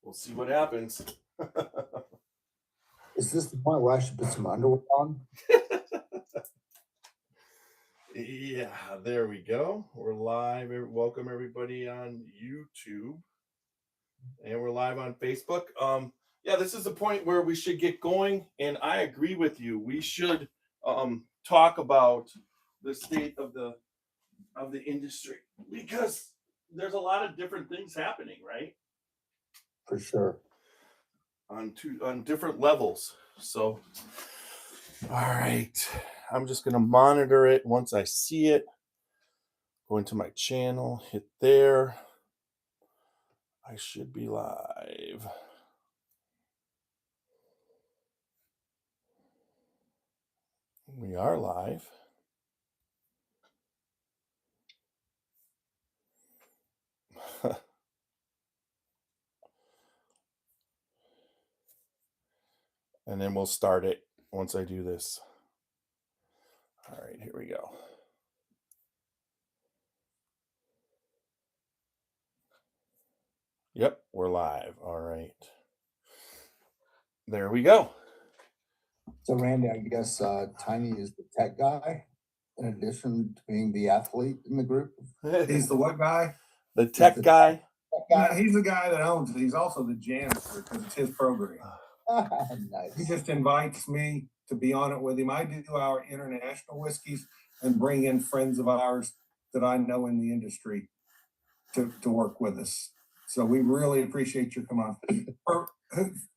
We'll see what happens. Is this the point where I should put some underwear on? Yeah, there we go. We're live. Welcome everybody on YouTube. And we're live on Facebook. Yeah, this is the point where we should get going. And I agree with you. We should talk about the state of the industry because there's a lot of different things happening, right? For sure. On different levels. So all right. I'm just gonna monitor it once I see it. Go into my channel, hit there. I should be live. We are live. And then we'll start it once I do this. All right, here we go. Yep, we're live. All right. There we go. So, Randy, I guess Tiny is the tech guy, in addition to being the athlete in the group. He's the what guy? The tech guy. Yeah, he's the guy that owns it. He's also the janitor because it's his program. Nice. He just invites me to be on it with him. I do our international whiskeys and bring in friends of ours that I know in the industry to work with us. So we really appreciate your come on.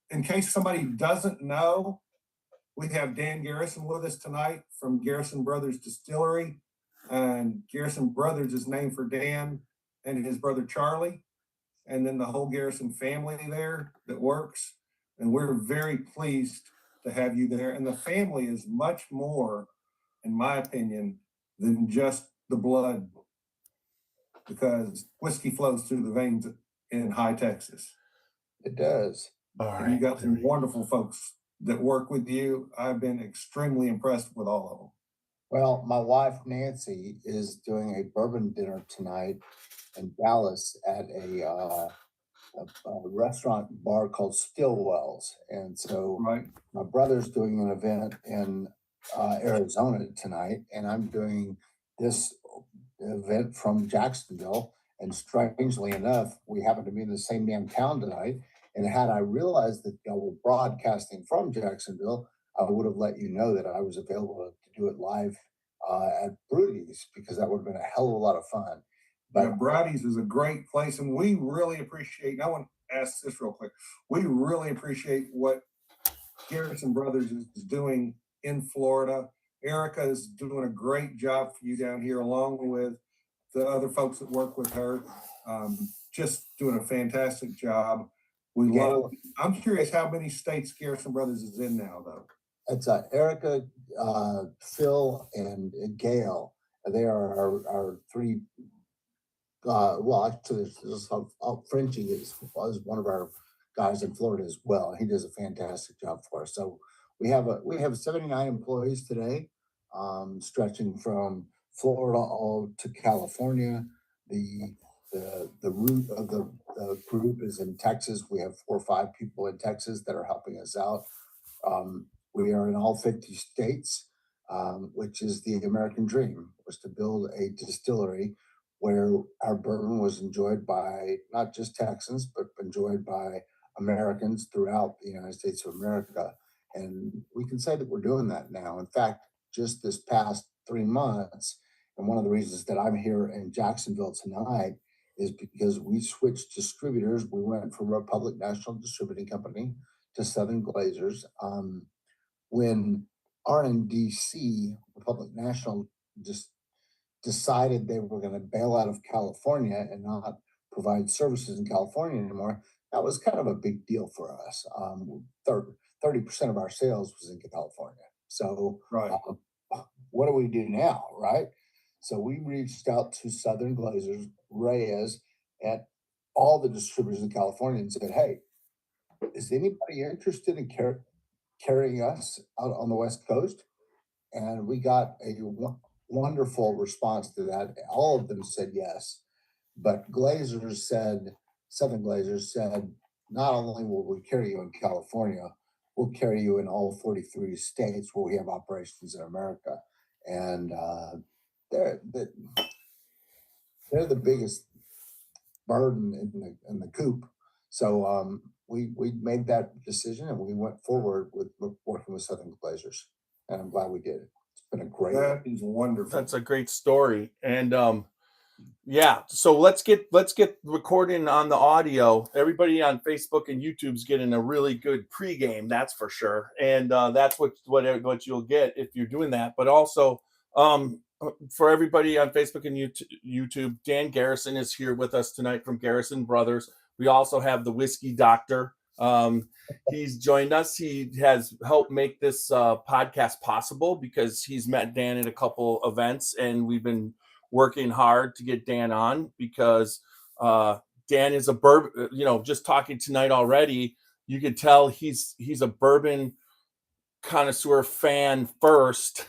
In case somebody doesn't know, we have Dan Garrison with us tonight from Garrison Brothers Distillery. And Garrison Brothers is named for Dan and his brother Charlie, and then the whole Garrison family there that works. And we're very pleased to have you there. And the family is much more, in my opinion, than just the blood, because whiskey flows through the veins in High Texas. It does. All And right. you got some wonderful folks that work with you. I've been extremely impressed with all of them. Well, my wife, Nancy, is doing a bourbon dinner tonight in Dallas at a restaurant bar called Stillwell's. And so Right. my brother's doing an event in Arizona tonight, and I'm doing this event from Jacksonville. And strangely enough, we happen to be in the same damn town tonight. And had I realized that y'all were broadcasting from Jacksonville, I would have let you know that I was available to do it live at Brody's, because that would have been a hell of a lot of fun. But yeah, Brody's is a great place, and we really appreciate. I want to ask this real quick. We really appreciate what Garrison Brothers is doing in Florida. Erica is doing a great job for you down here, along with the other folks that work with her. Just doing a fantastic job. We love. I'm curious how many states Garrison Brothers is in now, though. It's Erica, Phil, and Gail. They are our three. Well, actually, Frenchie was one of our guys in Florida as well. He does a fantastic job for us. So we have 79 employees today, stretching from Florida all to California. The root of the group is in Texas. We have 4 or 5 people in Texas that are helping us out. We are in all 50 states, which is the American dream, was to build a distillery where our bourbon was enjoyed by not just Texans, but enjoyed by Americans throughout the United States of America. And we can say that we're doing that now. In fact, just this past 3 months, and one of the reasons that I'm here in Jacksonville tonight is because we switched distributors. We went from Republic National Distributing Company to Southern Glazers. When RNDC, Republic National, just decided they were going to bail out of California and not provide services in California anymore, that was kind of a big deal for us. 30% of our sales was in California. So right. What do we do now, right? So we reached out to Southern Glazers, Reyes, and all the distributors in California and said, hey, is anybody interested in carrying us out on the West Coast? And we got a wonderful response to that. All of them said yes, but Southern Glazers said, not only will we carry you in California, we'll carry you in all 43 states where we have operations in America. And they're the biggest burden in the coop. So we made that decision and we went forward with working with Southern Glazers. And I'm glad we did. It's been a great. That is wonderful. That's a great story. And yeah, so let's get recording on the audio. Everybody on Facebook and YouTube's getting a really good pregame, that's for sure. And that's what you'll get if you're doing that. But also, for everybody on Facebook and YouTube, Dan Garrison is here with us tonight from Garrison Brothers. We also have the Whiskey Doctor. He's joined us. He has helped make this podcast possible because he's met Dan at a couple events, and we've been working hard to get Dan on because Dan is a bourbon. Just talking tonight already, you could tell he's a bourbon connoisseur fan first.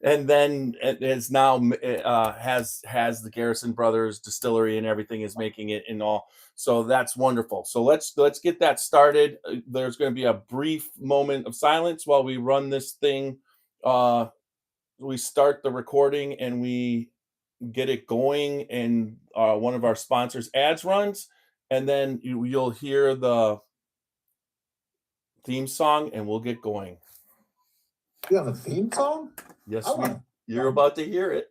And then it is now has the Garrison Brothers distillery and everything is making it and all. So that's wonderful. So let's get that started. There's going to be a brief moment of silence while we run this thing. We start the recording and we get it going, and one of our sponsors ads runs, and then you'll hear the theme song and we'll get going. You have a theme song? Yes, you're about to hear it.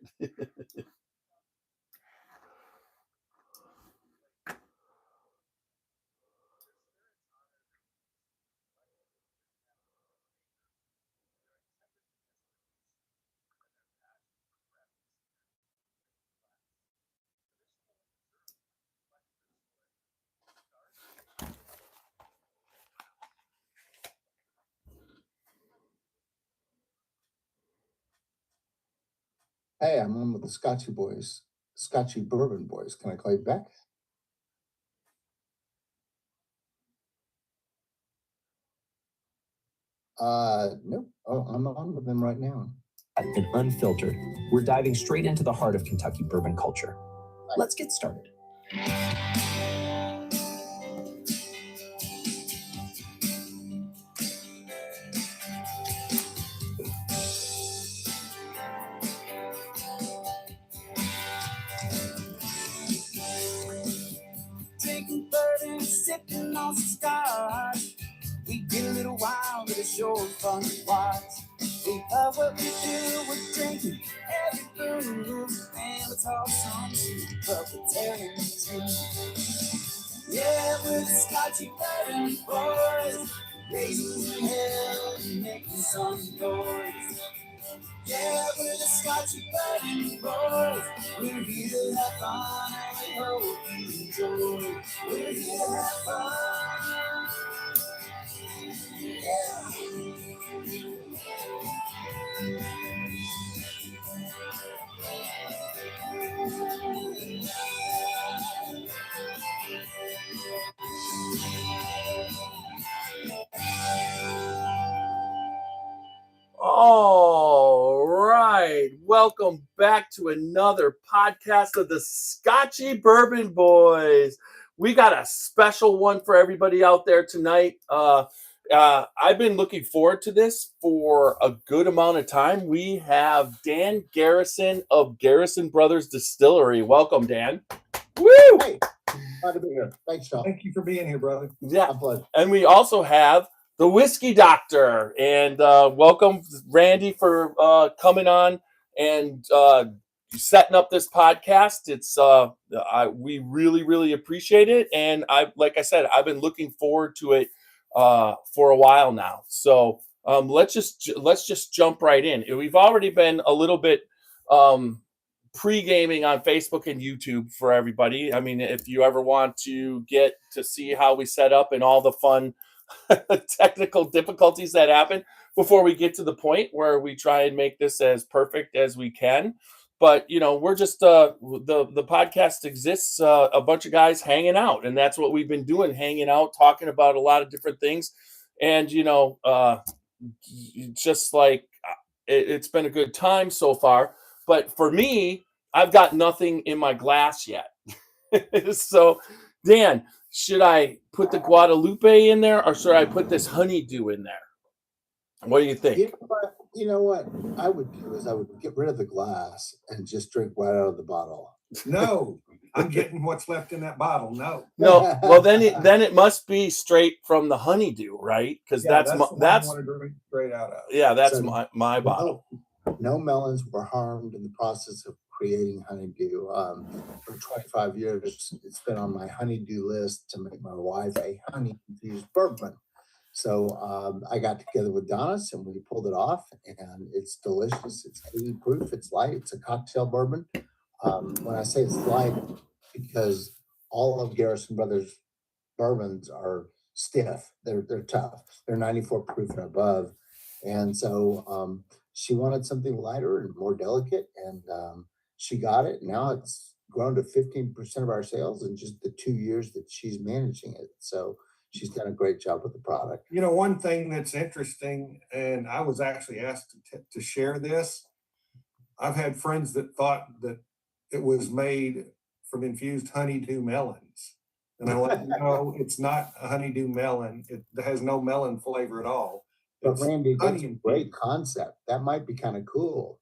Hey, I'm on with the Scotchy boys, Scotchy Bourbon boys. Can I call you back? Nope. Oh, I'm on with them right now. And unfiltered, we're diving straight into the heart of Kentucky bourbon culture. Let's get started. Drinking bourbon, sipping on some scotch. We get a little wild, but it's sure fun to watch. We love what we do, we're drinking every brew, and we talk some shit, but we're telling the truth. Yeah, we're the Scotchy Bourbon boys, raising hell and making some noise. Yeah, we're the Scotchy Bourbon boys, we're here to have fun, and we hope you enjoy. We're here to have fun. All right. Welcome back to another podcast of the Scotchy Bourbon Boys. We got a special one for everybody out there tonight. I've been looking forward to this for a good amount of time. We have Dan Garrison of Garrison Brothers Distillery. Welcome, Dan. Woo! Hey, glad to be here. Thanks, Sean. Thank you for being here, brother. Yeah. My pleasure. And we also have the Whiskey Doctor. And welcome, Randy, for coming on and setting up this podcast. It's we really, really appreciate it. And like I said, I've been looking forward to it for a while now. So let's just jump right in. We've already been a little bit pre-gaming on Facebook and YouTube for everybody. I mean, if you ever want to get to see how we set up and all the fun technical difficulties that happen before we get to the point where we try and make this as perfect as we can. But, we're just, the podcast exists, a bunch of guys hanging out, and that's what we've been doing, hanging out, talking about a lot of different things. And, just like it's been a good time so far. But for me, I've got nothing in my glass yet. So, Dan, should I put the Guadalupe in there or should I put this honeydew in there? What do you think? You know what I would do is I would get rid of the glass and just drink right out of the bottle. No, I'm getting what's left in that bottle. No. No, well then it must be straight from the honeydew, right? Because Yeah, that's the one that's you want to drink straight out of. yeah, that's So, my bottle. No melons were harmed in the process of creating honeydew. For 25 years, it's been on my honeydew list to make my wife a honey-infused bourbon. So I got together with Donis and we pulled it off, and it's delicious. It's 80 proof. It's light. It's a cocktail bourbon. When I say it's light, because all of Garrison Brothers bourbons are stiff. They're tough. They're 94 proof and above. And so she wanted something lighter and more delicate, and she got it. Now it's grown to 15% of our sales in just the 2 years that she's managing it. So she's done a great job with the product. You know, one thing that's interesting, and I was actually asked to share this. I've had friends that thought that it was made from infused honeydew melons. And I'm like, no, it's not a honeydew melon. It has no melon flavor at all. But It's Randy, that's honey a infused. great concept. That might be kind of cool.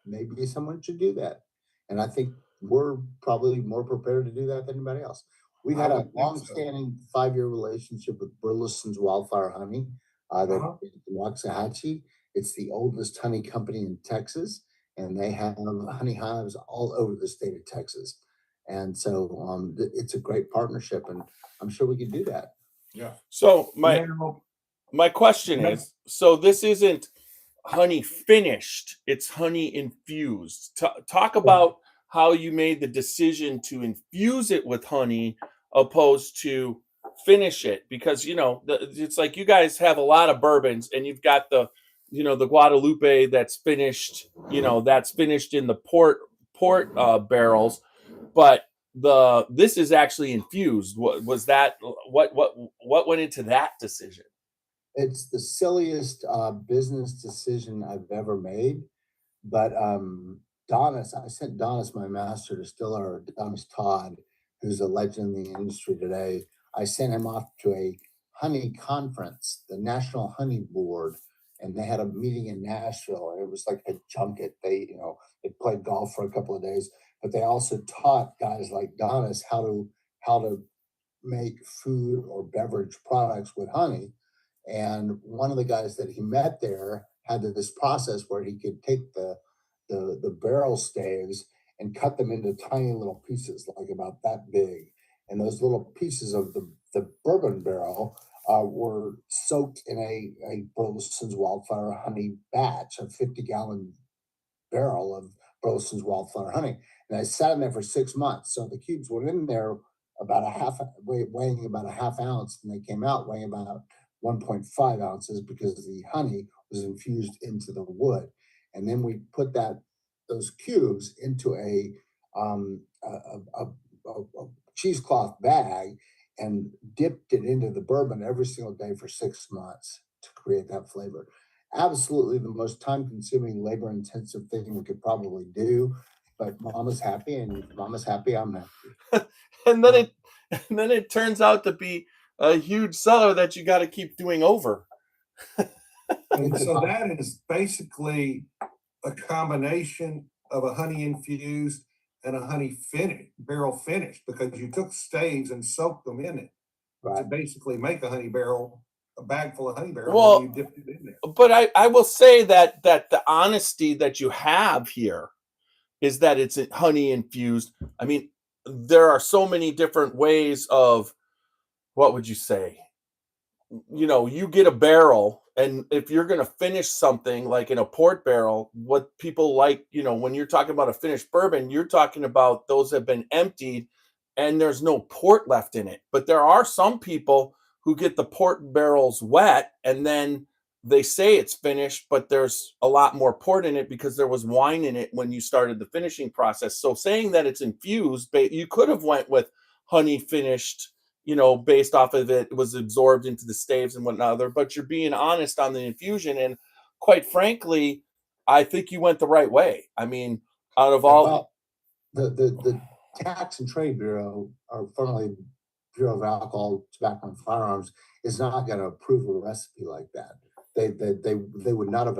Maybe someone should do that. And I think we're probably more prepared to do that than anybody else. We've had I a would think so. long-standing 5-year relationship with Burleson's Wildflower Honey. They're Uh-huh. in Waxahachie. It's the oldest honey company in Texas, and they have honey hives all over the state of Texas. And so it's a great partnership, and I'm sure we could do that. Yeah. So Now, my question Yeah. is, so this isn't honey finished, it's honey infused. Talk about how you made the decision to infuse it with honey opposed to finish it, because it's like you guys have a lot of bourbons and you've got the the Guadalupe that's finished, that's finished in the port barrels, but this is actually infused. What was that? What went into that decision? It's the silliest business decision I've ever made. But I sent Donis, my master distiller, Donis Todd, who's a legend in the industry today. I sent him off to a honey conference, the National Honey Board, and they had a meeting in Nashville, and it was like a junket. They played golf for a couple of days, but they also taught guys like Donis how to make food or beverage products with honey. And one of the guys that he met there had this process where he could take the barrel staves and cut them into tiny little pieces, like about that big. And those little pieces of the bourbon barrel were soaked in a Burleson's Wildflower Honey batch, a 50-gallon barrel of Burleson's Wildflower Honey. And I sat in there for 6 months. So the cubes went in there about weighing about a half ounce, and they came out weighing about 1.5 ounces because the honey was infused into the wood. And then we put those cubes into a cheesecloth bag and dipped it into the bourbon every single day for 6 months to create that flavor. Absolutely the most time-consuming, labor-intensive thing we could probably do. But Mama's happy, and if Mama's happy, I'm happy. and then it turns out to be a huge seller that you got to keep doing over. and so that is basically a combination of a honey infused and a honey barrel finished, because you took staves and soaked them in it to Right. basically make a bag full of honey barrel. Well, and you dipped it in there. But I will say that the honesty that you have here is that it's honey infused. I mean, there are so many different ways of, what would you say? You get a barrel, and if you're going to finish something like in a port barrel, what people like, when you're talking about a finished bourbon, you're talking about those have been emptied and there's no port left in it. But there are some people who get the port barrels wet and then they say it's finished, but there's a lot more port in it because there was wine in it when you started the finishing process. So saying that it's infused, you could have went with honey finished, based off of it was absorbed into the staves and whatnot, but you're being honest on the infusion. And quite frankly, I think you went the right way. I mean, out of all the Tax and Trade Bureau are formally Bureau of Alcohol, Tobacco, and Firearms is not going to approve a recipe like that. They would not have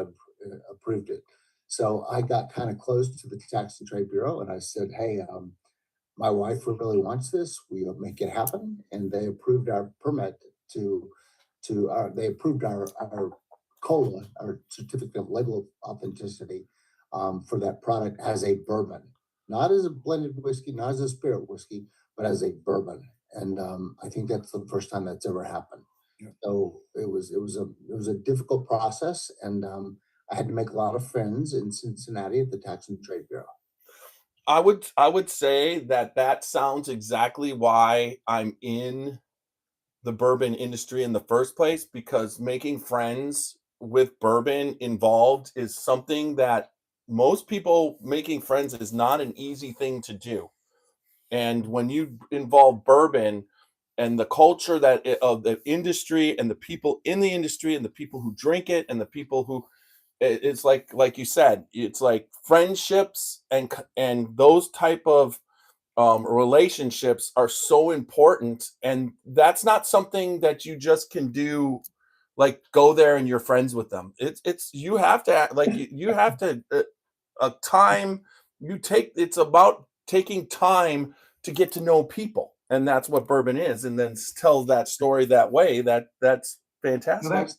approved it. So I got kind of close to the Tax and Trade Bureau, and I said, "Hey, my wife really wants this. We'll make it happen." And they approved our permit they approved our COLA, our certificate of legal authenticity, for that product as a bourbon, not as a blended whiskey, not as a spirit whiskey, but as a bourbon. And I think that's the first time that's ever happened. Yeah. So it was a difficult process, and I had to make a lot of friends in Cincinnati at the Tax and Trade Bureau. I would say that sounds exactly why I'm in the bourbon industry in the first place, because making friends with bourbon involved is something that most people making friends is not an easy thing to do. And when you involve bourbon and the culture of the industry and the people in the industry and the people who drink it and the people who it's like you said, it's like friendships and those type of relationships are so important, and that's not something that you just can do, like go there and you're friends with them. It's you have to like you have to a time you take. It's about taking time to get to know people, and that's what bourbon is. And then tell that story that way. That's fantastic. So that's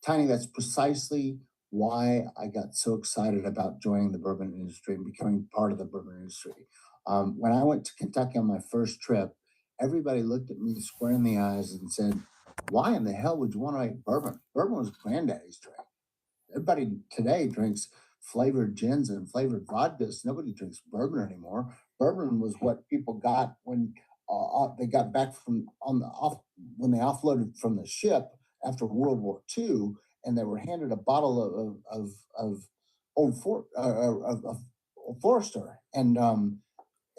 Tiny, that's precisely why I got so excited about joining the bourbon industry and becoming part of the bourbon industry. When I went to Kentucky on my first trip, everybody looked at me square in the eyes and said, "Why in the hell would you want to make bourbon? Bourbon was granddaddy's drink. Everybody today drinks flavored gins and flavored vodkas. Nobody drinks bourbon anymore. Bourbon was what people got when they got back from when they offloaded from the ship after World War II, and they were handed a bottle of Old Forester, and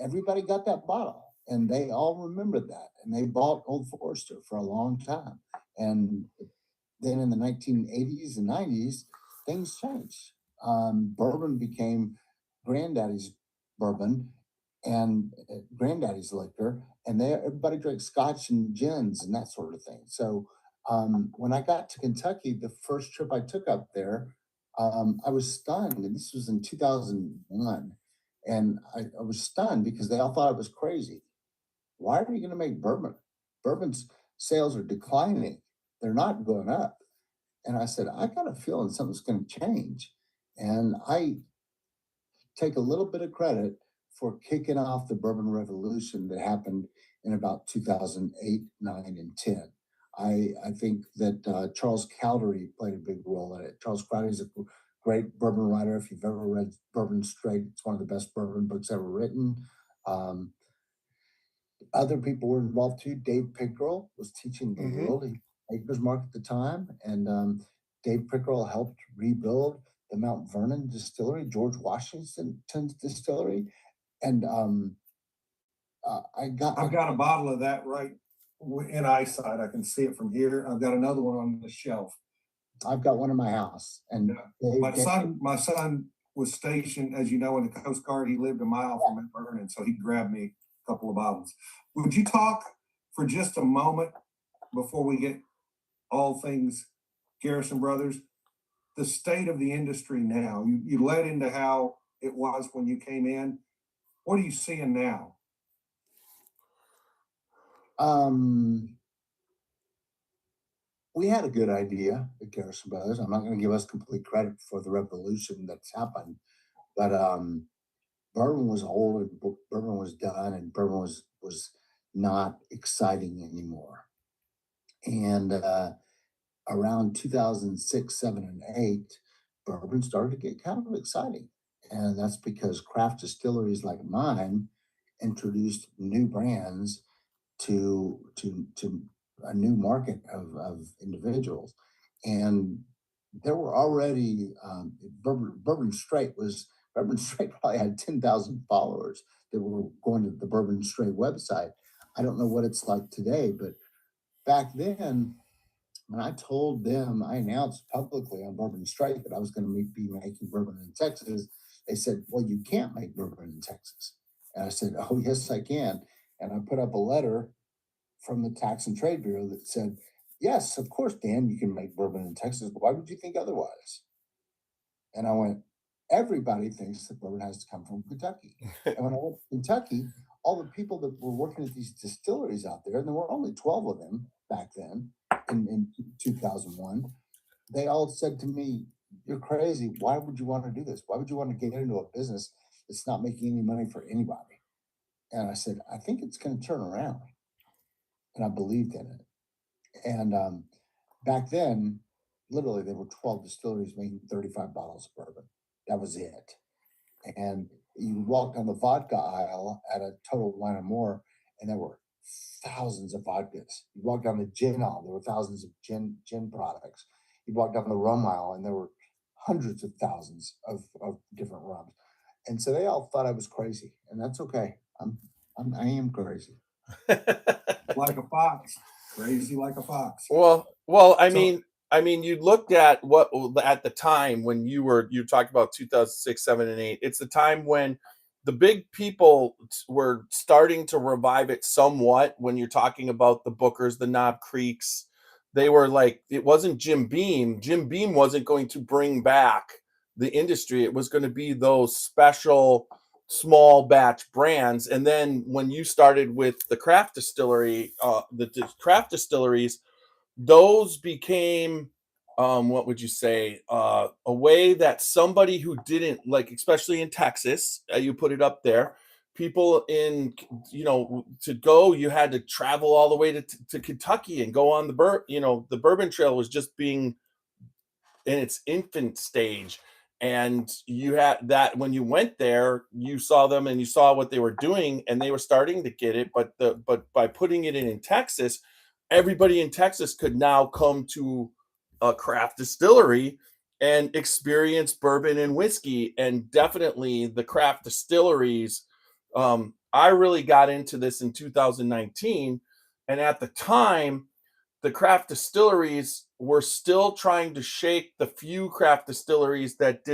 everybody got that bottle, and they all remembered that, and they bought Old Forester for a long time. And then in the 1980s and 90s, things changed. Bourbon became granddaddy's bourbon and granddaddy's liquor, and everybody drank scotch and gins and that sort of thing. So when I got to Kentucky, the first trip I took up there, I was stunned, and this was in 2001. And I was stunned because they all thought I was crazy. Why are you going to make bourbon? Bourbon's sales are declining. They're not going up. And I said, I got a feeling something's going to change. And I take a little bit of credit for kicking off the Bourbon Revolution that happened in about 2008, 9, and 10. I think that Charles Cowdery played a big role in it. Charles Cowdery is a great bourbon writer. If you've ever read Bourbon Straight, it's one of the best bourbon books ever written. Other people were involved too. Dave Pickerel was teaching the World Acres Mark at the time, and Dave Pickerel helped rebuild the Mount Vernon distillery, George Washington's distillery, and I've got a bottle of that right in eyesight. I can see it from here. I've got another one on the shelf. I've got one in my house, and my son was stationed, as you know, in the Coast Guard. He lived a mile from Mount Vernon, so he grabbed me a couple of bottles. Would you talk for just a moment before we get all things Garrison Brothers, the state of the industry now? You led into how it was when you came in. What are you seeing now? We had a good idea at Garrison Brothers. I'm not going to give us complete credit for the revolution that's happened, but bourbon was old, and bourbon was done, and bourbon was not exciting anymore. And around 2006, 7, and 8, bourbon started to get kind of exciting, and that's because craft distilleries like mine introduced new brands to a new market of individuals. And there were already Bourbon Straight probably had 10,000 followers that were going to the Bourbon Straight website. I don't know what it's like today, but back then, when I told them, I announced publicly on Bourbon Straight that I was going to be making bourbon in Texas, they said, "Well, you can't make bourbon in Texas." And I said, "Oh, yes, I can." And I put up a letter from the Tax and Trade Bureau that said, yes, of course, Dan, you can make bourbon in Texas, but why would you think otherwise? And I went, everybody thinks that bourbon has to come from Kentucky. And when I went to Kentucky, all the people that were working at these distilleries out there, and there were only 12 of them back then in 2001, they all said to me, you're crazy. Why would you want to do this? Why would you want to get into a business that's not making any money for anybody? And I said, I think it's going to turn around. And I believed in it. And back then, literally, there were 12 distilleries making 35 bottles of bourbon. That was it. And you walk down the vodka aisle at a Total Wine & More, and there were thousands of vodkas. You walk down the gin aisle, there were thousands of gin products. You walk down the rum aisle, and there were hundreds of thousands of different rums. And so they all thought I was crazy, and that's okay. I am crazy. Like a fox, crazy like a fox. Well, I mean, you looked at what at the time when you talked about 2006, 7, and 8. It's the time when the big people were starting to revive it somewhat. When you're talking about the Bookers, the Knob Creeks, they were like, it wasn't Jim Beam. Jim Beam wasn't going to bring back the industry. It was going to be those special small batch brands. And then when you started with the craft distillery, the craft distilleries, those became what would you say, a way that somebody who didn't like, especially in Texas, you put it up there, people in, to go, you had to travel all the way to Kentucky and go on the Bourbon Trail was just being in its infant stage. And you had that when you went there, you saw them and you saw what they were doing, and they were starting to get it. But by putting it in Texas, everybody in Texas could now come to a craft distillery and experience bourbon and whiskey. And definitely the craft distilleries. I really got into this in 2019, and at the time, the craft distilleries were still trying to shake the few craft distilleries that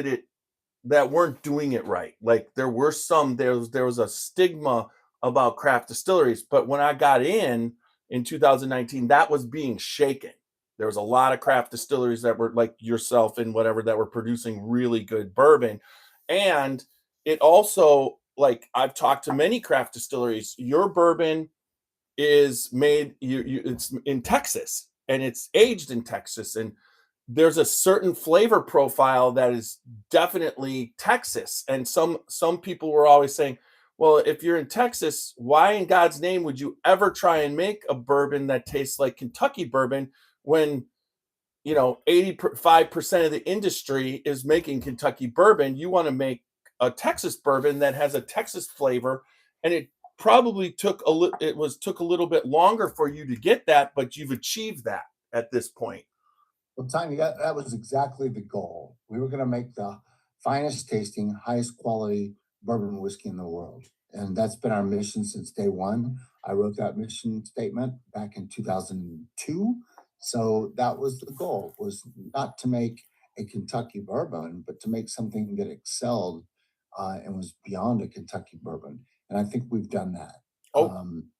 weren't doing it right. Like there was a stigma about craft distilleries, but when I got in 2019, that was being shaken. There was a lot of craft distilleries that were like yourself and whatever that were producing really good bourbon. And it also, like, I've talked to many craft distilleries, your bourbon is made it's in Texas and it's aged in Texas, and there's a certain flavor profile that is definitely Texas. And some people were always saying, well, if you're in Texas, why in God's name would you ever try and make a bourbon that tastes like Kentucky bourbon when 85% of the industry is making Kentucky bourbon? You want to make a Texas bourbon that has a Texas flavor, and it probably took a little bit longer for you to get that, but you've achieved that at this point. Well, Tiny, that was exactly the goal. We were going to make the finest tasting, highest quality bourbon whiskey in the world. And that's been our mission since day one. I wrote that mission statement back in 2002. So that was the goal, was not to make a Kentucky bourbon, but to make something that excelled and was beyond a Kentucky bourbon. And I think we've done that. I'm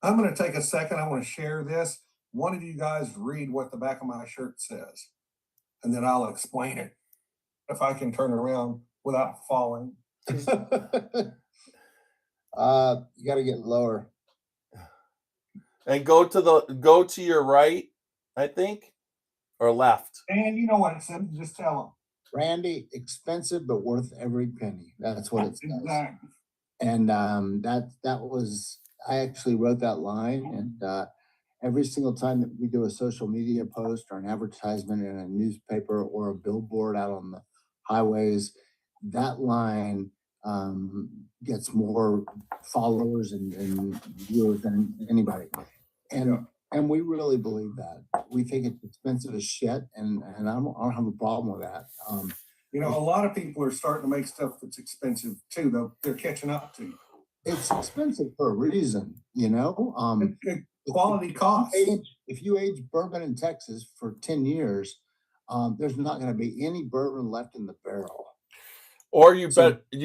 going to take a second. I want to share this. One of you guys read what the back of my shirt says, and then I'll explain it if I can turn around without falling. You got to get lower. And go to your right, I think, or left. And you know what it says, just tell them. Randy, expensive but worth every penny. That's what it says. Exactly. And that was, I actually wrote that line, and every single time that we do a social media post or an advertisement in a newspaper or a billboard out on the highways, that line gets more followers and viewers than anybody. And we really believe that. We think it's expensive as shit, and I don't have a problem with that. A lot of people are starting to make stuff that's expensive too, though. They're catching up to you. It's expensive for a reason, Quality cost. If you age bourbon in Texas for 10 years, there's not going to be any bourbon left in the barrel. Or you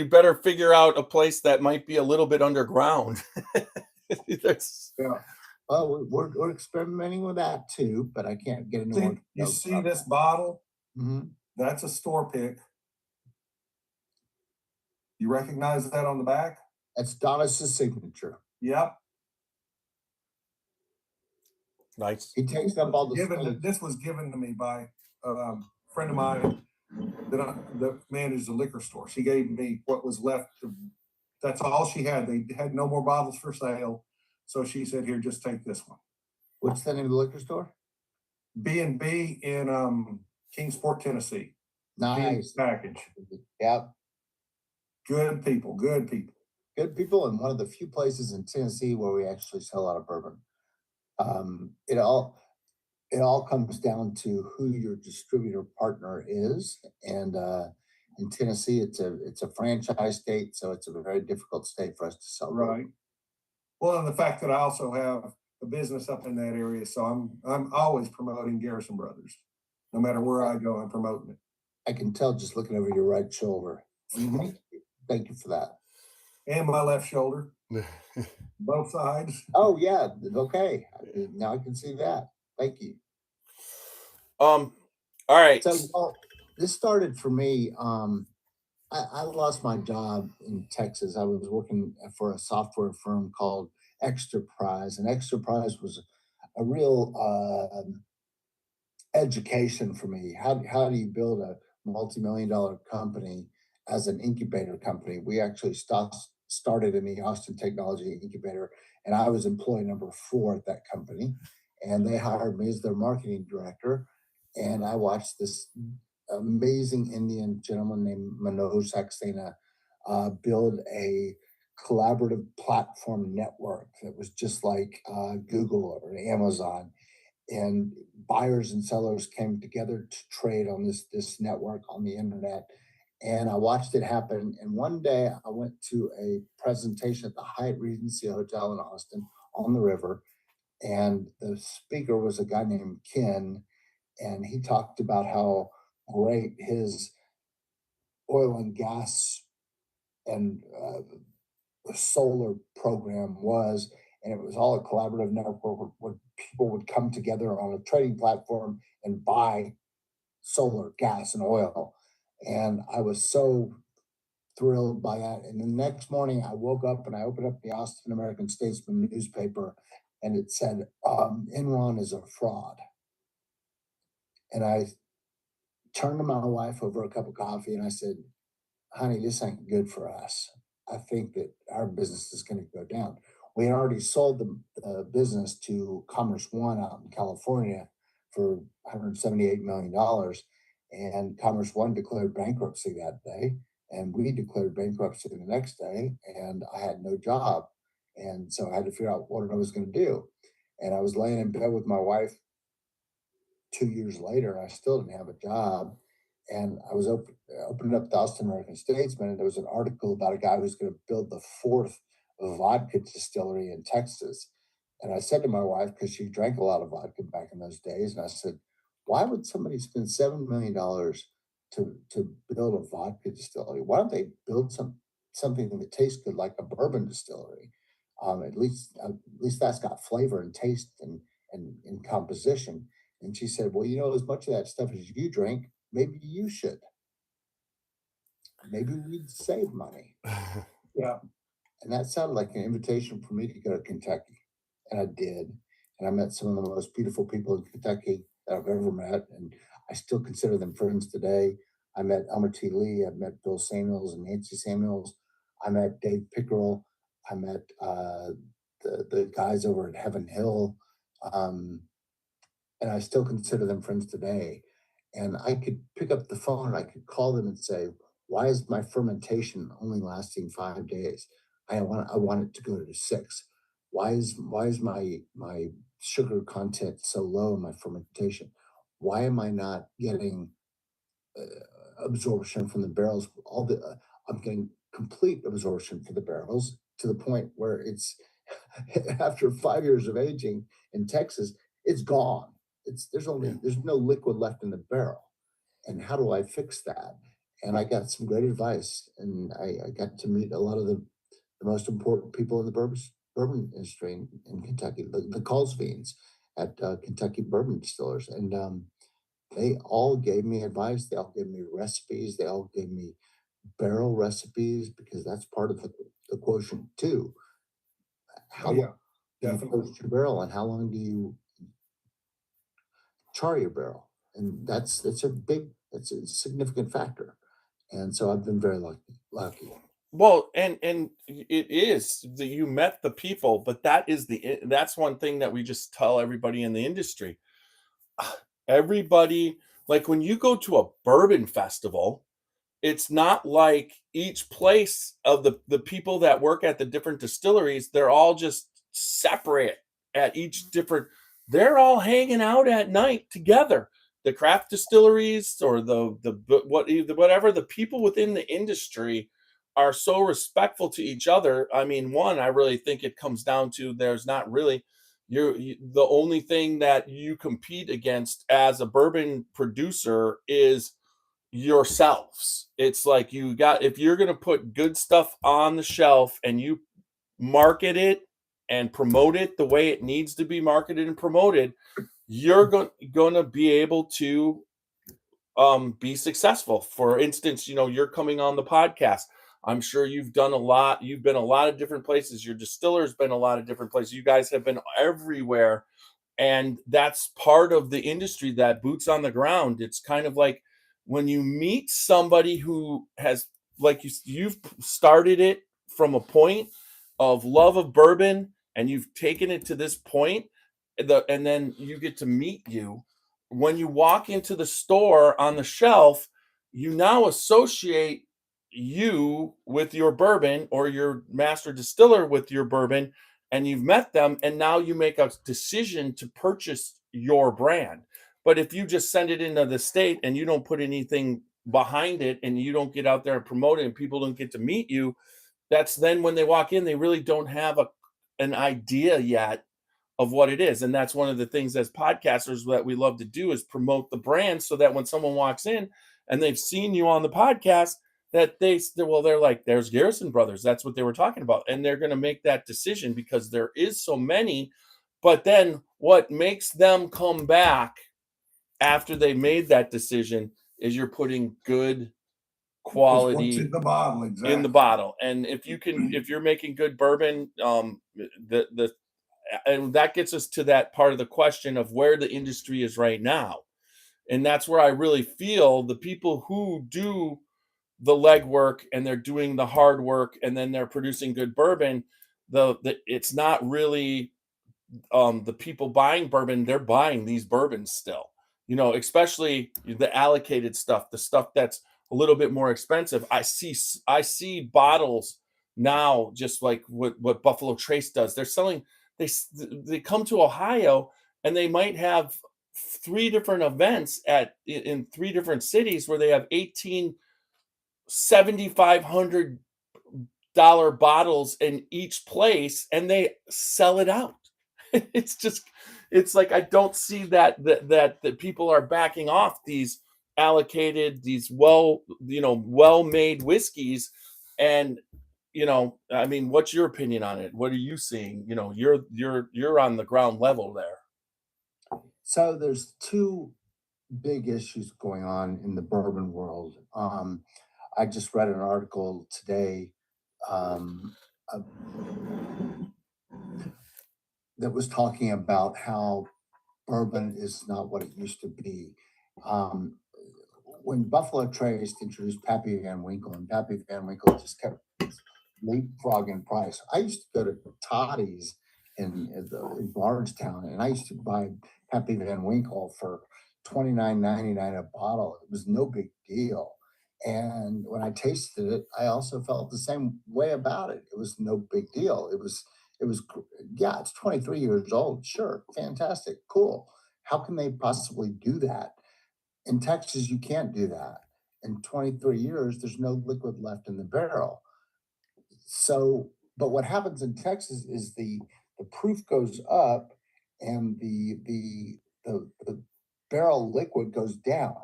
better figure out a place that might be a little bit underground. Well, we're experimenting with that too, but I can't get into more. You see this bottle? Mm-hmm. That's a store pick. You recognize that on the back? That's Donna's signature. Yep. Nice. He takes up all the space. This was given to me by a friend of mine that managed a liquor store. She gave me what was left. That's all she had. They had no more bottles for sale. So she said, here, just take this one. What's the name of the liquor store? B&B in Kingsport, Tennessee. Nice. Package. Yep. Good people, good people. Good people, and one of the few places in Tennessee where we actually sell a lot of bourbon. It all comes down to who your distributor partner is, and in Tennessee, it's a franchise state, so it's a very difficult state for us to sell. Right. Well, and the fact that I also have a business up in that area, so I'm always promoting Garrison Brothers. No matter where I go, I'm promoting it. I can tell just looking over your right shoulder. Mm-hmm. Thank you for that. And my left shoulder, both sides. Oh yeah, okay. Now I can see that. Thank you. All right. So this started for me. I lost my job in Texas. I was working for a software firm called Extraprise, and Extraprise was a real education for me. How do you build a multi-million-dollar company as an incubator company? We actually started in the Austin Technology Incubator, and I was employee number 4 at that company, and they hired me as their marketing director. And I watched this amazing Indian gentleman named Manoj Saxena build a collaborative platform network that was just like Google or Amazon. And buyers and sellers came together to trade on this network on the internet. And I watched it happen. And one day I went to a presentation at the Hyatt Regency Hotel in Austin on the river. And the speaker was a guy named Ken. And he talked about how great his oil and gas and solar program was. And it was all a collaborative network where people would come together on a trading platform and buy solar, gas, and oil. And I was so thrilled by that. And the next morning I woke up and I opened up the Austin American Statesman newspaper, and it said, Enron is a fraud. And I turned to my wife over a cup of coffee and I said, honey, this ain't good for us. I think that our business is going to go down. We had already sold the business to Commerce One out in California for $178 million. And Commerce One declared bankruptcy that day. And we declared bankruptcy the next day. And I had no job. And so I had to figure out what I was going to do. And I was laying in bed with my wife 2 years later, and I still didn't have a job. And I was opening up the Austin American Statesman, and there was an article about a guy who's going to build the 4th vodka distillery in Texas. And I said to my wife, because she drank a lot of vodka back in those days, and I said, why would somebody spend $7 million to build a vodka distillery? Why don't they build something that tastes good, like a bourbon distillery? At least that's got flavor and taste and composition. And she said, well, as much of that stuff as you drink, maybe you should. Maybe we'd save money. Yeah. And that sounded like an invitation for me to go to Kentucky. And I did. And I met some of the most beautiful people in Kentucky that I've ever met. And I still consider them friends today. I met Elmer T. Lee. I met Bill Samuels and Nancy Samuels. I met Dave Pickerel. I met the guys over at Heaven Hill. And I still consider them friends today. And I could pick up the phone and I could call them and say, why is my fermentation only lasting 5 days? I want it to go to 6. Why is my sugar content so low in my fermentation? Why am I not getting absorption from the barrels? I'm getting complete absorption for the barrels to the point where it's after 5 years of aging in Texas, it's gone. There's no liquid left in the barrel. And how do I fix that? And I got some great advice, and I got to meet a lot of the most important people in the bourbon industry in Kentucky, the Colesbeans at Kentucky Bourbon Distillers. And they all gave me advice. They all gave me recipes. They all gave me barrel recipes because that's part of the quotient too. How Oh, yeah, long do you definitely. toast your barrel and how long do you char your barrel? And that's a significant factor. And so I've been very lucky. Well, and it is that you met the people, but that's one thing that we just tell everybody in the industry. Everybody, like when you go to a bourbon festival, it's not like each place of the people that work at the different distilleries, they're all just separate at each different, they're all hanging out at night together. The craft distilleries or whatever, the people within the industry are so respectful to each other. I mean, one, I really think it comes down to there's not really the only thing that you compete against as a bourbon producer is yourselves. It's like you got, if you're going to put good stuff on the shelf and you market it and promote it the way it needs to be marketed and promoted, you're going to be able to be successful. For instance, you're coming on the podcast. I'm sure you've done a lot. You've been a lot of different places. Your distiller's been a lot of different places. You guys have been everywhere. And that's part of the industry, that boots on the ground. It's kind of like when you meet somebody who has, like you've started it from a point of love of bourbon and you've taken it to this point, and then you get to meet you. When you walk into the store on the shelf, you now associate you with your bourbon or your master distiller with your bourbon, and you've met them, and now you make a decision to purchase your brand. But if you just send it into the state and you don't put anything behind it and you don't get out there and promote it and people don't get to meet you, that's then when they walk in, they really don't have an idea yet of what it is. And that's one of the things as podcasters that we love to do is promote the brand so that when someone walks in and they've seen you on the podcast, that they're like, there's Garrison Brothers. That's what they were talking about. And they're going to make that decision because there is so many. But then what makes them come back after they made that decision is you're putting good What's quality in the bottle, in the exactly. bottle. And if you're making good bourbon, and that gets us to that part of the question of where the industry is right now. And that's where I really feel the people who do the legwork and they're doing the hard work and then they're producing good bourbon, it's not really the people buying bourbon, they're buying these bourbons still, especially the allocated stuff, the stuff that's a little bit more expensive. I see bottles now, just like what Buffalo Trace does. They're selling, they come to Ohio and they might have three different events in three different cities where they have 18 $7,500 bottles in each place and they sell it out. It's like I don't see that people are backing off these allocated, these well-made whiskeys. And I mean, what's your opinion on it? What are you seeing? You're on the ground level there. So there's two big issues going on in the bourbon world. I just read an article today um, uh, that was talking about how bourbon is not what it used to be. Um, when Buffalo Trace introduced Pappy Van Winkle, and Pappy Van Winkle just kept leapfrogging price. I used to go to Toddy's in Bardstown, and I used to buy Pappy Van Winkle for $29.99 a bottle. It was no big deal. And when I tasted it, I also felt the same way about it. It was no big deal. Yeah, it's 23 years old. Sure, fantastic, cool. How can they possibly do that? In Texas, you can't do that. In 23 years, there's no liquid left in the barrel. So, but what happens in Texas is the proof goes up and the barrel liquid goes down.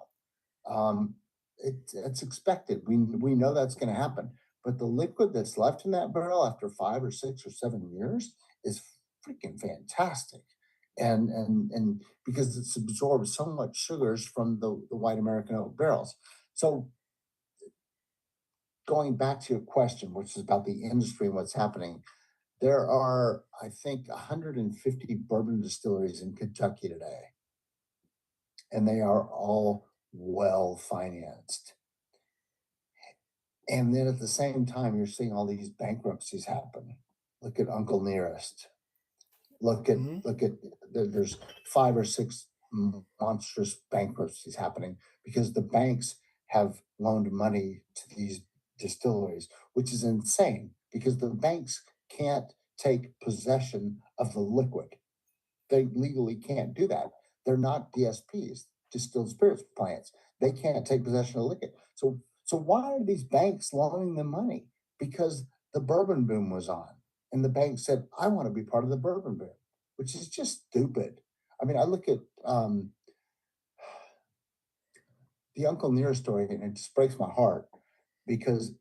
It's expected. We know that's going to happen. but the liquid that's left in that barrel after 5 or 6 or 7 years is freaking fantastic. And because it's absorbed so much sugars from the white American oak barrels. So going back to your question, which is about the industry and what's happening, there are, I think, 150 bourbon distilleries in Kentucky today, and they are all well financed. And then at the same time, you're seeing all these bankruptcies happen. Look at Uncle Nearest. Look at there's 5 or 6 monstrous bankruptcies happening because the banks have loaned money to these distilleries, which is insane because the banks can't take possession of the liquid. They legally can't do that. They're not DSPs, distilled spirits plants. They can't take possession of the liquid. So why are these banks loaning them money? Because the bourbon boom was on. And the bank said, I want to be part of the bourbon boom, which is just stupid. I mean, I look at the Uncle Nearest story, and it just breaks my heart because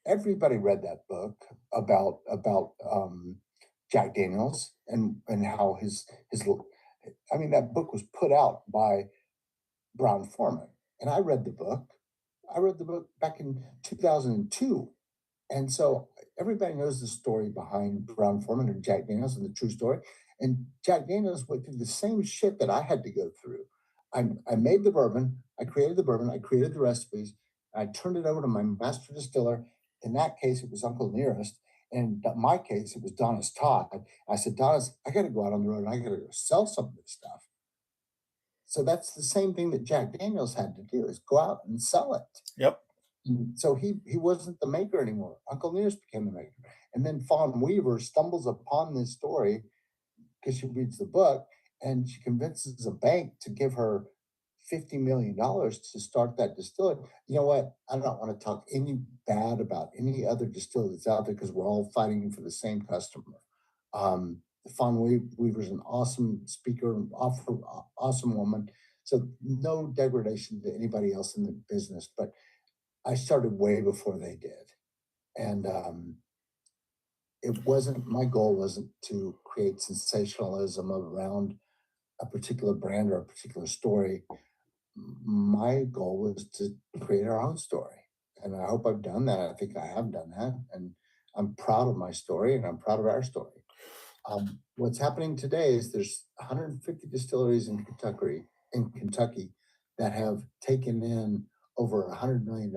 everybody read that book about Jack Daniels and how his I mean, that book was put out by Brown-Forman. And I read the book. I read the book back in 2002. And so everybody knows the story behind Brown-Forman and Jack Daniels and the true story. And Jack Daniels went through the same shit that I had to go through. I made the bourbon, I created the bourbon, I created the recipes, I turned it over to my master distiller. In that case, it was Uncle Nearest. And in my case, it was Donis Todd. I said, Donis, I got to go out on the road and I got to go sell some of this stuff. So that's the same thing that Jack Daniels had to do, is go out and sell it. Yep. And so he wasn't the maker anymore. Uncle Nearest became the maker. And then Fawn Weaver stumbles upon this story because she reads the book and she convinces a bank to give her $50 million to start that distillery. You know what? I don't want to talk any bad about any other distillery that's out there because we're all fighting for the same customer. Fawn Weaver's an awesome speaker, awesome woman. So no degradation to anybody else in the business, but I started way before they did. And my goal wasn't to create sensationalism around a particular brand or a particular story. My goal was to create our own story. And I hope I've done that. I think I have done that. And I'm proud of my story and I'm proud of our story. What's happening today is there's 150 distilleries in Kentucky that have taken in over $100 million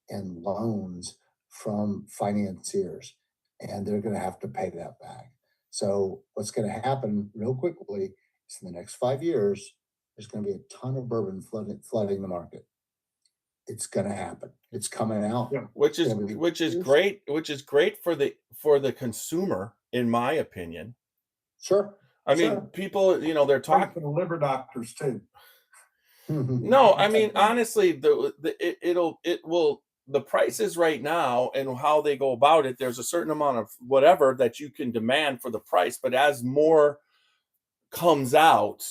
in loans from financiers, and they're going to have to pay that back. So what's going to happen real quickly is in the next 5 years, there's going to be a ton of bourbon flooding the market. It's going to happen. It's coming out. Yeah. Which is great for the consumer, in my opinion. Sure. I mean, people, they're talking for the liver doctors too. No, I mean, honestly, the prices right now and how they go about it, there's a certain amount of whatever that you can demand for the price, but as more comes out,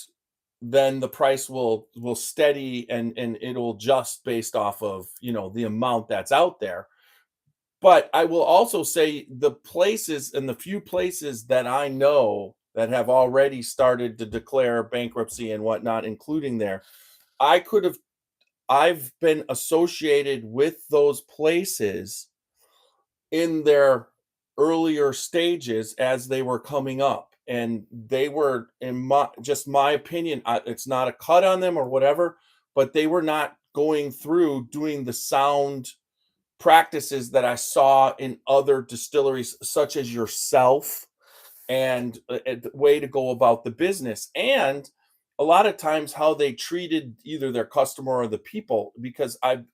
then the price will steady and it'll adjust based off of, the amount that's out there. But I will also say the places and the few places that I know that have already started to declare bankruptcy and whatnot, including there, I've been associated with those places in their earlier stages as they were coming up. And they were, in my opinion, it's not a cut on them or whatever, but they were not going through doing the sound practices that I saw in other distilleries, such as yourself, and the way to go about the business. And a lot of times how they treated either their customer or the people, because I've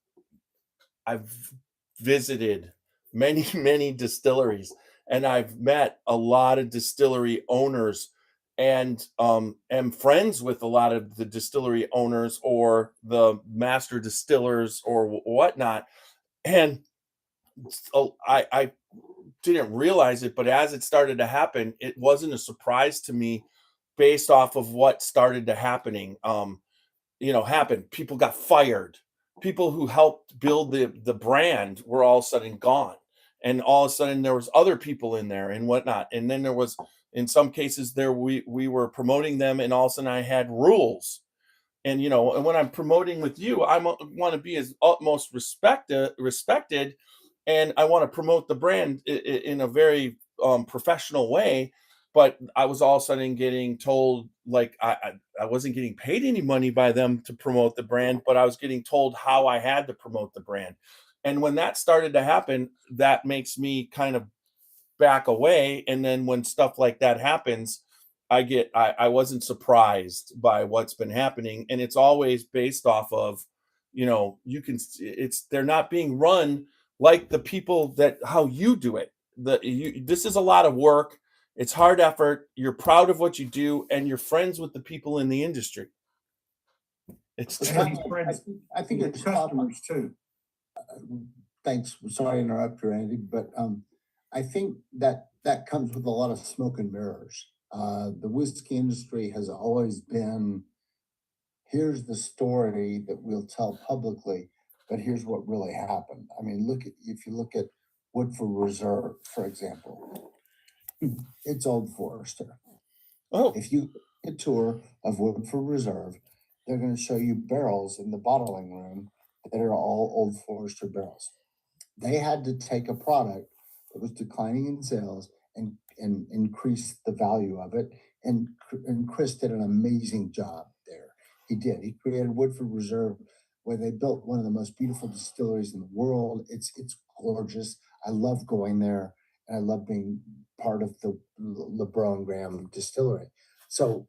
visited many distilleries and I've met a lot of distillery owners and am friends with a lot of the distillery owners or the master distillers or whatnot. And I didn't realize it, but as it started to happen, it wasn't a surprise to me based off of what started to happen. People got fired. People who helped build the brand were all of a sudden gone. and all of a sudden there was other people in there and whatnot. And then there was, in some cases there, we were promoting them, and all of a sudden I had rules. And, and when I'm promoting with you, I want to be as utmost respected, and I want to promote the brand in a very professional way. But I was all of a sudden getting told, like, I wasn't getting paid any money by them to promote the brand, but I was getting told how I had to promote the brand. And when that started to happen, that makes me kind of back away. And then when stuff like that happens, I wasn't surprised by what's been happening. And it's always based off of, they're not being run like the people that how you do it. This is a lot of work. It's hard effort. You're proud of what you do, and you're friends with the people in the industry. It's And true. he's friends I think with it's customers too. Thanks. Sorry to interrupt you, Andy, but I think that comes with a lot of smoke and mirrors. The whiskey industry has always been, here's the story that we'll tell publicly, but here's what really happened. I mean, if you look at Woodford Reserve, for example, it's Old Forester. Oh, If you get a tour of Woodford Reserve, they're going to show you barrels in the bottling room that are all Old Forester barrels. They had to take a product that was declining in sales and increase the value of it. And Chris did an amazing job there. He did. He created Woodford Reserve, where they built one of the most beautiful distilleries in the world. It's gorgeous. I love going there, and I love being part of the LeBron Graham distillery. So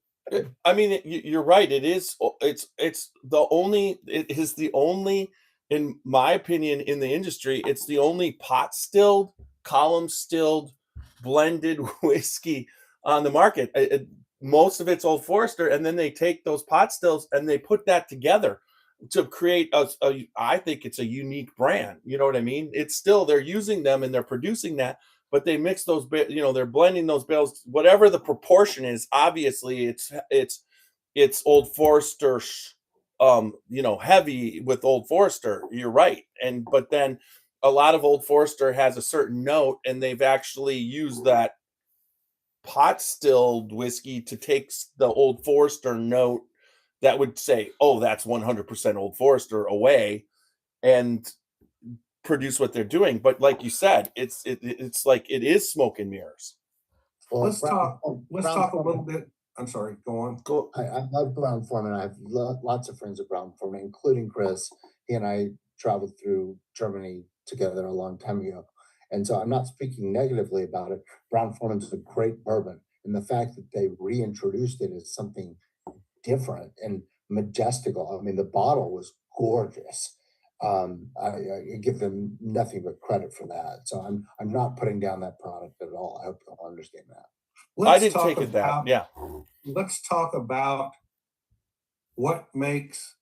I mean, you're right. It is. It's the only. It is the only, in my opinion, in the industry. It's the only pot stilled, column stilled, blended whiskey on the market. Most of it's Old Forester, and then they take those pot stills and they put that together to create I think it's a unique brand. You know what I mean? It's still, they're using them and they're producing that, but they mix those, they're blending those barrels, whatever the proportion is. Obviously, it's Old Forester, heavy with Old Forester. You're right, but then a lot of Old Forester has a certain note, and they've actually used that pot stilled whiskey to take the Old Forester note that would say, "Oh, that's 100% Old Forester," away, and produce what they're doing. But like you said, it's like it is smoke and mirrors. well, Let's talk a little bit. I'm sorry, go on. Go. I love Brown Forman. I have lots of friends at Brown Forman, including Chris. He and I traveled through Germany together a long time ago. And so I'm not speaking negatively about it. Brown Forman's a great bourbon. And the fact that they reintroduced it as something different and majestical. I mean, the bottle was gorgeous. I give them nothing but credit for that. So I'm not putting down that product at all. I hope you'll understand that. I didn't take it that. Yeah. Let's talk about what makes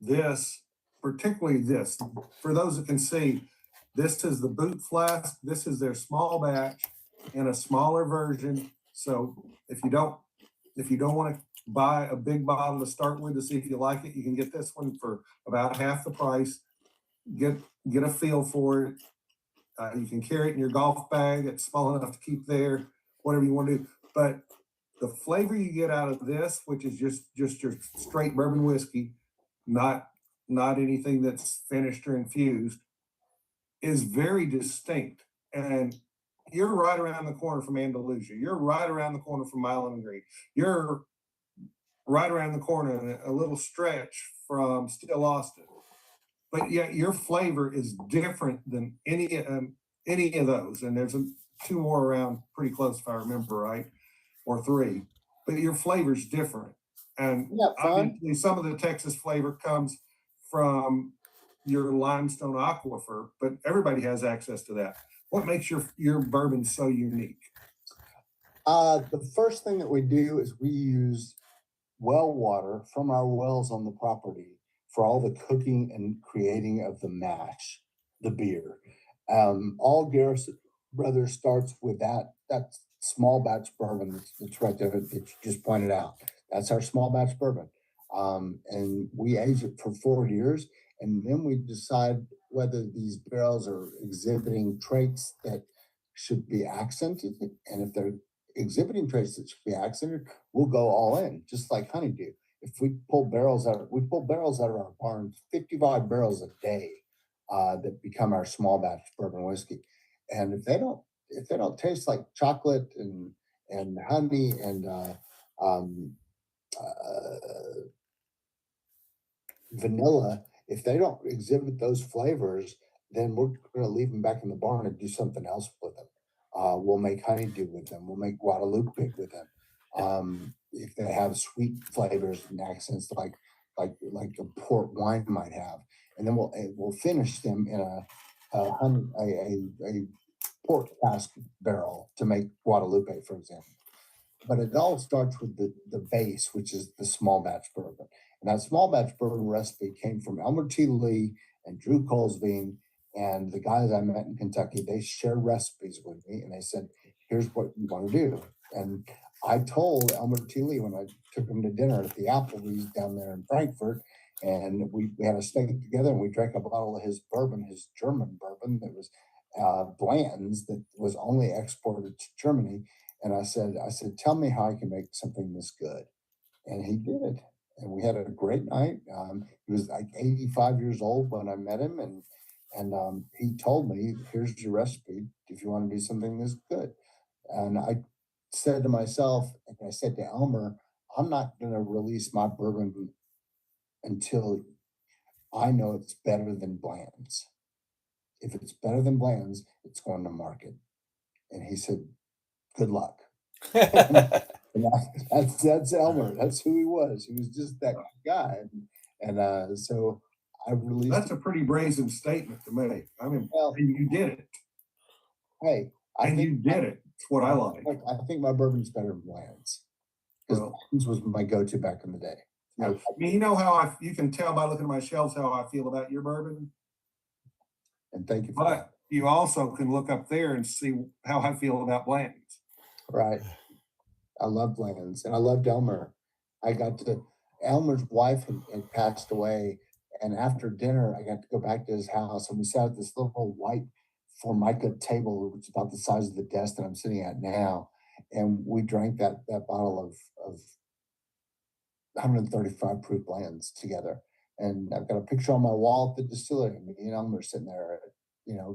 this, particularly this, for those that can see, this is the boot flask. This is their small batch in a smaller version. So if you don't want to buy a big bottle to start with to see if you like it, you can get this one for about half the price. Get a feel for it. You can carry it in your golf bag. It's small enough to keep there, whatever you want to do. But the flavor you get out of this, which is just your straight bourbon whiskey, not anything that's finished or infused, is very distinct. And you're right around the corner from Andalusia. You're right around the corner from Island Green. You're right around the corner, a little stretch from Still Austin. But yet your flavor is different than any of those. And there's two more around pretty close, if I remember right, or three. But your flavor's different. And obviously some of the Texas flavor comes from your limestone aquifer, but everybody has access to that. What makes your bourbon so unique? The first thing that we do is we use well water from our wells on the property for all the cooking and creating of the mash, the beer. All Garrison Brothers starts with that small batch bourbon that's right there that you just pointed out. That's our small batch bourbon. And we age it for 4 years. And then we decide whether these barrels are exhibiting traits that should be accented. And if they're exhibiting traits that should be accented, we'll go all in, just like Honeydew. If we pull barrels out of our barns, 55 barrels a day that become our small batch bourbon whiskey. And if they don't taste like chocolate and honey and vanilla, if they don't exhibit those flavors, then we're going to leave them back in the barn and do something else with them. We'll make honeydew with them. We'll make Guadalupe with them. If they have sweet flavors and accents like a port wine might have, and then we'll finish them in a port cask barrel to make Guadalupe, for example. But it all starts with the base, which is the small batch bourbon. And that small batch bourbon recipe came from Elmer T. Lee and Drew Colesbean and the guys I met in Kentucky. They shared recipes with me and they said, here's what you want to do. And I told Elmer T. Lee when I took him to dinner at the Applebee's down there in Frankfurt, and we had a steak together and we drank a bottle of his bourbon, his German bourbon that was Blanton's, that was only exported to Germany. And I said, tell me how I can make something this good. And he did it. And we had a great night. He was like 85 years old when I met him. And he told me, here's your recipe if you want to do something this good. And I said to myself, and I said to Elmer, I'm not going to release my bourbon until I know it's better than Bland's. If it's better than Bland's, it's going to market. And he said, good luck. And that's Elmer. That's who he was. He was just that guy. And so I released. That's a pretty brazen statement to make. I mean, Well, and you did it. Hey, I think you did it. It's what I like. I think my bourbon's better than Bland's. Because Well, Bland's was my go-to back in the day. yeah. I mean, you know how you can tell by looking at my shelves how I feel about your bourbon. And thank you for But that. you also can look up there and see how I feel about Blanton's. Right. I love Bland's and I loved Elmer. Elmer's wife had passed away. And after dinner, I got to go back to his house and we sat at this little white Formica table, which is about the size of the desk that I'm sitting at now. And we drank that bottle of 135 proof Bland's together. And I've got a picture on my wall at the distillery. Me and Elmer sitting there,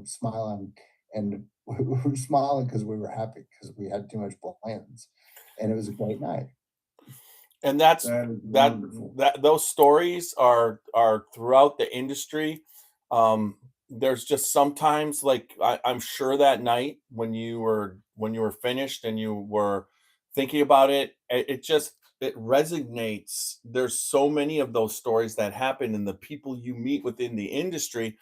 smiling. And we were smiling because we were happy because we had too much Bland's. And it was a great night. And that's wonderful. those stories are throughout the industry. There's just sometimes, like I'm sure that night when you were finished and you were thinking about it, it resonates. There's so many of those stories that happen and the people you meet within the industry.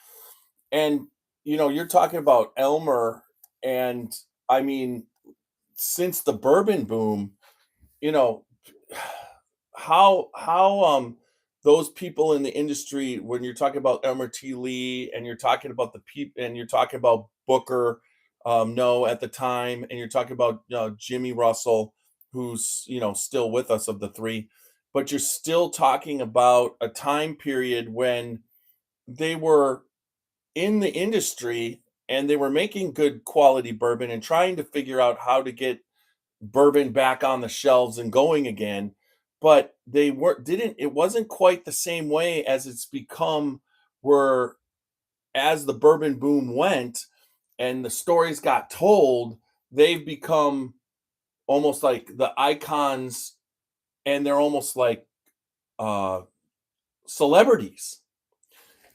And you're talking about Elmer, and I mean, since the bourbon boom, you know, how those people in the industry, when you're talking about Elmer T. Lee and you're talking about the people and you're talking about Booker no at the time, and you're talking about Jimmy Russell, who's still with us of the three, but you're still talking about a time period when they were in the industry and they were making good quality bourbon and trying to figure out how to get bourbon back on the shelves and going again, but it wasn't quite the same way as it's become, where as the bourbon boom went and the stories got told, they've become almost like the icons, and they're almost like celebrities.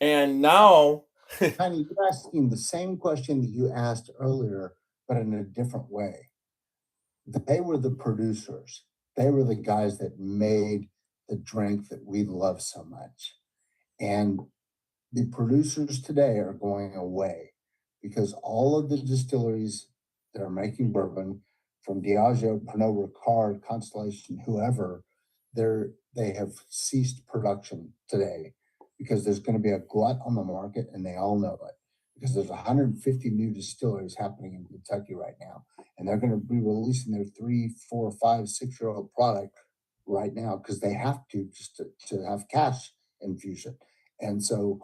And now Honey, you're asking the same question that you asked earlier, but in a different way. They were the producers. They were the guys that made the drink that we love so much. And the producers today are going away because all of the distilleries that are making bourbon, from Diageo, Pernod Ricard, Constellation, whoever, they have ceased production today because there's going to be a glut on the market and they all know it. Because there's 150 new distilleries happening in Kentucky right now. And they're going to be releasing their 3, 4, 5, 6-year-old product right now because they have to, just to have cash infusion. And so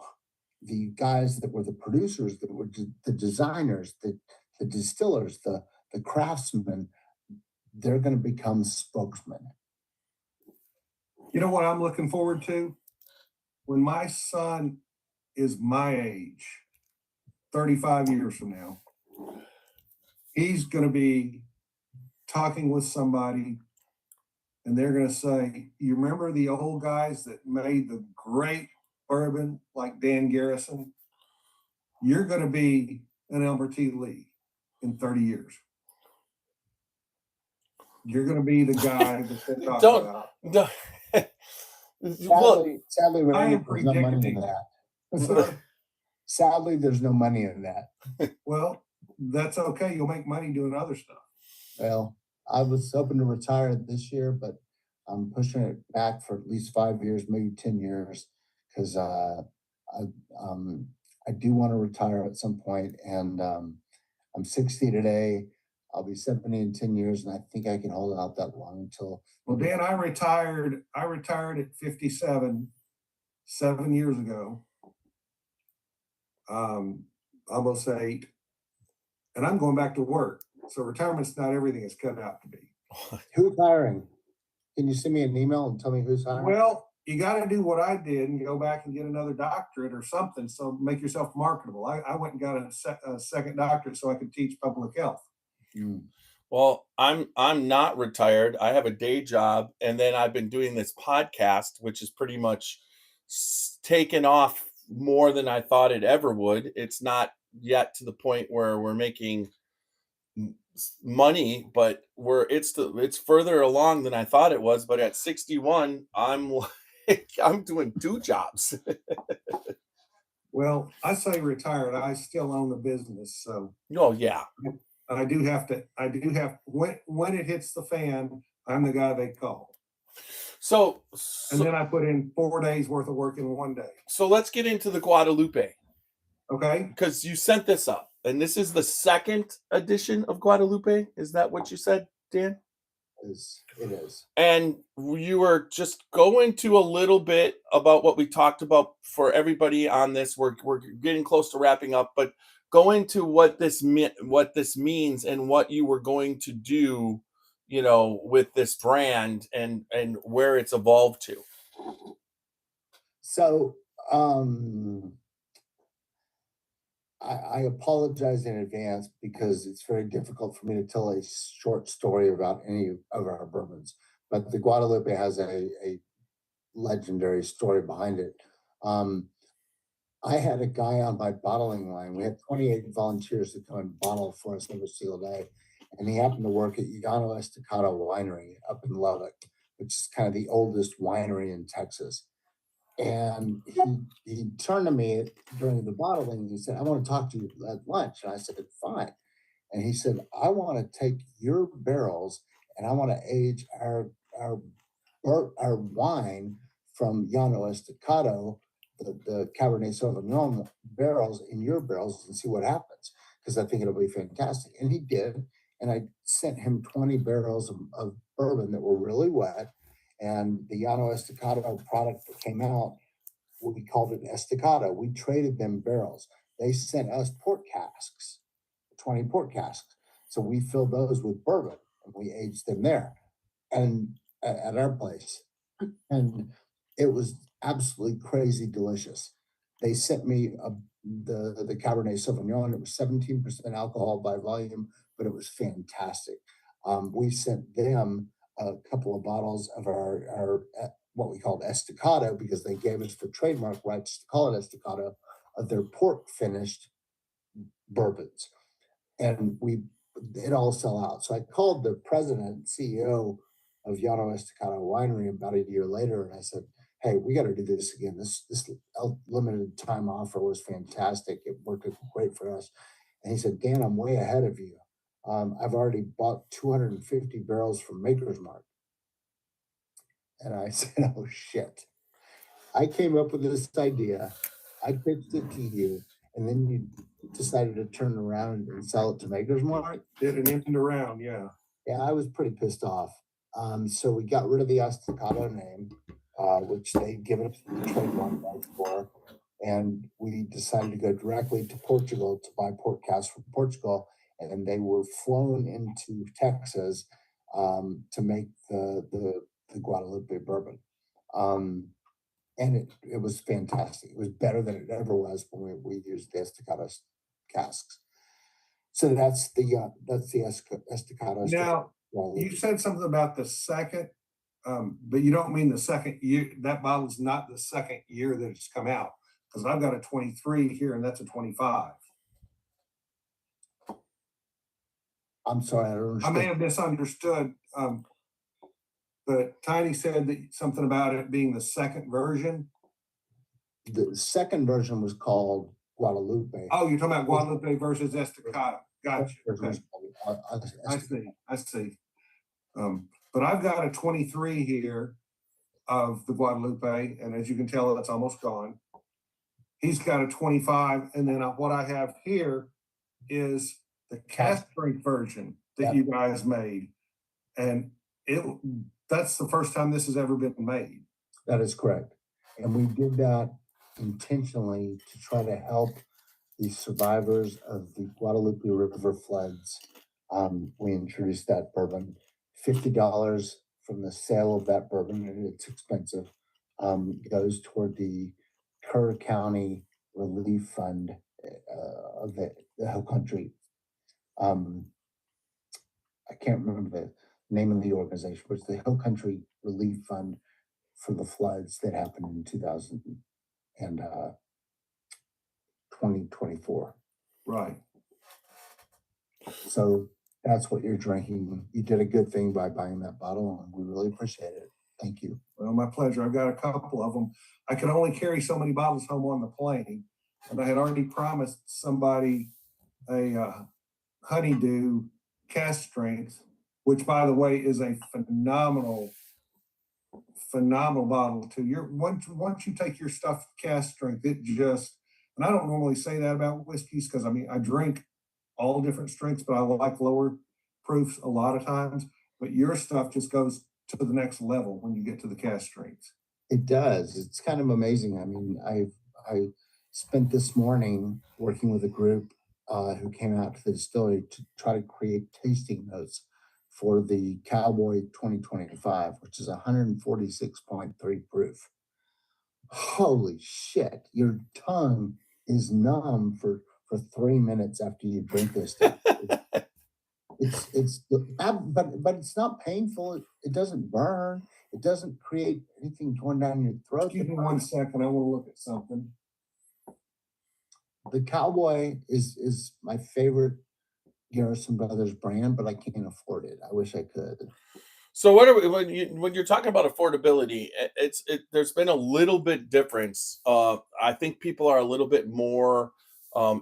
the guys that were the producers, that were the designers, the distillers, the craftsmen, they're going to become spokesmen. You know what I'm looking forward to? When my son is my age, 35 years from now, he's going to be talking with somebody and they're going to say, you remember the old guys that made the great bourbon like Dan Garrison? You're going to be an Elmer T. Lee in 30 years. You're going to be the guy that they're talking about. Well, Sadly, I am there's no money in predicting. that. Sadly, there's no money in that. Well, that's okay. You'll make money doing other stuff. Well, I was hoping to retire this year, but I'm pushing it back for at least 5 years, maybe 10 years, because I do want to retire at some point, and I'm 60 today. I'll be 70 in 10 years, and I think I can hold out that long until. Well, Dan, I retired at 57, 7 years ago. Almost 8. And I'm going back to work. So retirement's not everything it's cut out to be. Who's hiring? Can you send me an email and tell me who's hiring? Well, you got to do what I did and go back and get another doctorate or something. So make yourself marketable. I went and got a second doctorate so I could teach public health. Well, I'm not retired. I have a day job, and then I've been doing this podcast, which is pretty much taken off more than I thought it ever would. It's not yet to the point where we're making money, but it's further along than I thought it was. But at 61, I'm doing 2 jobs. Well, I say retired. I still own the business, so. Oh yeah. I do have when it hits the fan, I'm the guy they call. So And then I put in 4 days worth of work in 1 day. So let's get into the Guadalupe. Okay. Because you sent this up, and this is the 2nd edition of Guadalupe. Is that what you said, Dan? It is. And you were just going to a little bit about what we talked about for everybody on this. We're getting close to wrapping up, but go into what this means and what you were going to do, with this brand and where it's evolved to. So I apologize in advance because it's very difficult for me to tell a short story about any of our bourbons, but the Guadalupe has a legendary story behind it. I had a guy on my bottling line. We had 28 volunteers to come and bottle for us every single day. And he happened to work at Llano Estacado Winery up in Lubbock, which is kind of the oldest winery in Texas. And he turned to me during the bottling and he said, I want to talk to you at lunch. And I said, fine. And he said, I want to take your barrels and I want to age our wine from Llano Estacado, the Cabernet Sauvignon barrels in your barrels and see what happens, because I think it'll be fantastic. And he did. And I sent him 20 barrels of bourbon that were really wet. And the Llano Estacado product that came out, we called it Estacado. We traded them barrels. They sent us port casks, 20 port casks. So we filled those with bourbon and we aged them there and at our place. And it was absolutely crazy delicious. They sent me the Cabernet Sauvignon. It was 17% alcohol by volume, but it was fantastic. We sent them a couple of bottles of our what we called Estacado, because they gave us the trademark rights to call it Estacado, of their port finished bourbons. And it all sell out. So I called the president and CEO of Llano Estacado Winery about a year later, and I said, hey, we got to do this again. This limited time offer was fantastic. It worked great for us. And he said, Dan, I'm way ahead of you. I've already bought 250 barrels from Maker's Mark. And I said, oh, shit. I came up with this idea. I pitched it to you. And then you decided to turn around and sell it to Maker's Mark. Did an end around, yeah. Yeah, I was pretty pissed off. So we got rid of the Estacado name. which they'd given up the trademark rights for. And we decided to go directly to Portugal to buy port casks from Portugal. And they were flown into Texas to make the Guadalupe bourbon. And it was fantastic. It was better than it ever was when we used the Estacado casks. So that's the Estacado. Now, you said something about the second, but you don't mean the second year. That bottle's not the second year that it's come out, because I've got a 23 here and that's a 25. I'm sorry, I don't I understand. may have misunderstood. But Tiny said that something about it being the second version. The second version was called Guadalupe. Oh, you're talking about Guadalupe versus Estacado. Gotcha. Okay. I see. But I've got a 23 here of the Guadalupe, and as you can tell, that's almost gone. He's got a 25, and then what I have here is the cask strength version that you guys made, and that's the first time this has ever been made. That is correct. And we did that intentionally to try to help the survivors of the Guadalupe River floods. We introduced that bourbon. $50 from the sale of that bourbon, and it's expensive, goes toward the Kerr County Relief Fund of the Hill Country. I can't remember the name of the organization, but it's the Hill Country Relief Fund for the floods that happened in 2024. Right. So that's what you're drinking. You did a good thing by buying that bottle, and we really appreciate it. Thank you. Well, my pleasure. I've got a couple of them. I could only carry so many bottles home on the plane, and I had already promised somebody a Honeydew cask strength, which, by the way, is a phenomenal bottle too. Once you take your stuff cask strength, it just, and I don't normally say that about whiskeys, because I mean, I drink all different strengths, but I like lower proofs a lot of times. But your stuff just goes to the next level when you get to the cask strengths. It does. It's kind of amazing. I mean, I spent this morning working with a group who came out to the distillery to try to create tasting notes for the Cowboy 2025, which is 146.3 proof. Holy shit, your tongue is numb for 3 minutes after you drink this stuff. But it's not painful. It doesn't burn. It doesn't create anything going down your throat. Give me 1 second. I want to look at something. The Cowboy is my favorite Garrison Brothers brand, but I can't afford it. I wish I could. So when you're talking about affordability, there's been a little bit difference. I think people are a little bit more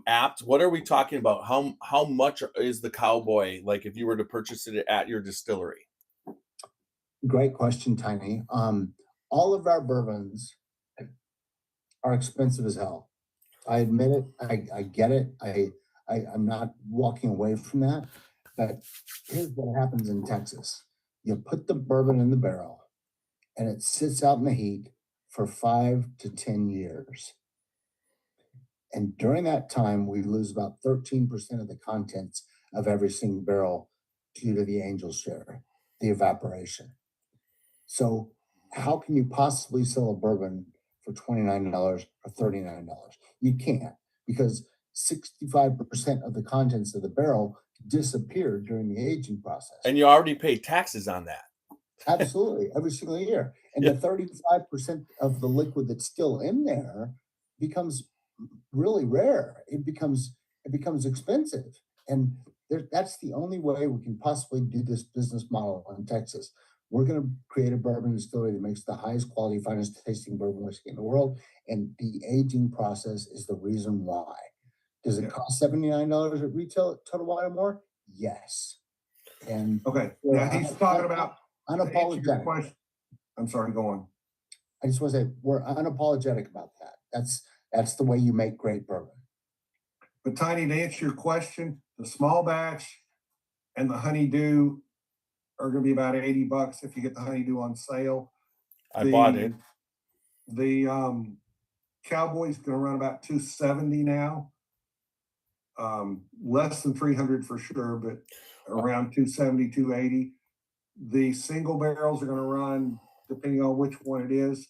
apt. What are we talking about? How much is the Cowboy, like if you were to purchase it at your distillery? Great question, Tiny. All of our bourbons are expensive as hell. I admit it. I get it. I'm not walking away from that. But here's what happens in Texas. You put the bourbon in the barrel and it sits out in the heat for 5 to 10 years. And during that time, we lose about 13% of the contents of every single barrel due to the angel share, the evaporation. So how can you possibly sell a bourbon for $29 or $39? You can't, because 65% of the contents of the barrel disappear during the aging process. And you already pay taxes on that. Absolutely, every single year. And the 35% of the liquid that's still in there becomes really rare. It becomes expensive. And that's the only way we can possibly do this business model in Texas. We're going to create a bourbon distillery that makes the highest quality, finest tasting bourbon whiskey in the world. And the aging process is the reason why. Does it cost $79 at retail at Total Wine and More? Yes. And okay, now he's talking about unapologetic. I'm sorry, go on. I just want to say we're unapologetic about that. That's the way you make great bourbon. But Tiny, to answer your question, the small batch and the Honeydew are going to be about $80 if you get the Honeydew on sale. I bought it. The Cowboy's gonna run about 270 now. Less than 300 for sure, but around 270, 280. The single barrels are gonna run, depending on which one it is,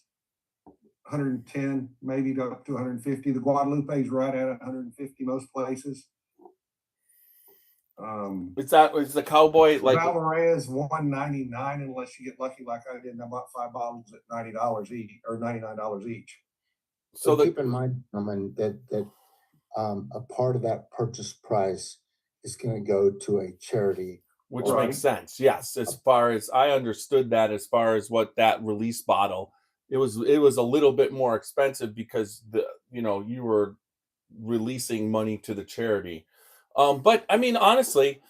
110, maybe up to 150. The Guadalupe is right at 150 most places. Is the Cowboy like Valleria is 199 unless you get lucky like I did. And I bought 5 bottles at $90 each or $99 each. so Keep in mind, that a part of that purchase price is going to go to a charity. which Right. makes sense. Yes, as far as I understood that, as far as what that release bottle, it was a little bit more expensive because you were releasing money to the charity. But I mean, honestly,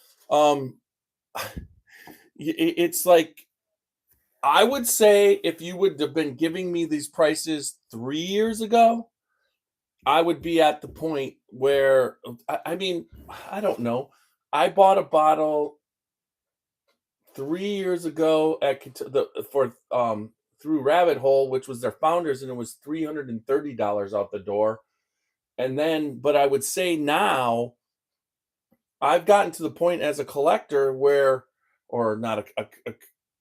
it's like I would say if you would have been giving me these prices 3 years ago, I would be at the point where I mean, I don't know. I bought a bottle 3 years ago at through Rabbit Hole, which was their founders, and it was $330 out the door. And then, but I would say now I've gotten to the point as a collector where, or not a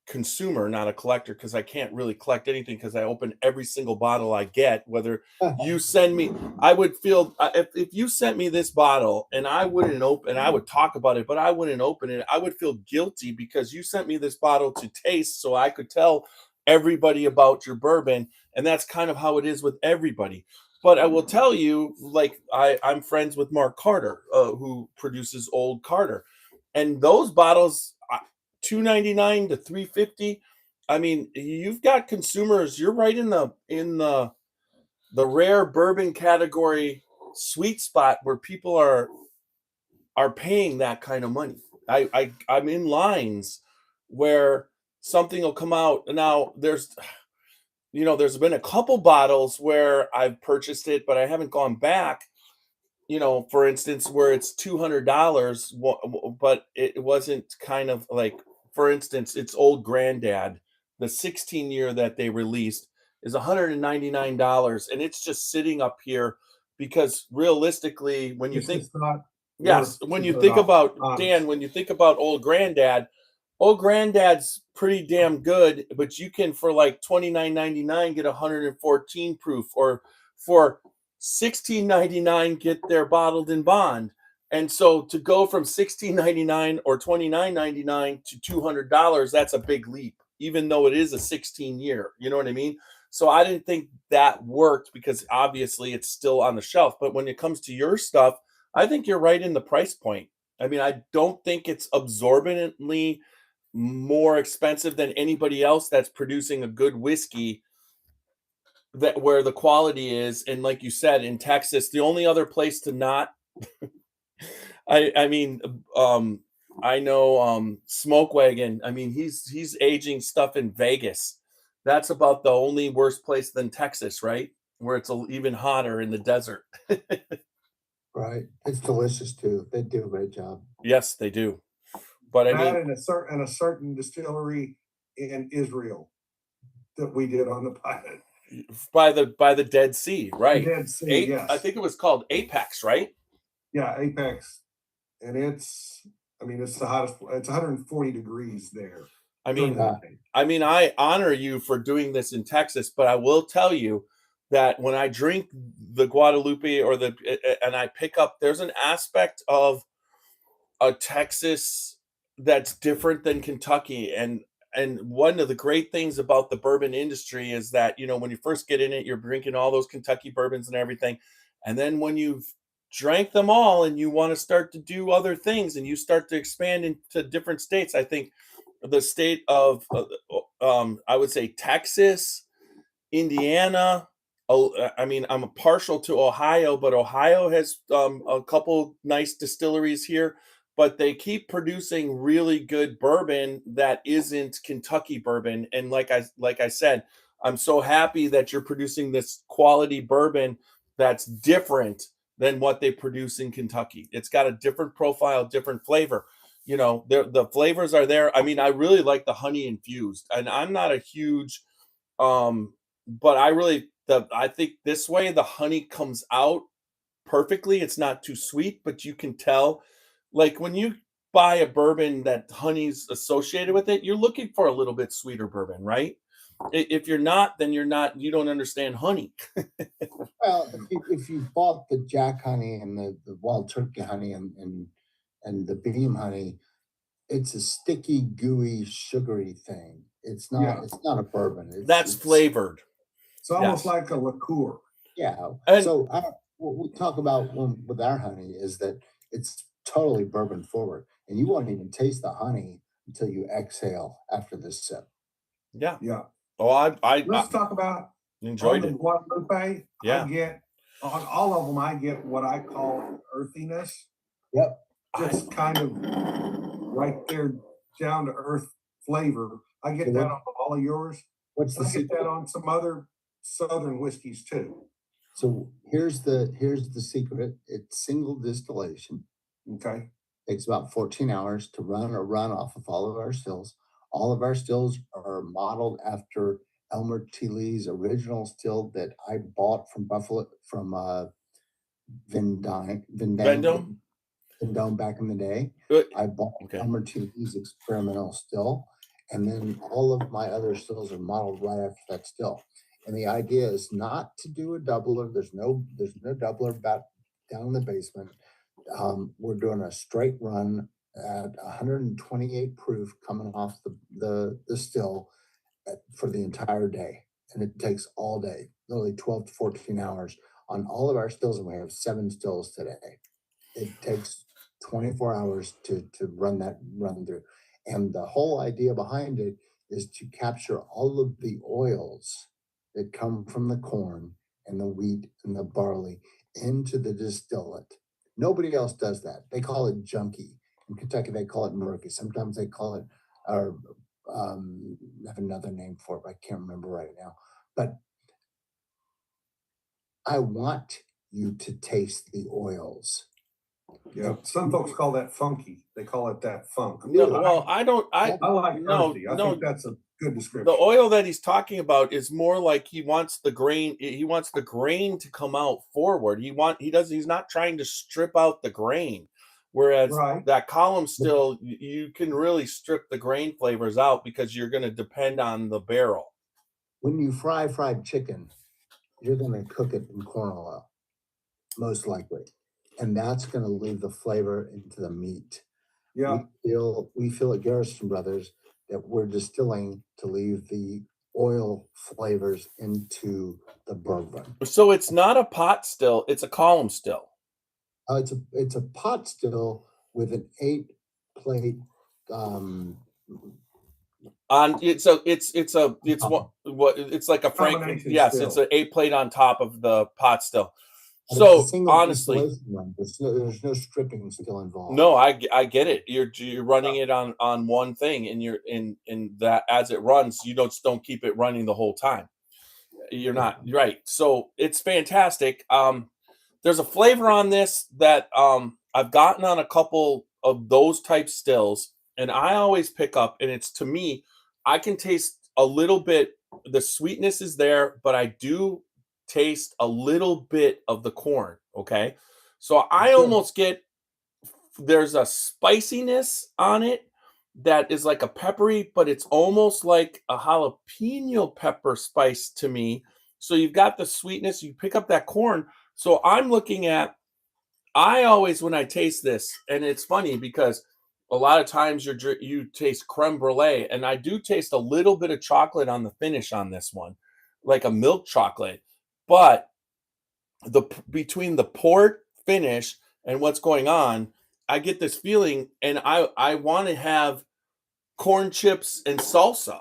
consumer, not a collector, because I can't really collect anything because I open every single bottle I get. Whether you send me, I would feel if you sent me this bottle and I wouldn't open, I would talk about it, but I wouldn't open it. I would feel guilty because you sent me this bottle to taste so I could tell everybody about your bourbon. And that's kind of how it is with everybody. But I will tell you, like I'm friends with Mark Carter, who produces Old Carter, and those bottles, $2.99 to $3.50. I mean, you've got consumers. You're right in the rare bourbon category sweet spot where people are paying that kind of money. I'm in lines where something will come out now. There's been a couple bottles where I've purchased it, but I haven't gone back. For instance, where it's $200, but it wasn't kind of like, for instance, it's Old Granddad, the 16-year that they released is $199, and it's just sitting up here because realistically, when you It's think, just not yes, worth when you $200, think about honest. Dan, when you think about Old Granddad's pretty damn good, but you can for like $29.99 get 114 proof, or for $16.99 get their bottled in bond. And so to go from $16.99 or $29.99 to $200, that's a big leap, even though it is a 16-year. You know what I mean? So I didn't think that worked because obviously it's still on the shelf. But when it comes to your stuff, I think you're right in the price point. I mean, I don't think it's absorbently more expensive than anybody else that's producing a good whiskey that where the quality is. And like you said, in Texas, the only other place to not I mean I know Smoke Wagon. I mean, he's aging stuff in Vegas. That's about the only worse place than Texas, right? Where it's even hotter in the desert. Right. It's delicious too. They do a great job. Yes, they do. But I That mean, and a certain distillery in Israel that we did on the pilot. by the Dead Sea, right? Dead Sea, yes. I think it was called Apex, right? Yeah, Apex. And it's the hottest. It's 140 degrees there. I mean, during I honor you for doing this in Texas, but I will tell you that when I drink the Guadalupe and I pick up, there's an aspect of a Texas that's different than Kentucky. And one of the great things about the bourbon industry is that, when you first get in it, you're drinking all those Kentucky bourbons and everything. And then when you've drank them all and you want to start to do other things and you start to expand into different states, I think the state of, I would say Texas, Indiana. I mean, I'm partial to Ohio, but Ohio has a couple nice distilleries here, but they keep producing really good bourbon that isn't Kentucky bourbon. And like I said, I'm so happy that you're producing this quality bourbon that's different than what they produce in Kentucky. It's got a different profile, different flavor. The flavors are there. I mean, I really like the honey infused, and I'm not a huge But I think this way the honey comes out perfectly. It's not too sweet, but you can tell, like when you buy a bourbon that honey's associated with it, you're looking for a little bit sweeter bourbon, right? If you're not, then you don't understand honey. Well, if you bought the Jack honey and the wild turkey honey and the beam honey, it's a sticky, gooey, sugary thing. It's not. Yeah. It's not a bourbon. That's flavored. It's almost Yes. like a liqueur. Yeah. And- So what we talk about with our honey is that it's totally bourbon forward, and you won't even taste the honey until you exhale after this sip. Yeah. Yeah. Oh, I Let's talk about enjoyed on the it. Guadalupe. Yeah. I get on all of them. I get what I call earthiness. Yep. Just kind of right there, down to earth flavor. I get So that what- on all of yours. What's the I get secret? that on some other southern whiskeys too. So here's the secret. It's single distillation. Okay. Takes about 14 hours to run off of all of our stills. All of our stills are modeled after Elmer T. Lee's original still that I bought from Vendome? Vendome back in the day. Uh, I bought Okay. Elmer T. Lee's experimental still, and then all of my other stills are modeled right after that still. And the idea is not to do a doubler. There's no doubler back down in the basement. We're doing a straight run at 128 proof coming off the still for the entire day. And it takes all day, literally 12 to 14 hours on all of our stills. And we have 7 stills today. It takes 24 hours to run through. And the whole idea behind it is to capture all of the oils that come from the corn and the wheat and the barley into the distillate. Nobody else does that. They call it junkie. In Kentucky, they call it murky. Sometimes they call it, or have another name for it, but I can't remember right now. But I want you to taste the oils. Yeah. Some folks call that funky. They call it that funk. No, well, I like no, earthy. I no. think that's a good description. The oil that he's talking about is more like he wants the grain to come out forward. He's not trying to strip out the grain. Whereas Right. that column still, you can really strip the grain flavors out because you're going to depend on the barrel. When you fry fried chicken, you're going to cook it in corn oil, most likely. And that's going to leave the flavor into the meat. Yeah. We feel at Garrison Brothers that we're distilling to leave the oil flavors into the bourbon. So it's not a pot still, it's a column still. It's a pot still with an 8-plate. It's like a Frank. Combination Yes, still. it's an 8-plate on top of the pot still. and So it's a single honestly, distillation run. There's no stripping still involved. no, I get it. You're running it on one thing, and you're in that as it runs, you don't keep it running the whole time. You're not right. So it's fantastic. There's a flavor on this that I've gotten on a couple of those type stills, and I always pick up, and it's, to me, I can taste a little bit. The sweetness is there, but I do taste a little bit of the corn. Okay, so I Sure. almost get, there's a spiciness on it that is like a peppery, but it's almost like a jalapeno pepper spice to me. So you've got the sweetness, you pick up that corn. So I always, when I taste this, and it's funny because a lot of times you taste creme brulee, and I do taste a little bit of chocolate on the finish on this one, like a milk chocolate. But between the port finish and what's going on, I get this feeling, and I want to have corn chips and salsa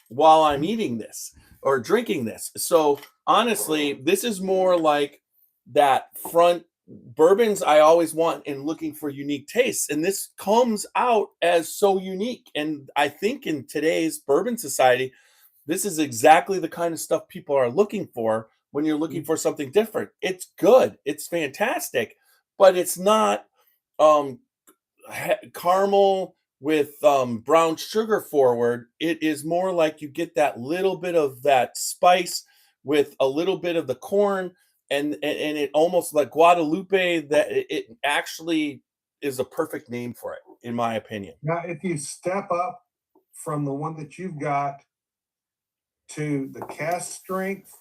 while I'm eating this or drinking this. So honestly, this is more like that front bourbons I always want in looking for unique tastes. And this comes out as so unique. And I think in today's bourbon society, this is exactly the kind of stuff people are looking for when you're looking for something different. It's good. It's fantastic, but it's not caramel with brown sugar forward, it is more like you get that little bit of that spice with a little bit of the corn, and it almost like Guadalupe, that it actually is a perfect name for it, in my opinion. Now, if you step up from the one that you've got to the cask strength,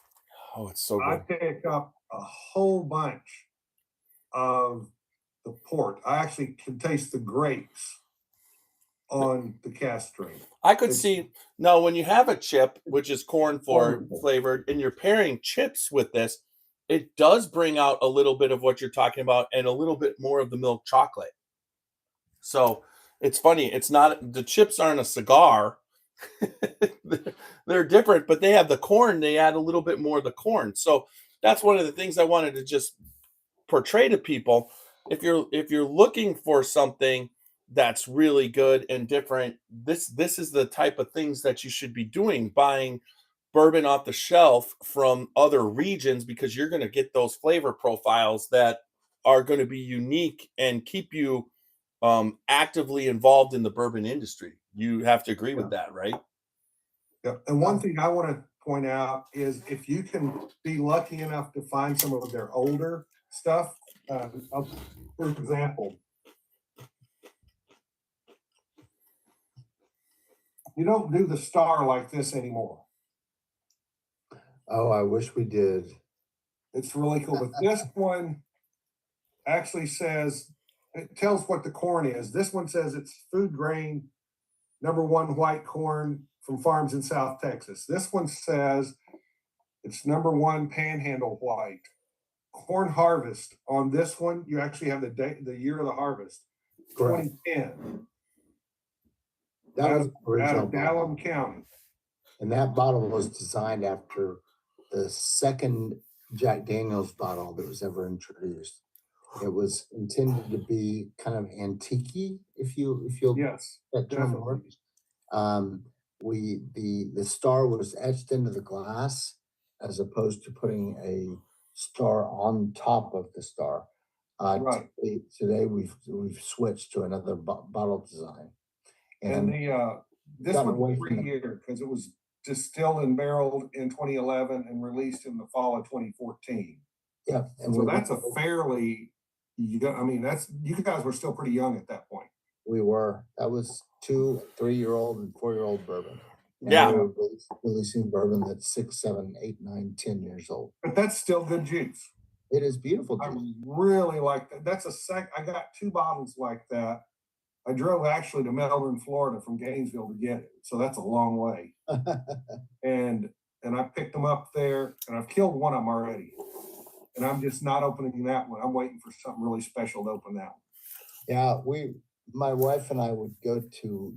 Oh, it's so I good. pick up a whole bunch of the port. I actually can taste the grapes on the cask strength. I could It's see now when you have a chip, which is corn Wonderful. flavored, and you're pairing chips with this, it does bring out a little bit of what you're talking about and a little bit more of the milk chocolate. So it's funny. It's not, the chips aren't a cigar. They're different, but they have the corn. They add a little bit more of the corn. So that's one of the things I wanted to just portray to people. If you're looking for something that's really good and different, this is the type of things that you should be doing, buying bourbon off the shelf from other regions, because you're going to get those flavor profiles that are going to be unique and keep you actively involved in the bourbon industry. You have to agree with that, right? Yeah, and one thing I want to point out is if you can be lucky enough to find some of their older stuff, for example, you don't do the star like this anymore. Oh, I wish we did. It's really cool, but this one actually says, it tells what the corn is. This one says it's food grain, #1 white corn from farms in South Texas. This one says it's #1 panhandle white. Corn harvest on this one, you actually have the year of the harvest, Correct. 2010, That out was of, the original bottle. Dallam County. And that bottle was designed after the second Jack Daniels bottle that was ever introduced. It was intended to be kind of antique-y, if you'll Yes, that term definitely. works. The star was etched into the glass as opposed to putting a star on top of the star. Right. Today we've switched to another bottle design. And this got one away was from 3 years because it was distilled and barreled in 2011 and released in the fall of 2014. Yeah, and So we that's a were- fairly, I mean, that's, you guys were still pretty young at that point. we were. That was 2, 3-year-old and 4-year-old bourbon. And Yeah. we were releasing bourbon that's 6, 7, 8, 9, 10 years old. But that's still good juice. It is beautiful. I juice. really like that. That's I got 2 bottles like that. I drove actually to Melbourne, Florida from Gainesville to get it. So that's a long way. And I picked them up there and I've killed one of them already. And I'm just not opening that one. I'm waiting for something really special to open that one. Yeah, my wife and I would go to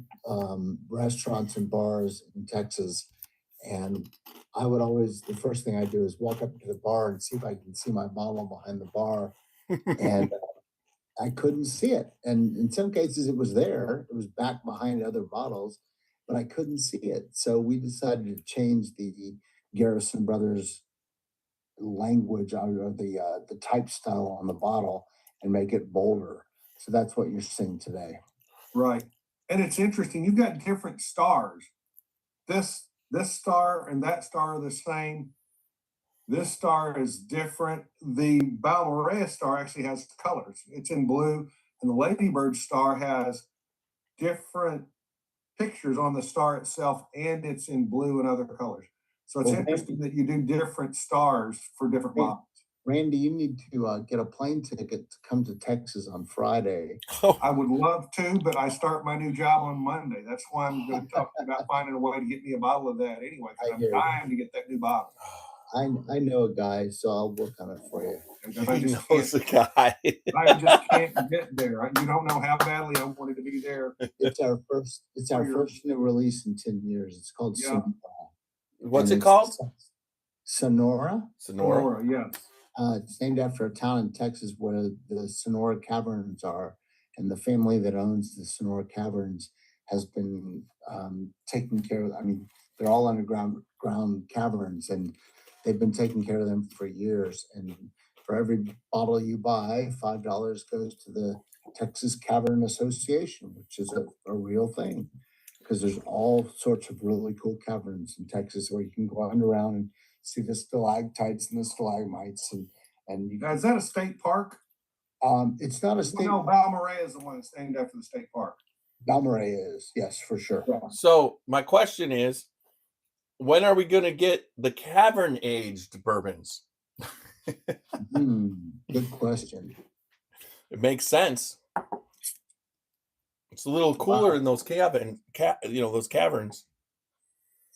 restaurants and bars in Texas, and I would always, the first thing I do is walk up to the bar and see if I can see my bottle behind the bar, and I couldn't see it. And in some cases it was there, it was back behind other bottles, but I couldn't see it. So we decided to change the Garrison Brothers language or the type style on the bottle and make it bolder. So that's what you're seeing today. Right. And it's interesting. You've got different stars. This star and that star are the same. This star is different. The Balmorea star actually has colors. It's in blue, and the Ladybird star has different pictures on the star itself, and it's in blue and other colors. So it's Well, interesting that you do different stars for different Hey, bottles. Randy, you need to get a plane ticket to come to Texas on Friday. I would love to, but I start my new job on Monday. That's why I'm going to talk about finding a way to get me a bottle of that anyway, because I I'm hear you. dying to get that new bottle. I know a guy, so I'll work on it for you. Because I He just knows the can't, guy. I just can't get there. You don't know how badly I wanted to be there. It's our first new release in 10 years. It's called Yeah. Sonora. What's And it called? Sonora. Sonora. Yes. It's named after a town in Texas where the Sonora Caverns are, and the family that owns the Sonora Caverns has been taking care of. I mean, they're all underground caverns, and they've been taking care of them for years. And for every bottle you buy, $5 goes to the Texas Cavern Association, which is a real thing. Because there's all sorts of really cool caverns in Texas where you can go underground and see the stalactites and the stalagmites and you Now, is that a state park? it's not a state. No, Balmorhea is the one that's named after the state park. Balmorhea is, yes, for sure. So my question is, when are we going to get the cavern aged bourbons? Good question. It makes sense. It's a little cooler in those those caverns.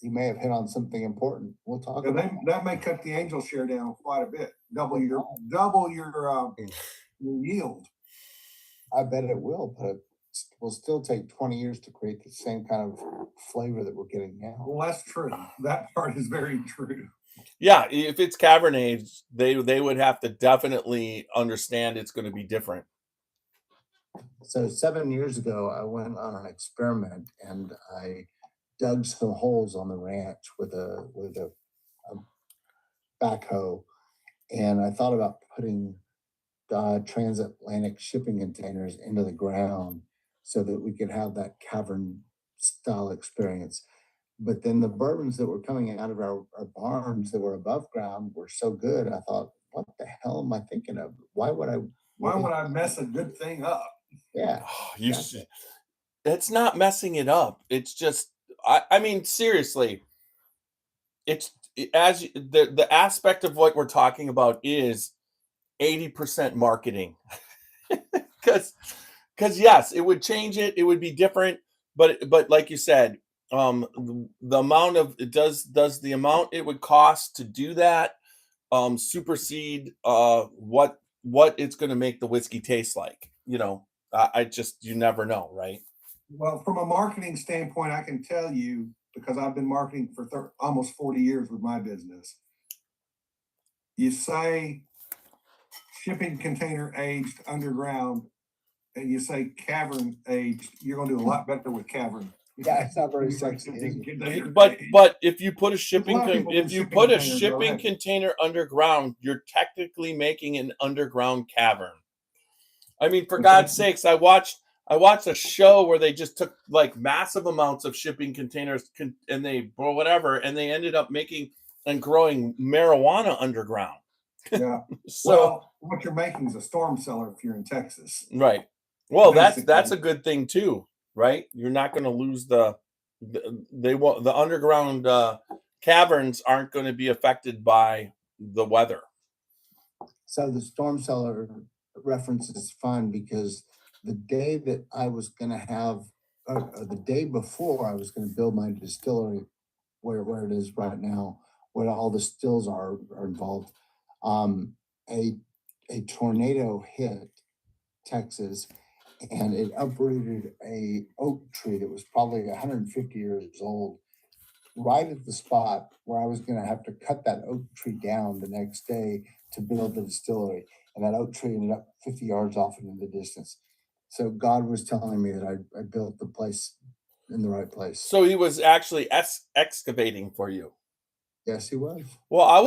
You may have hit on something important. We'll talk about That may cut the angel share down quite a bit. Double your yield. I bet it will, but it will still take 20 years to create the same kind of flavor that we're getting now. Well, that's true. That part is very true. Yeah, if it's cavern aged, they would have to definitely understand it's going to be different. So 7 years ago, I went on an experiment and I dug some holes on the ranch with a backhoe, and I thought about putting transatlantic shipping containers into the ground so that we could have that cavern style experience. But then the bourbons that were coming out of our barns that were above ground were so good, I thought, what the hell am I thinking of? Why would I mess a good thing up? Yeah. It's not messing it up. It's just, I mean, seriously, it's as the aspect of what we're talking about is 80% marketing. Because yes, it would change it. It would be different. But like you said, the amount of does the amount it would cost to do that supersede what it's going to make the whiskey taste like. You never know, right? Well, from a marketing standpoint, I can tell you, because I've been marketing for almost 40 years with my business. You say shipping container aged underground, and you say cavern aged, you're going to do a lot better with cavern. Yeah, it's not very sexy. But if you put a shipping container container underground, you're technically making an underground cavern. I mean, for God's sakes, I watched a show where they just took like massive amounts of shipping containers and they ended up making and growing marijuana underground. Yeah. So well, what you're making is a storm cellar if you're in Texas. Right. Well, Basically. that's a good thing too, right? You're not going to lose the underground caverns aren't going to be affected by the weather. So the storm cellar reference is fun because the day that I was going to have, or the day before I was going to build my distillery, where it is right now, where all the stills are involved, a tornado hit Texas, and it uprooted a oak tree that was probably 150 years old, right at the spot where I was going to have to cut that oak tree down the next day to build the distillery. And that oak tree ended up 50 yards off into the distance. So God was telling me that I built the place in the right place. So he was actually excavating for you. Yes, he was. Well, I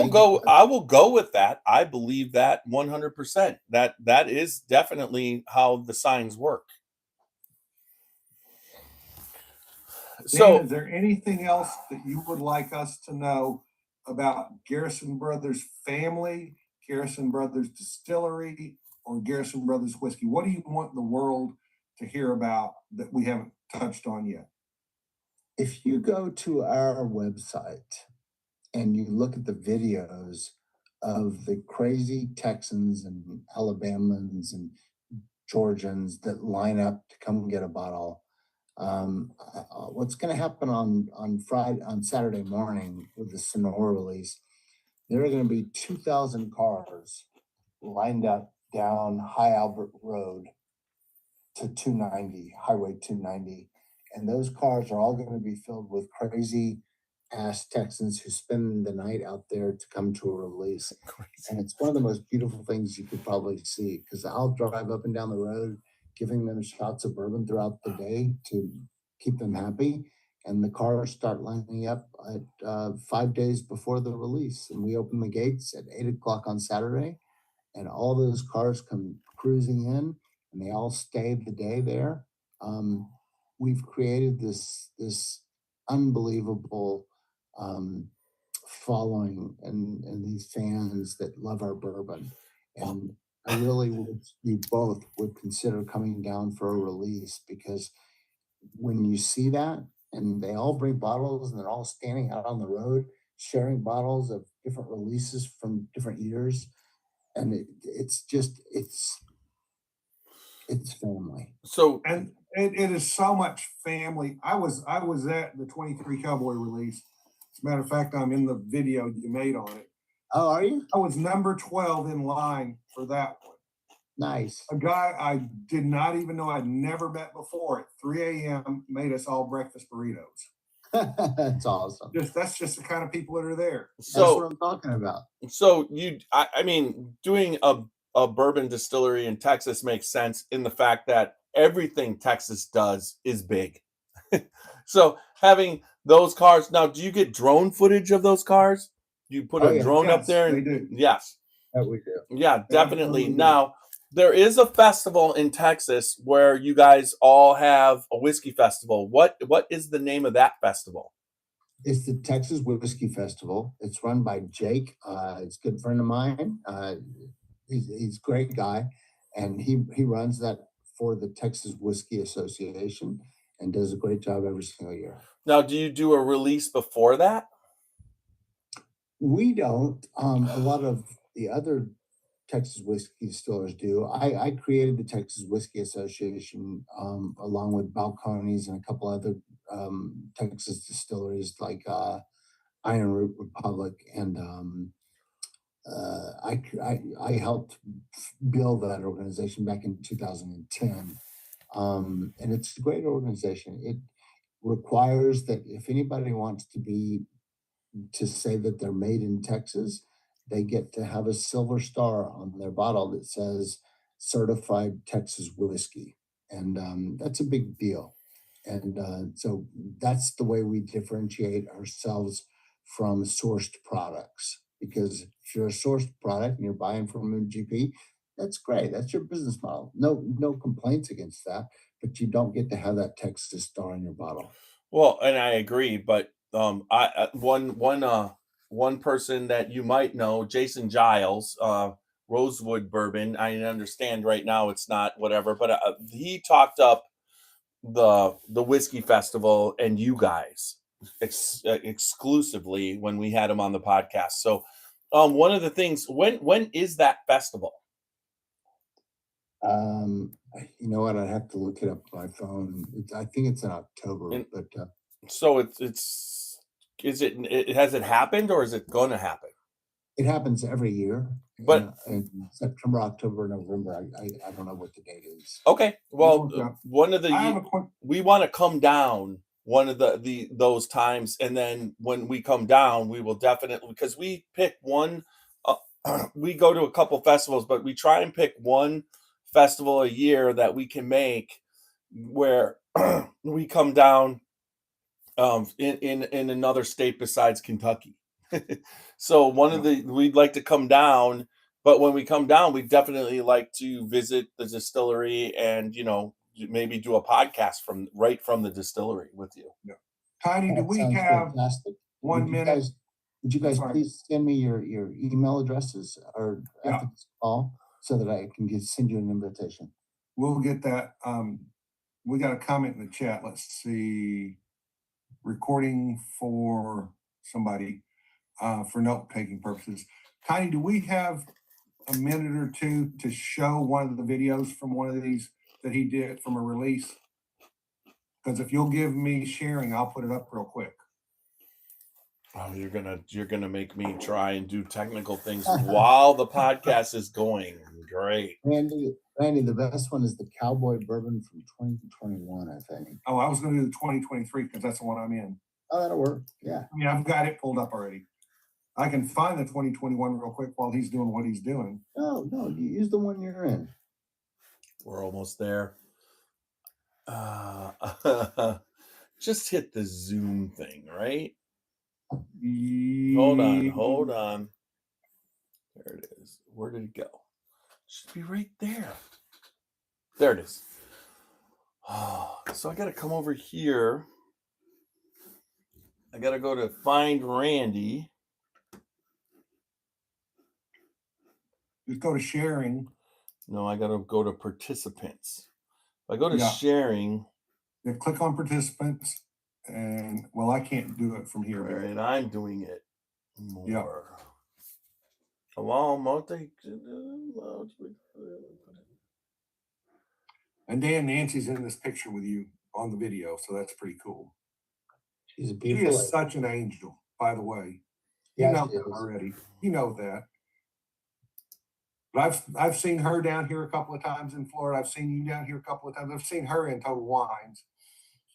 will go with that. I believe that 100%. That is definitely how the signs work. So, Dan, is there anything else that you would like us to know about Garrison Brothers family, Garrison Brothers Distillery, or Garrison Brothers Whiskey? What do you want the world to hear about that we haven't touched on yet? If you go to our website and you look at the videos of the crazy Texans and Alabamans and Georgians that line up to come get a bottle, what's going to happen on Saturday morning with the Sonora release, there are going to be 2,000 cars lined up down High Albert Road to 290, Highway 290. And those cars are all going to be filled with crazy ass Texans who spend the night out there to come to a release. And it's one of the most beautiful things you could probably see, because I'll drive up and down the road giving them shots of bourbon throughout the day to keep them happy. And the cars start lining up at 5 days before the release. And we open the gates at 8 o'clock on Saturday. and all those cars come cruising in, and they all stay the day there. We've created this unbelievable following and these fans that love our bourbon. And I really we both would consider coming down for a release, because when you see that, and they all bring bottles and they're all standing out on the road, sharing bottles of different releases from different years. And it's family. So, And it is so much family. I was at the 23 Cowboy release. As a matter of fact, I'm in the video you made on it. Oh, are you? I was number 12 in line for that one. Nice. A guy I did not even know, I'd never met before, at 3 a.m. made us all breakfast burritos. That's awesome. That's just the kind of people that are there. That's so, what I'm talking about. so I mean, doing a bourbon distillery in Texas makes sense in the fact that everything Texas does is big. So having those cars now, do you get drone footage of those cars? You put a drone up there? They do. Yes. That we do. Yeah, definitely. Absolutely. Now, there is a festival in Texas where you guys all have a whiskey festival. What is the name of that festival? It's the Texas Whiskey Festival. It's run by Jake. It's a good friend of mine. He's a great guy, and he runs that for the Texas Whiskey Association and does a great job every single year. Now, do you do a release before that? We don't. A lot of the other Texas whiskey distillers do. I created the Texas Whiskey Association along with Balcones and a couple other Texas distilleries like Iron Root Republic, and I helped build that organization back in 2010, and it's a great organization. It requires that if anybody wants to say that they're made in Texas, they get to have a silver star on their bottle that says certified Texas whiskey. And that's a big deal. And so that's the way we differentiate ourselves from sourced products. Because if you're a sourced product and you're buying from a GP, that's great. That's your business model. No complaints against that, but you don't get to have that Texas star on your bottle. Well, and I agree, but one person that you might know, Jason Giles, Rosewood Bourbon. I understand right now it's not whatever, but he talked up the whiskey festival and you guys exclusively when we had him on the podcast. So, one of the things, when is that festival? You know what? I'd have to look it up on my phone. I think it's in October, but so has it happened or is it going to happen? it happens every year. But in September, October, November. I don't know what the date is. okay, well, Yeah. one of I have the a quick, we want to come down one of those times, and then when we come down, we will definitely, because we pick one. We go to a couple festivals, but we try and pick one festival a year that we can make where we come down in another state besides Kentucky. So we'd like to come down, but when we come down, we definitely like to visit the distillery and, maybe do a podcast from the distillery with you. Tiny, do That we sounds have fantastic. 1 Would you minute? guys- Would you guys Sorry. please send me your email addresses or Yeah. after this call so that I can send you an invitation? We'll get that. We got a comment in the chat. Let's see. Recording for somebody for note-taking purposes. Tiny, do we have a minute or two to show one of the videos from one of these that he did from a release? Because if you'll give me sharing, I'll put it up real quick. Oh, you're gonna make me try and do technical things while the podcast is going. Great. Randy, the best one is the Cowboy Bourbon from 2021, I think. Oh, I was going to do the 2023 because that's the one I'm in. Oh, that'll work. Yeah. I mean, I've got it pulled up already. I can find the 2021 real quick while he's doing what he's doing. No, you use the one you're in. We're almost there. Just hit the Zoom thing, right? Hold on. There it is. Where did it go? Should be right there. There it is. So I got to come over here. I got to go to find Randy. Just go to sharing. No, I got to go to participants. If I go to Yeah. sharing. Then click on participants. And well, I can't do it from here. All Barry. right, I'm doing it more. Yeah. Along multi. And Dan, Nancy's in this picture with you on the video, so that's pretty cool. She's a She beautiful. is such an angel, by the way. Yeah, You know she that is. already. You know that. But I've seen her down here a couple of times in Florida. I've seen you down here a couple of times. I've seen her in Total Wines.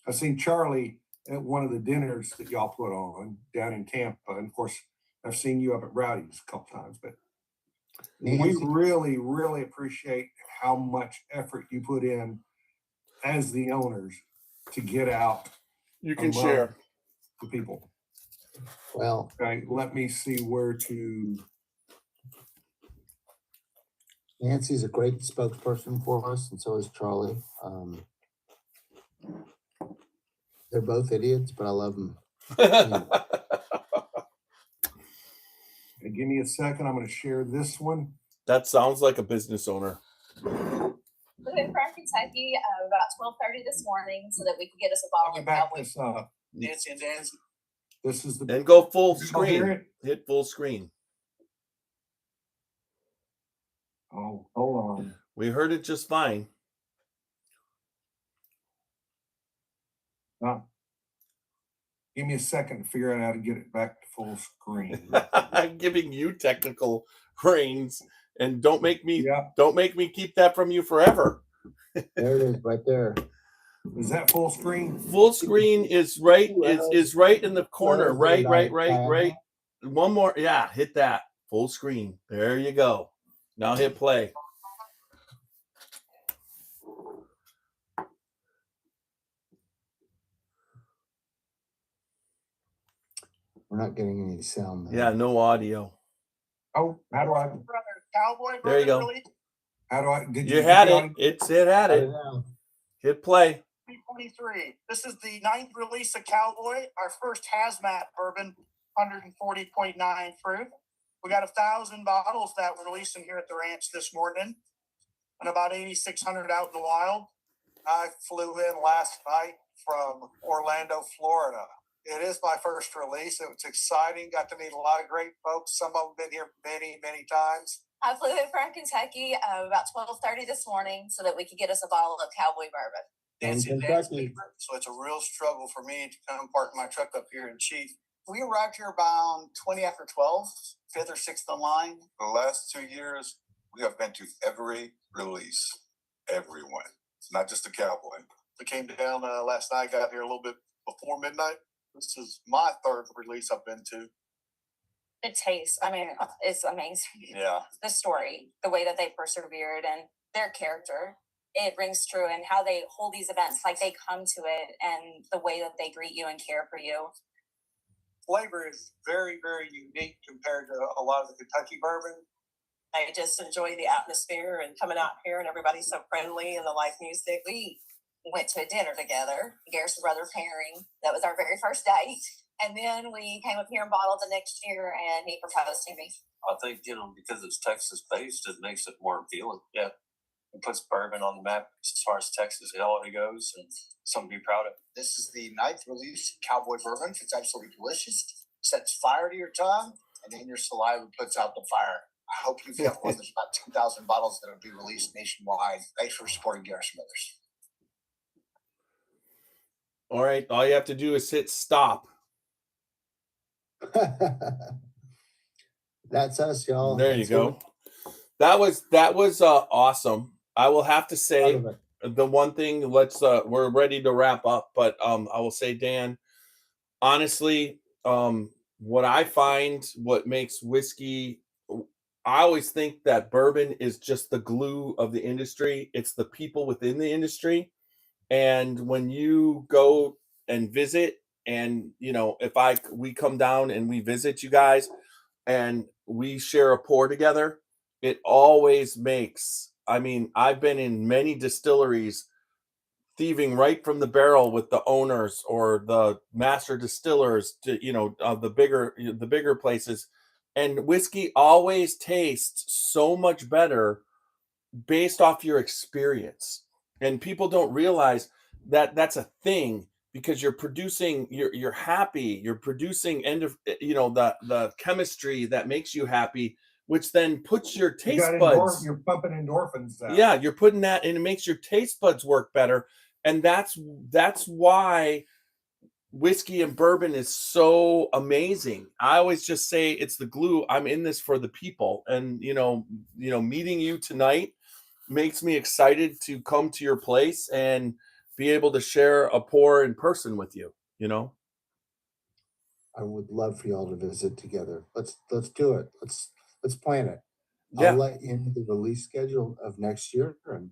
I've seen Charlie at one of the dinners that y'all put on down in Tampa. And of course, I've seen you up at Rowdy's a couple times. But we Nancy, really, really appreciate how much effort you put in as the owners to get out You can among share. the people. well, Okay, let me see where to. Nancy's a great spokesperson for us, and so is Charlie. They're both idiots, but I love them. Give me a second. I'm going to share this one. That sounds like a business owner. Living from Kentucky about 12:30 this morning so that we could get us a bottle Let me of back cowboy. this up. Nancy and Nancy. This is the. And go full Did y'all hear screen. it? Hit full screen. Oh, hold on. We heard it just fine. Give me a second to figure out how to get it back to full screen. I'm giving you technical reins, and don't make me keep that from you forever. There it is, right there. Is that full screen? Full screen is right is right in the corner. Right. One more. Yeah, hit that. Full screen. There you go. Now hit play. We're not getting any sound. Though. Yeah, no audio. Oh, how do I? Cowboy There you go. Release How do I? Did You had get it. the It had I it. don't know. Hit play. 2023. This is the 9th release of Cowboy, our first hazmat bourbon, 140.9 proof. We got 1,000 bottles that we're releasing here at the ranch this morning, and about 8,600 out in the wild. I flew in last night from Orlando, Florida. It is my first release. It was exciting. Got to meet a lot of great folks. Some of them been here many, many times. I flew in from Kentucky about 12:30 this morning so that we could get us a bottle of Cowboy Bourbon. And Nancy, Kentucky. so it's a real struggle for me to come park my truck up here in Chief. We arrived here about 20 after 12, 5th or 6th in line. The last 2 years, we have been to every release, everyone, not just the Cowboy. We came down last night, got here a little bit before midnight. This is my 3rd release I've been to. The taste, I mean, it's amazing. Yeah. The story, the way that they persevered and their character, it rings true, and how they hold these events, like they come to it, and the way that they greet you and care for you. Flavor is very, very unique compared to a lot of the Kentucky bourbon. I just enjoy the atmosphere and coming out here, and everybody's so friendly, and the live music. We went to a dinner together, Garrison Brother pairing. That was our very first date. And then we came up here and bottled the next year, and he proposed to me. I think, because it's Texas based, it makes it more appealing. Yeah. It puts bourbon on the map as far as Texas quality goes, and something to be proud of. This is the 9th release Cowboy Bourbon. It's absolutely delicious. Sets fire to your tongue, and then your saliva puts out the fire. I hope you feel one. There's about 2,000 bottles that will be released nationwide. Thanks for supporting Garrison Brothers. All right. All you have to do is hit stop. That's us, y'all. There you That's go. That was awesome. I will have to say what- the one thing, we're ready to wrap up, but I will say, Dan, honestly, what I find what makes whiskey, I always think that bourbon is just the glue of the industry. It's the people within the industry. And when you go and visit, and we come down and we visit you guys and we share a pour together, it always makes, I mean, I've been in many distilleries thieving right from the barrel with the owners or the master distillers to, of the bigger places. And whiskey always tastes so much better based off your experience. And people don't realize that that's a thing, because you're happy, you're producing the chemistry that makes you happy, which then puts your taste buds. You're pumping endorphins out. Yeah, you're putting that, and it makes your taste buds work better. And that's why whiskey and bourbon is so amazing. I always just say it's the glue. I'm in this for the people. And meeting you tonight makes me excited to come to your place and be able to share a pour in person with you. I would love for y'all to visit together. Let's do it. Let's plan it. Yeah. I'll let you know the release schedule of next year, and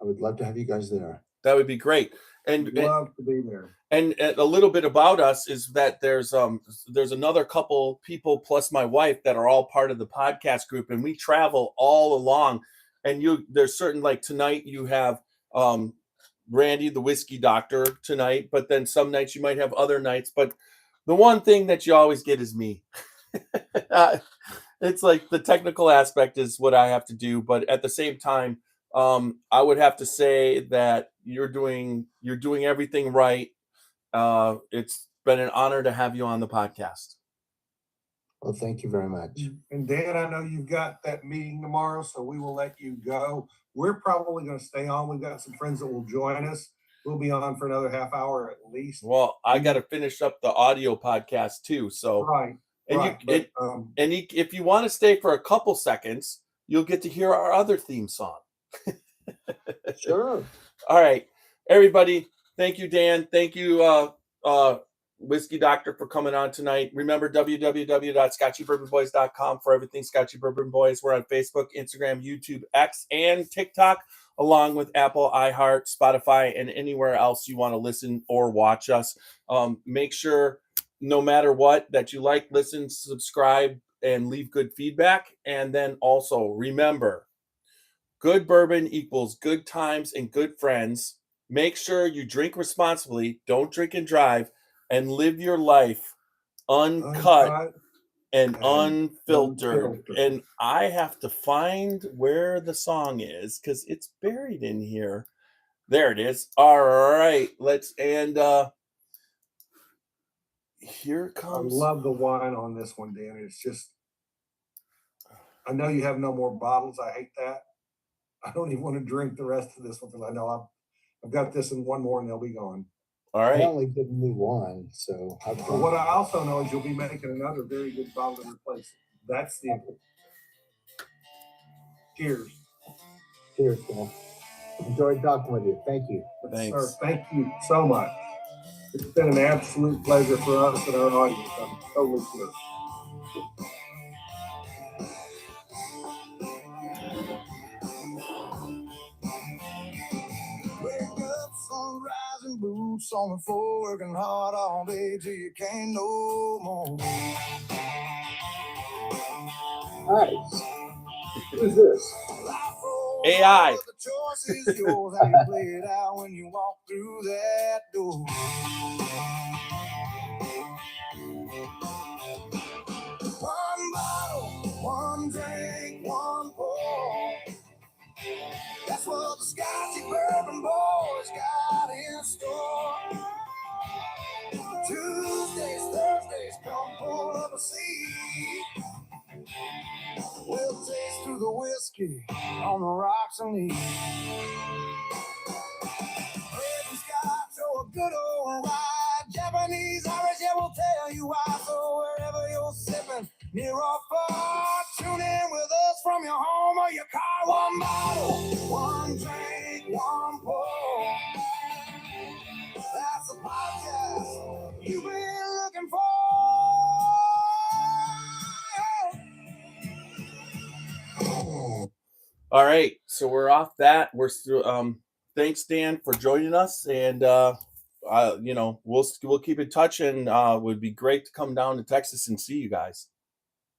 I would love to have you guys there. That would be great. And Love to be there. And a little bit about us is that there's another couple people plus my wife that are all part of the podcast group, and we travel all along. And there's certain, like tonight you have Randy the whiskey doctor tonight, but then some nights you might have other nights. But the one thing that you always get is me. It's like the technical aspect is what I have to do, but at the same time, I would have to say that you're doing everything right. It's been an honor to have you on the podcast. Well, thank you very much. And Dan, I know you've got that meeting tomorrow, so we will let you go. We're probably going to stay on. We've got some friends that will join us. We'll be on for another half hour at least. Well, I got to finish up the audio podcast too. So right. If you want to stay for a couple seconds, you'll get to hear our other theme song. Sure. All right, everybody. Thank you, Dan. Thank you, Whiskey Doctor, for coming on tonight. Remember, www.scotchybourbonboys.com for everything Scotchy Bourbon Boys. We're on Facebook, Instagram, YouTube, X, and TikTok, along with Apple, iHeart, Spotify, and anywhere else you want to listen or watch us. Make sure, no matter what, that you like, listen, subscribe, and leave good feedback. And then also remember, good bourbon equals good times and good friends. Make sure you drink responsibly, don't drink and drive, and live your life uncut and unfiltered. And I have to find where the song is because it's buried in here. There it is. All right, here comes. I love the wine on this one, Dan. It's just, I know you have no more bottles. I hate that. I don't even want to drink the rest of this one because I know I've got this in one more and they'll be gone. All right. I only did me one, so. But what I also know is you'll be making another very good bottle to replace it. That's the. Cheers. Cheers, Phil. Enjoyed talking with you. Thank you. Thanks. Sir, thank you so much. It's been an absolute pleasure for us and our audience. I'm totally clear. Rising boots on the floor, working hard all day till you can't no more. All right. Who's this? AI. The choice is yours. How you play it out when you walk through that door. One bottle, one drink, one pour. That's what the Scotchy Bourbon Boys got in store. Tuesdays, Thursdays, come pull up a seat. We'll taste through the whiskey on the rocks and leaves. Red and Scotch, oh, a good old ride. Japanese, Irish, yeah, we'll tell you why. So wherever you're sipping, near or far, tune in with us from your home or your car. One bottle, one drink, one pour. That's the podcast you've been looking for. All right, so we're off that. We're still thanks, Dan, for joining us, and we'll keep in touch, and would be great to come down to Texas and see you guys.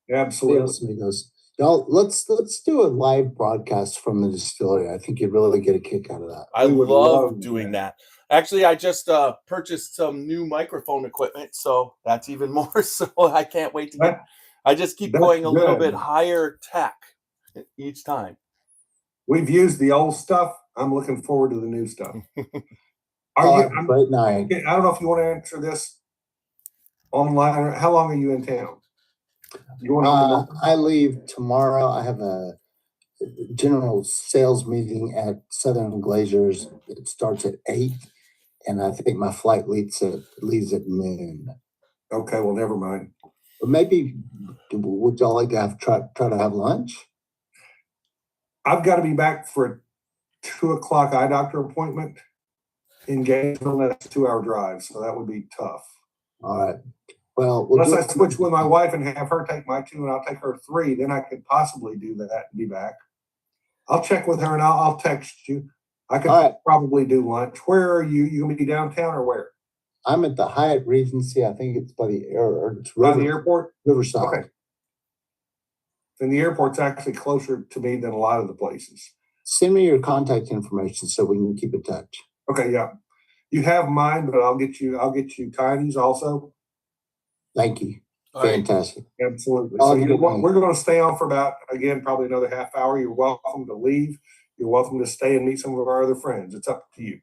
Absolutely. Amigos. Y'all, let's do a live broadcast from the distillery. I think you'd really get a kick out of that. I We would love love doing that. Actually, I just purchased some new microphone equipment, so that's even more. So I can't wait to get. I just keep That's going a little good. bit higher tech each time. We've used the old stuff. I'm looking forward to the new stuff. Have a great night. I don't know if you want to answer this online. Or how long are you in town? You going home tomorrow? I leave tomorrow. I have a general sales meeting at Southern Glaciers. It starts at 8, and I think my flight leaves at noon. Okay, well, never mind. But maybe would y'all like to try to have lunch? I've got to be back for a 2:00 eye doctor appointment in Gainesville. That's a 2-hour drive, so that would be tough. All right. Well, unless I switch with my wife and have her take my 2 and I'll take her 3, then I could possibly do that and be back. I'll check with her and I'll text you. I could probably do lunch. Where are you? You gonna be downtown or where? I'm at the Hyatt Regency. I think it's by the airport? Riverside. Okay. And the airport's actually closer to me than a lot of the places. Send me your contact information so we can keep in touch. Okay, yeah. You have mine, but I'll get you Tiny's also. Thank you. All Fantastic. Right. Absolutely. So we're going to stay on for about, again, probably another half hour. You're welcome to leave. You're welcome to stay and meet some of our other friends. It's up to you.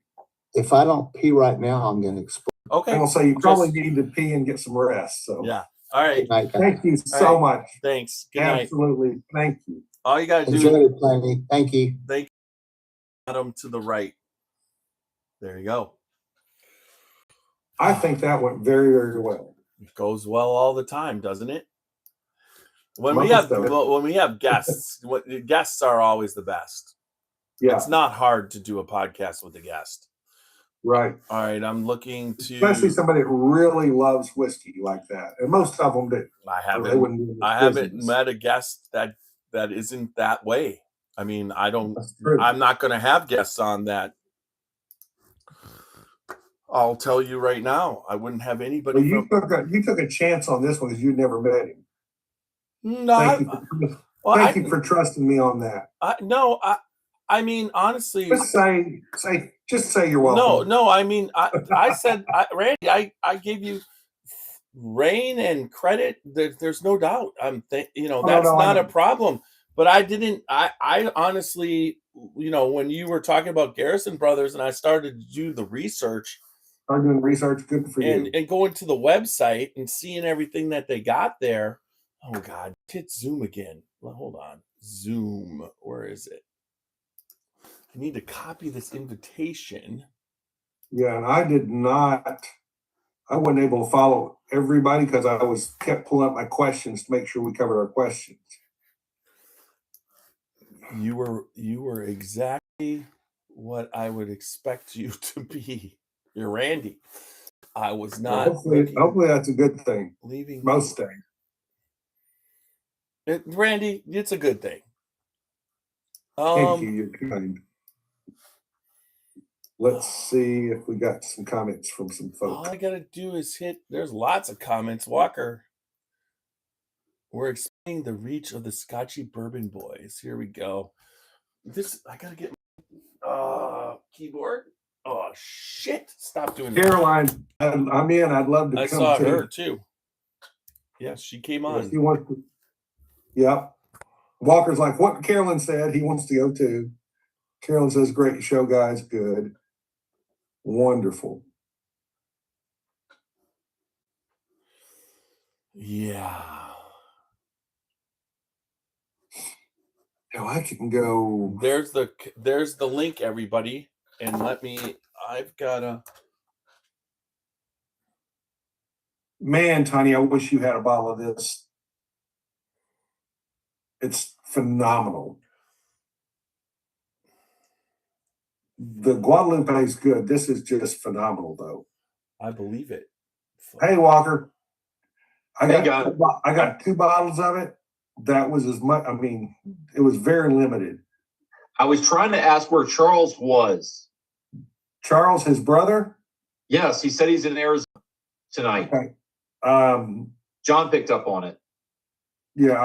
If I don't pee right now, I'm going to explode. Okay. I'm going to say you probably need to pee and get some rest. So yeah. All right. Thank you so much. Thanks. Good night. Absolutely. Thank you. All you got to do. Enjoy it, plenty. Thank you. Thank you. Bottom to the right. There you go. I think that went very, very well. It goes well all the time, doesn't it? When we have guests, guests are always the best. Yeah. It's not hard to do a podcast with a guest. Right. All right. I'm looking to, especially somebody that really loves whiskey like that, and most of them do. I haven't met a guest that isn't that way. I mean, I'm not going to have guests on that. I'll tell you right now, I wouldn't have anybody. Well, you took a chance on this one because you'd never met him. No, thank you for trusting me on that. I mean, honestly, just say you're welcome. No. I mean, I said, Randy, I gave you rain and credit. There's no doubt. That's not a problem. But I honestly, when you were talking about Garrison Brothers and I started to do the research. I'm doing research. Good for you. And going to the website and seeing everything that they got there. Oh God, hit Zoom again. Well, hold on. Zoom. Where is it? I need to copy this invitation. Yeah, and I wasn't able to follow everybody because I kept pulling up my questions to make sure we covered our questions. You were exactly what I would expect you to be. You're Randy. I was not. Hopefully that's a good thing. Leaving most things. Randy, it's a good thing. Thank you. You're kind. Let's see if we got some comments from some folks. All I gotta do is hit. There's lots of comments. Walker. We're expanding the reach of the Scotchy Bourbon Boys. Here we go. I gotta get my keyboard. Oh shit! Stop doing that. Caroline, I'm in. I'd love to. I saw her too. Yes, she came on. He wants to. Yep. Walker's like what Carolyn said. He wants to go too. Carolyn says, "Great show, guys. Good, wonderful." Yeah. Now I can go. There's the link, everybody, and I've got a. Man, Tony, I wish you had a bottle of this. It's phenomenal. The Guadalupe is good. This is just phenomenal, though. I believe it. Hey, Walker. I got 2 bottles of it. That was as much. I mean, it was very limited. I was trying to ask where Charles was. Charles, his brother? Yes, he said he's in Arizona tonight. Okay. John picked up on it. Yeah,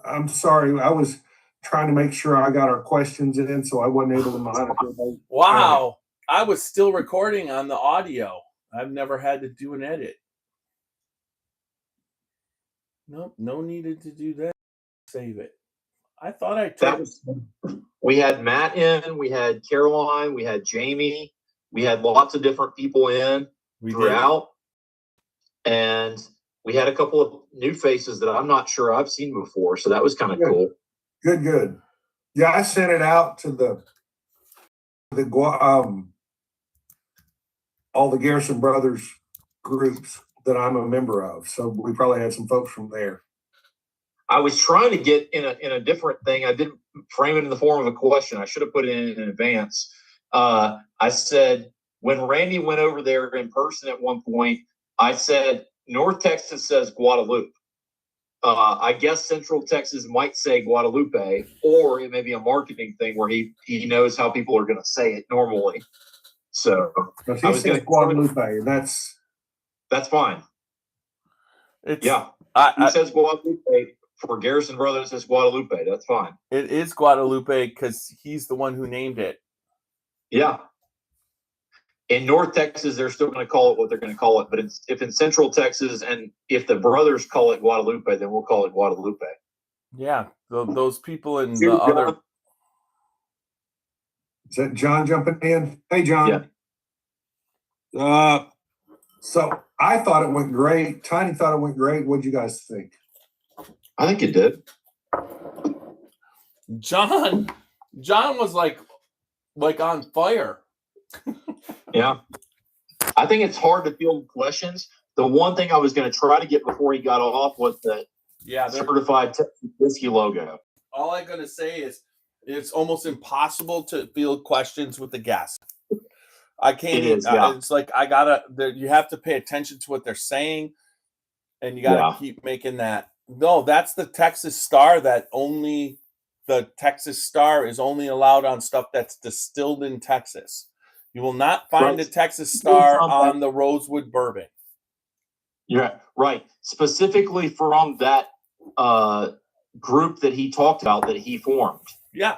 I'm sorry. I was trying to make sure I got our questions in, so I wasn't able to monitor those. Wow. I was still recording on the audio. I've never had to do an edit. Nope, no needed to do that. Save it. I thought I took. We had Matt in, we had Caroline, we had Jamie, we had lots of different people in throughout. And we had a couple of new faces that I'm not sure I've seen before. So that was kind of cool. Good. Yeah, I sent it out to all the Garrison Brothers groups that I'm a member of. So we probably had some folks from there. I was trying to get in a different thing. I didn't frame it in the form of a question. I should have put it in advance. I said, when Randy went over there in person at one point, I said, North Texas says Guadalupe. I guess Central Texas might say Guadalupe, or it may be a marketing thing where he knows how people are going to say it normally. So he says Guadalupe, and that's fine. He says Guadalupe. For Garrison Brothers, it's Guadalupe. That's fine. It is Guadalupe because he's the one who named it. Yeah. In North Texas, they're still going to call it what they're going to call it. But if in Central Texas, and if the brothers call it Guadalupe, then we'll call it Guadalupe. Yeah. Those people in the other. Is that John jumping in? Hey, John. Yeah. So I thought it went great. Tiny thought it went great. What'd you guys think? I think it did. John was like on fire. Yeah. I think it's hard to field questions. The one thing I was going to try to get before he got off was the certified Texas whiskey logo. All I'm going to say is it's almost impossible to field questions with the guest. I can't. It's like you have to pay attention to what they're saying, and you got to keep making that. No, that's the Texas Star. The Texas Star is only allowed on stuff that's distilled in Texas. You will not find the Texas Star on the Rosewood Bourbon. Yeah, right. Specifically from that group that he talked about that he formed. Yeah.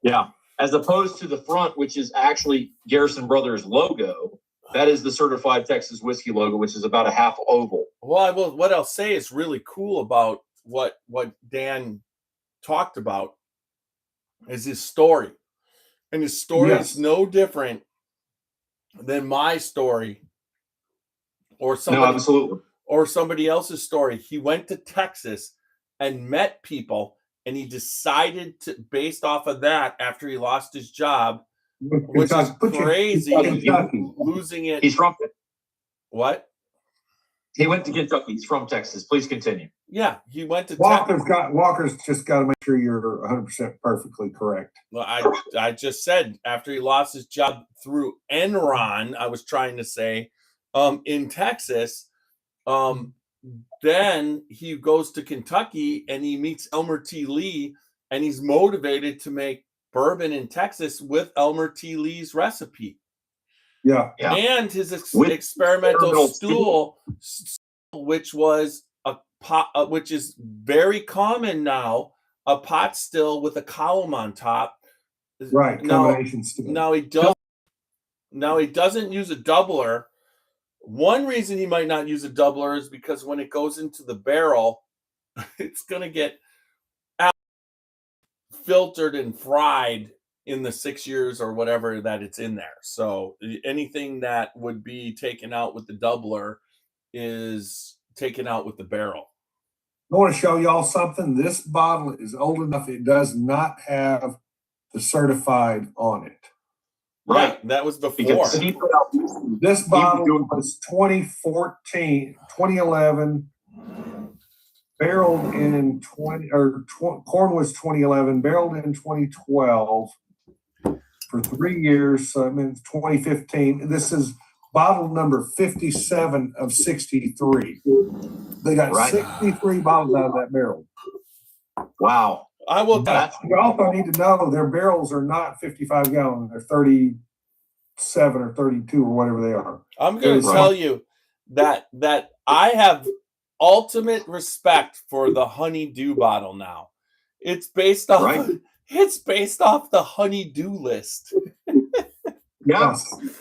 Yeah. As opposed to the front, which is actually Garrison Brothers logo. That is the certified Texas whiskey logo, which is about a half oval. Well, what I'll say is really cool about what Dan talked about is his story. And his story is no different than my story or somebody else's story. He went to Texas and met people, and he decided to, based off of that, after he lost his job, which is crazy, losing it. He's from what? He went to Kentucky. He's from Texas. Please continue. Yeah, he went to Walker's just got to make sure you're 100% perfectly correct. Well, I just said after he lost his job through Enron, I was trying to say, in Texas, then he goes to Kentucky and he meets Elmer T. Lee, and he's motivated to make bourbon in Texas with Elmer T. Lee's recipe. Yeah. And his experimental stool, which was a pot, which is very common now, a pot still with a column on top. Right. Combination still. Now he doesn't use a doubler. One reason he might not use a doubler is because when it goes into the barrel, it's going to get filtered and fried in the 6 years or whatever that it's in there. So anything that would be taken out with the doubler is taken out with the barrel. I want to show y'all something. This bottle is old enough. It does not have the certified on it. Right. That was before. This bottle was 2011, barreled in corn was 2011, barreled in 2012 for 3 years. So I mean, 2015. This is bottle number 57 of 63. They got 63 bottles out of that barrel. Wow. I will. You also need to know their barrels are not 55 gallon. They're 37 or 32 or whatever they are. I'm going to tell you that I have ultimate respect for the Honeydew bottle now. It's based off. Right. It's based off the Honeydew list. Yeah.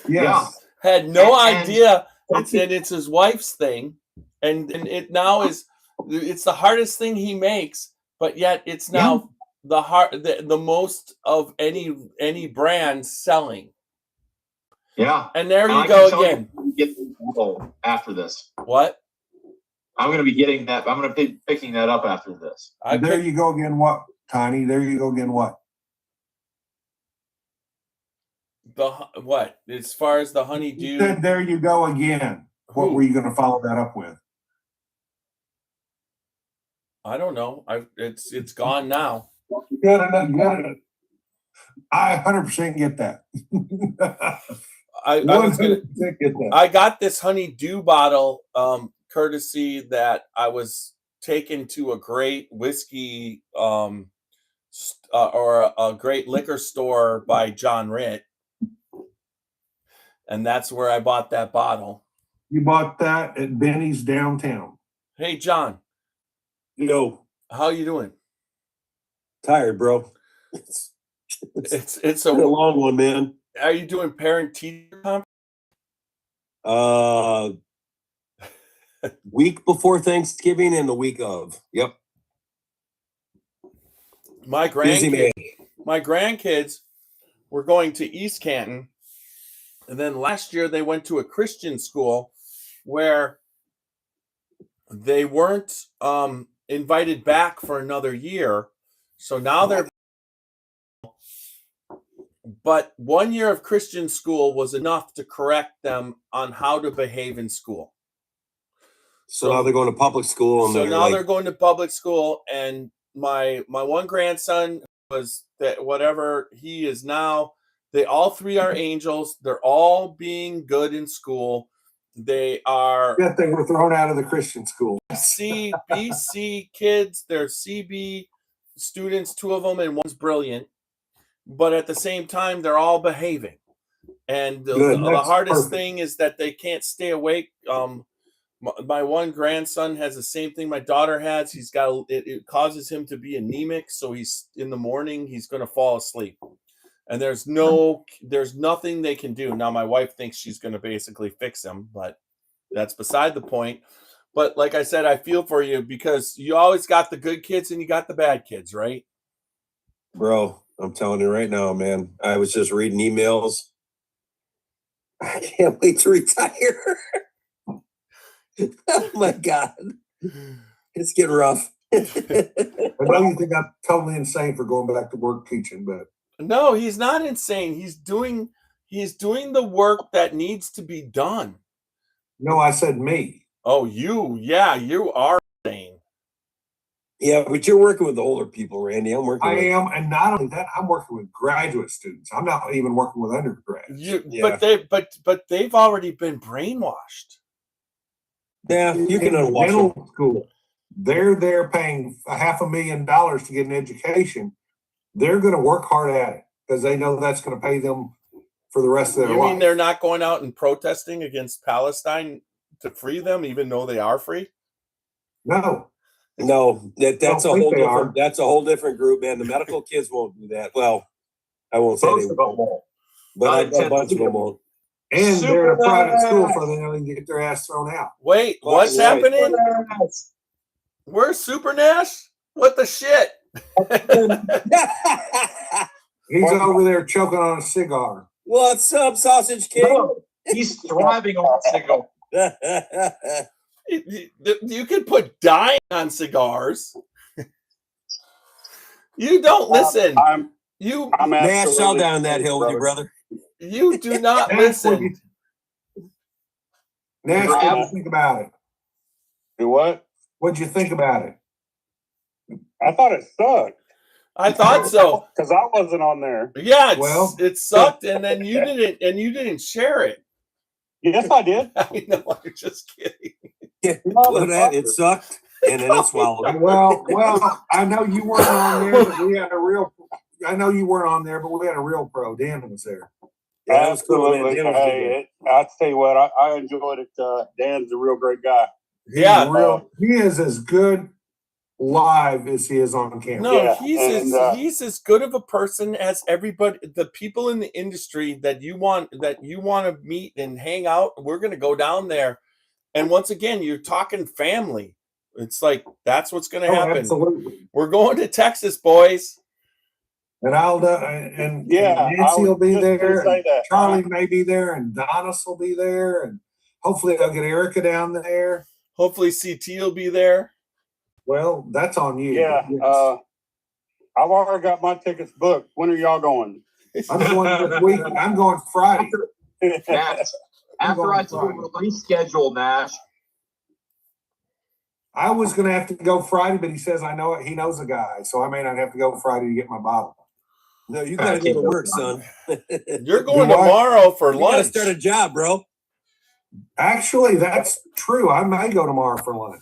Yes. Had no And- idea. It's his wife's thing, and it now is. It's the hardest thing he makes, but yet it's now the most of any brand selling. Yeah. And there And you I go can tell again. you, get the bottle after this. What? I'm going to be getting that. I'm going to be picking that up after this. There you go again. What, Tiny? There you go again. What? What? As far as the Honeydew. You said there you go again. What were you going to follow that up with? I don't know. It's gone now. You got it. I 100% get that. I was gonna, get that. I got this Honeydew bottle courtesy that I was taken to a great whiskey or a great liquor store by John Ritt, and that's where I bought that bottle. You bought that at Benny's downtown. Hey John, Yo, how you doing? tired, bro. It's It's a long one, man. Are you doing parent teacher conference? Week before Thanksgiving and the week of. Yep. My Busy man. grandkids were going to East Canton, and then last year they went to a Christian school where they weren't invited back for another year. So now they're. But 1 year of Christian school was enough to correct them on how to behave in school. So now they're going to public school, and So they're now like, they're going to public school, and my one grandson was that whatever he is now. They all three are angels. They're all being good in school. They are Yet they were thrown out of the Christian school. BC kids. They're CB students, two of them, and one's brilliant. But at the same time, they're all behaving. And the hardest thing is that they can't stay awake. My one grandson has the same thing my daughter has. He's got it causes him to be anemic, so he's in the morning he's going to fall asleep. And there's nothing they can do. Now my wife thinks she's going to basically fix him, but that's beside the point. But like I said, I feel for you because you always got the good kids and you got the bad kids, right? bro, I'm telling you right now, man. I was just reading emails. I can't wait to retire. Oh my God. It's getting rough. I know you think I'm totally insane for going back to work teaching, but no, he's not insane. He's doing the work that needs to be done. No, I said me. Oh, you are insane. Yeah, but you're working with the older people, Randy. I'm working. I am, and not only that, I'm working with graduate students. I'm not even working with undergrads. But they've already been brainwashed. Yeah, you can unwash middle school. They're paying $500,000 to get an education. They're going to work hard at it because they know that's going to pay them for the rest of their life. You mean they're not going out and protesting against Palestine to free them, even though they are free? No, that's a whole different group, man. The medical kids won't do that. Well, I won't say they won't, but a bunch of them won't. And they're in a private school, so they don't get their ass thrown out. Wait, what's happening? Where's Super Nash? What the shit? He's over there choking on a cigar. What's up, Sausage King? No, he's thriving on cigar. You can put dying on cigars. You don't listen. I'm Nash, I'll down that hill with you, brother. You do not listen. Nash, what do you think about it? Do what? What'd you think about it? I thought it sucked. I thought so. Because I wasn't on there. Yeah, it sucked, and then you didn't share it. Yes, I did. I know, I'm just kidding. It sucked, and then it swallowed. Well, I know you weren't on there, but we had a real. I know you weren't on there, but we had a real pro. Dan was there. Yeah, that was cool, man. Absolutely. Hey, I'll tell you what, I enjoyed it. Dan's a real great guy. Yeah. He is as good live as he is on camera. No, he's as good of a person as everybody. The people in the industry that you want to meet and hang out. We're going to go down there, and once again, you're talking family. It's like that's what's going to happen. Absolutely. We're going to Texas, boys. And and Nancy will be there. And Charlie may be there, and Donis will be there, and hopefully they'll get Erica down there. Hopefully CT will be there. Well, that's on you. Yeah. Yes. I've already got my tickets booked. When are y'all going? I'm going this week. I'm going Friday. After I do a release schedule, Nash. I was going to have to go Friday, but he says he knows a guy, so I may not have to go Friday to get my bottle. No, you got to go to work, son. You're going tomorrow for lunch. You got to start a job, bro. Actually, that's true. I may go tomorrow for lunch.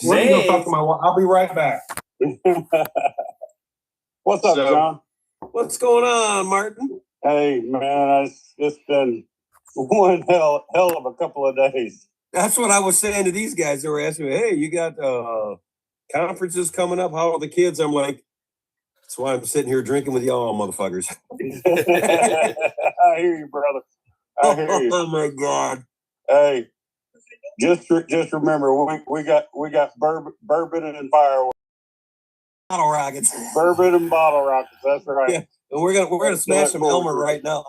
Let me go talk to my wife. I'll be right back. What's up, John? What's going on, Martin? Hey, man, it's been one hell of a couple of days. That's what I was saying to these guys. They were asking me, hey, you got conferences coming up? How are the kids? I'm like, that's why I'm sitting here drinking with y'all motherfuckers. I hear you, brother. I hear you. Oh, my God. Hey, just remember, we got bourbon and fireworks. Bottle rockets. Bourbon and bottle rockets. That's right. Yeah. And we're gonna smash some Elmer right now.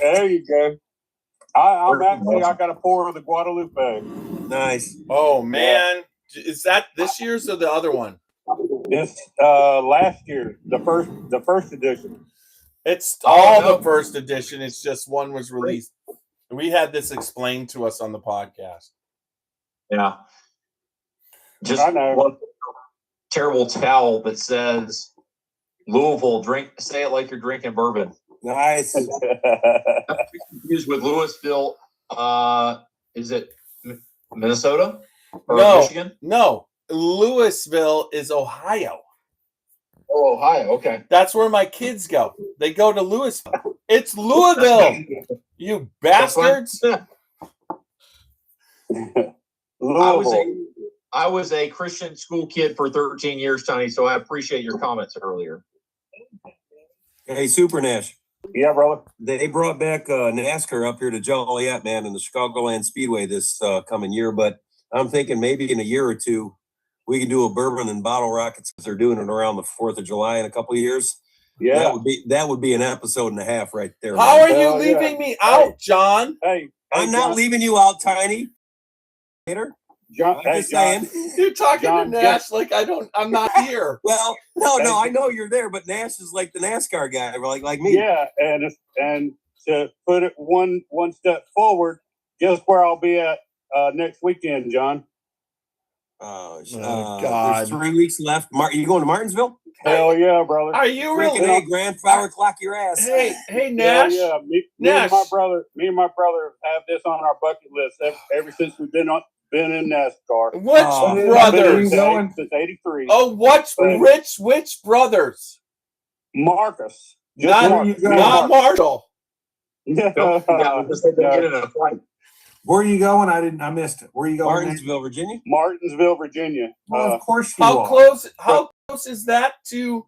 There you go. I got a pour of the Guadalupe. Nice. Oh man, is that this year's or the other one? It's last year, the first edition. It's all the first edition. It's just one was released. We had this explained to us on the podcast. Yeah. Just one terrible towel that says Louisville, say it like you're drinking bourbon. Nice. Confused with Louisville. Is it Minnesota or No, Michigan? No, Louisville is Ohio. Oh, Ohio. Okay. That's where my kids go. They go to Louisville. It's Louisville. You bastards. I was a Christian school kid for 13 years, Tony, so I appreciate your comments earlier. Hey, Super Nash. Yeah, brother. They brought back NASCAR up here to Joliet, man, in the Chicagoland Speedway this coming year. But I'm thinking maybe in a year or two, we can do a bourbon and bottle rockets because they're doing it around the 4th of July in a couple of years. Yeah, that would be an episode and a half right there. How are you leaving me out, John? Hey, I'm not leaving you out, Tiny. Later. John, I'm just saying. You're talking to Nash like I'm not here. Well, no, I know you're there, but Nash is like the NASCAR guy, like me. Yeah, and to put it one step forward, guess where I'll be at next weekend, John? Oh God! There's 3 weeks left. You going to Martinsville? Hell yeah, brother! Are you really? Hey, grandfather, clock your ass. Hey, Nash. Yeah. Me and my brother have this on our bucket list ever since we've been in NASCAR. Which brothers? Since '83. Oh, which brothers? Marcus. Not Marshall. Where are you going? I missed it. Where are you going? Martinsville, Virginia. Martinsville, Virginia. Well, of course you How are. close is that to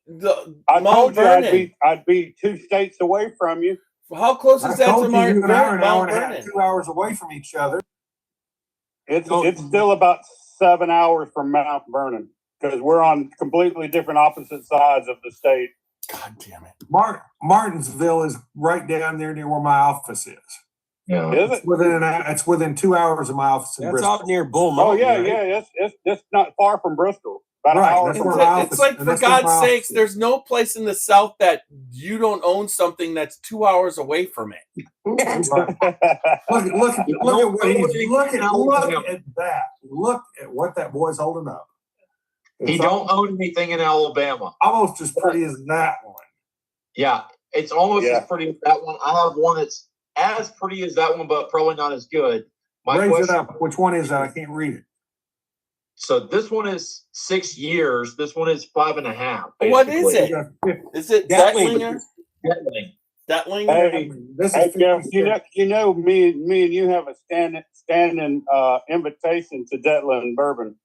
the I Mount told you Vernon? I'd be 2 states away from you. How close is that to Mount an hour and a half, Vernon? 2 hours away from each other. It's still about 7 hours from Mount Vernon because we're on completely different opposite sides of the state. God damn it! Martinsville is right down there near where my office is. Yeah. Is it? It's within 2 hours of my office in That's Bristol. out near Bull Oh Mountain. yeah, right? yeah. It's not far from Bristol. About Right, an hour. that's where my office- It's like, for that's where God's my sakes, office is. there's no place in the South that you don't own something that's 2 hours away from it. Look at what Look at what that boy's holding up. He don't own anything in Alabama. Almost as pretty as that one. Yeah, it's almost as pretty as that one. I have one that's as pretty as that one, but probably not as good. Raise it up. Which one is that? I can't read it. So this one is 6 years. This one is 5.5. What is it? basically. Is it Gatling. Gatlinger? Gatling. Detling. Hey, This hey is Jeff, 56. you know, me and you have a standing invitation to Detling Bourbon,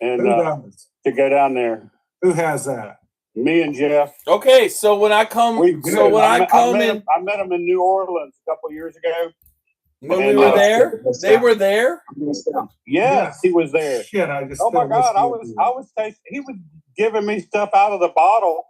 and Who does? to go down there. Who has that? Me and Jeff. Okay, so when I come, We so when I come in, I met him in New Orleans a couple years ago. when we And, were there, they were there. Yes, he was there. Shit, I just. Oh my spilled God, whiskey I was tasting. He was giving me stuff out of the bottle,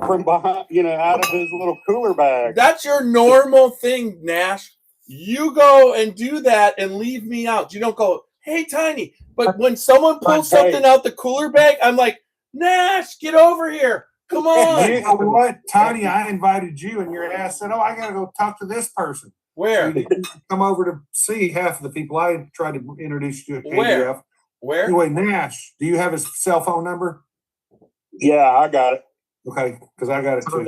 from behind, out of his little cooler bag. That's your normal thing, Nash. You go and do that and leave me out. You don't go, hey, Tiny. But when someone pulls something out the cooler bag, I'm like, Nash, get over here. Come on. You know what, Tony? I invited you, and your ass said, "Oh, I gotta go talk to this person." Where? So you didn't come over to see half of the people I tried to introduce you to at Where? KDF. Where? Anyway, Nash, do you have his cell phone number? Yeah, I got it. Okay, because I got it too.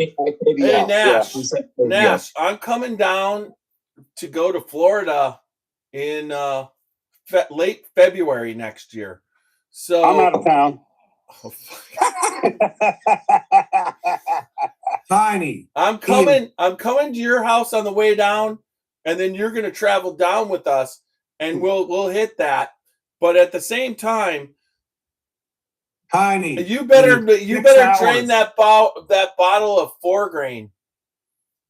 Hey, Nash. Nash, I'm coming down to go to Florida in late February next year. So I'm out of town. Oh, Tiny. I'm coming to your house on the way down, and then you're gonna travel down with us, and we'll hit that. But at the same time, Tiny, you better drain hours. that bottle of 4 grain,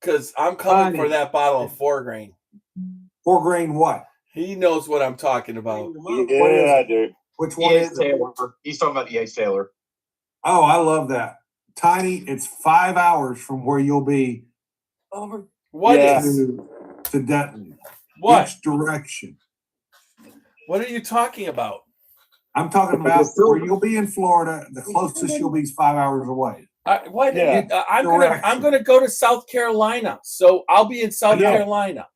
because I'm coming for that bottle of 4 grain. 4 grain what? He knows what I'm talking about. Yeah, I do. Which one is it? He's talking about the Ace Taylor. Oh, I love that. Tiny, it's 5 hours from where you'll be over What Yeah. is? to Denton. What? Which direction? What are you talking about? I'm talking about where you'll be in Florida. The closest you'll be is 5 hours away. What? Yeah. I'm gonna go to South Carolina, so I'll be in South Yeah. Carolina,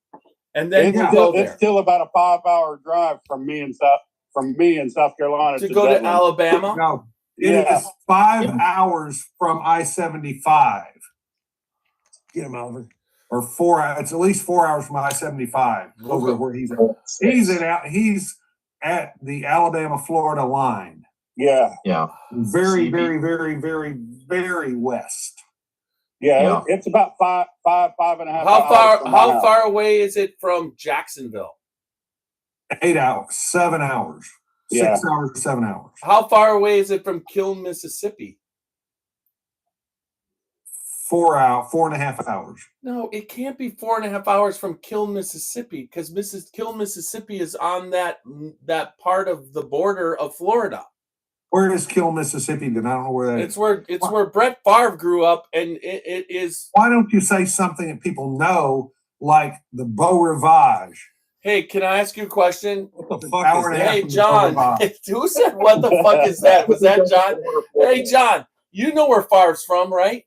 and then It's you still, go there it's still about a 5-hour drive from me in South Carolina to go to Dublin. Alabama. No, it is 5 hours from I-75. Get him over. Or 4 hours. It's at least 4 hours from I-75 over where he's at. He's at the Alabama-Florida line. Yeah. Very, very, very, very, very west. Yeah. It's about five and a half How hours far? from my How house. far away is it from Jacksonville? 8 hours, 7 hours, 6 hours, 7 hours. How far away is it from Kiln, Mississippi? 4.5 hours. No, it can't be 4.5 hours from Kiln, Mississippi, because Kiln, Mississippi is on that part of the border of Florida. Where is Kiln, Mississippi? Then I don't know where that is. It's where Brett Favre grew up, and it is. Why don't you say something that people know, like the Beau Rivage? Hey, can I ask you a question? What the fuck is that? Hey, John, who said what the fuck is that? Was that John? Hey, John, you know where Favre's from, right?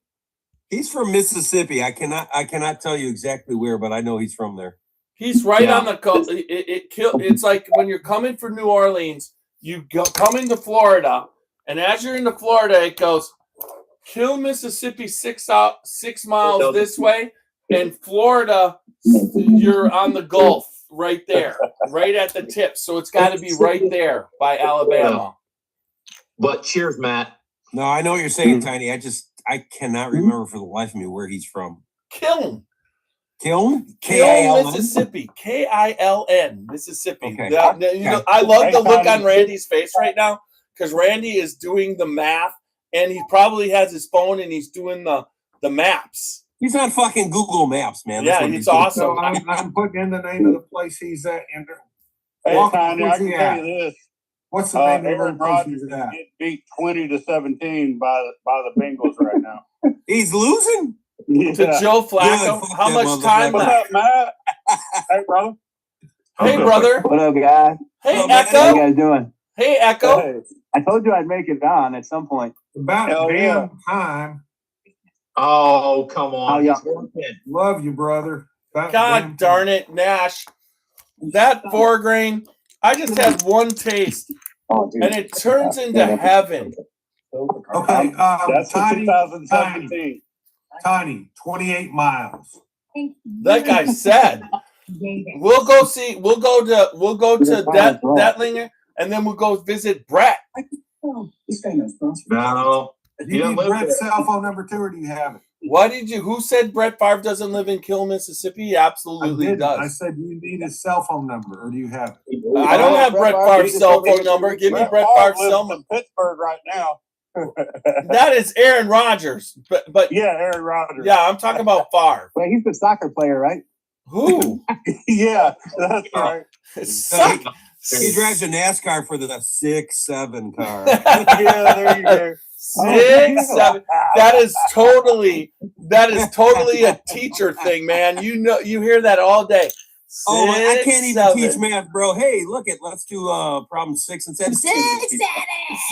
He's from Mississippi. I cannot tell you exactly where, but I know he's from there. He's right on the coast. It's like when you're coming from New Orleans, you come into Florida, and as you're into Florida, it goes Kiln, Mississippi, 6 miles this way, and Florida, you're on the Gulf right there, right at the tip. So it's got to be right there by Alabama. But cheers, Matt. No, I know what you're saying, Tiny. I cannot remember for the life of me where he's from. Kiln, K-I-L-N? Mississippi, K-I-L-N, Mississippi. Okay. I love the look on Randy's face right now because Randy is doing the math, and he probably has his phone and he's doing the maps. He's on fucking Google Maps, man. Yeah, it's awesome. So I'm putting in the name of the place he's at. Hey, Walker, Tiny, I where's can he tell at? you this. What's the name of Aaron the place Rodgers he's is at? getting beat 20-17 by the Bengals right now. He's losing? To Joe Flacco. Good, How much time What's left? up, Matt? Hey, brother. Hey, brother. What up, guys? Hey, How you Echo. guys doing? Hey, Echo. Hey. I told you I'd make it on at some point. About Hell damn yeah. time. Oh, come How on. y'all- He's working. Love you, brother. About God damn darn it, Nash. That 4 grain, I just had one taste, Oh, dude. and it turns into heaven. Okay, That's for Tiny, 2017. Tiny, 28 miles. Like I said, we'll go to Detlinger, and then we'll go visit Brett. No. Do you need Brett's cell phone number too, or do you have it? Why did you? Who said Brett Favre doesn't live in Kill, Mississippi? He absolutely does. I said, do you need his cell phone number, or do you have it? I don't have Brett Favre's cell phone number. Give me Brett Favre's cell phone. Pittsburgh right now. That is Aaron Rodgers. But yeah, Aaron Rodgers. Yeah, I'm talking about Favre. Well, he's the soccer player, right? Who? Yeah, that's right. He drives a NASCAR for the 6-7 car. Yeah, there you go. 6-7. That is totally a teacher thing, man. You know, you hear that all day. Oh, I can't even 6-7. teach math, bro. Hey, look it. Let's do problem 6 and 7.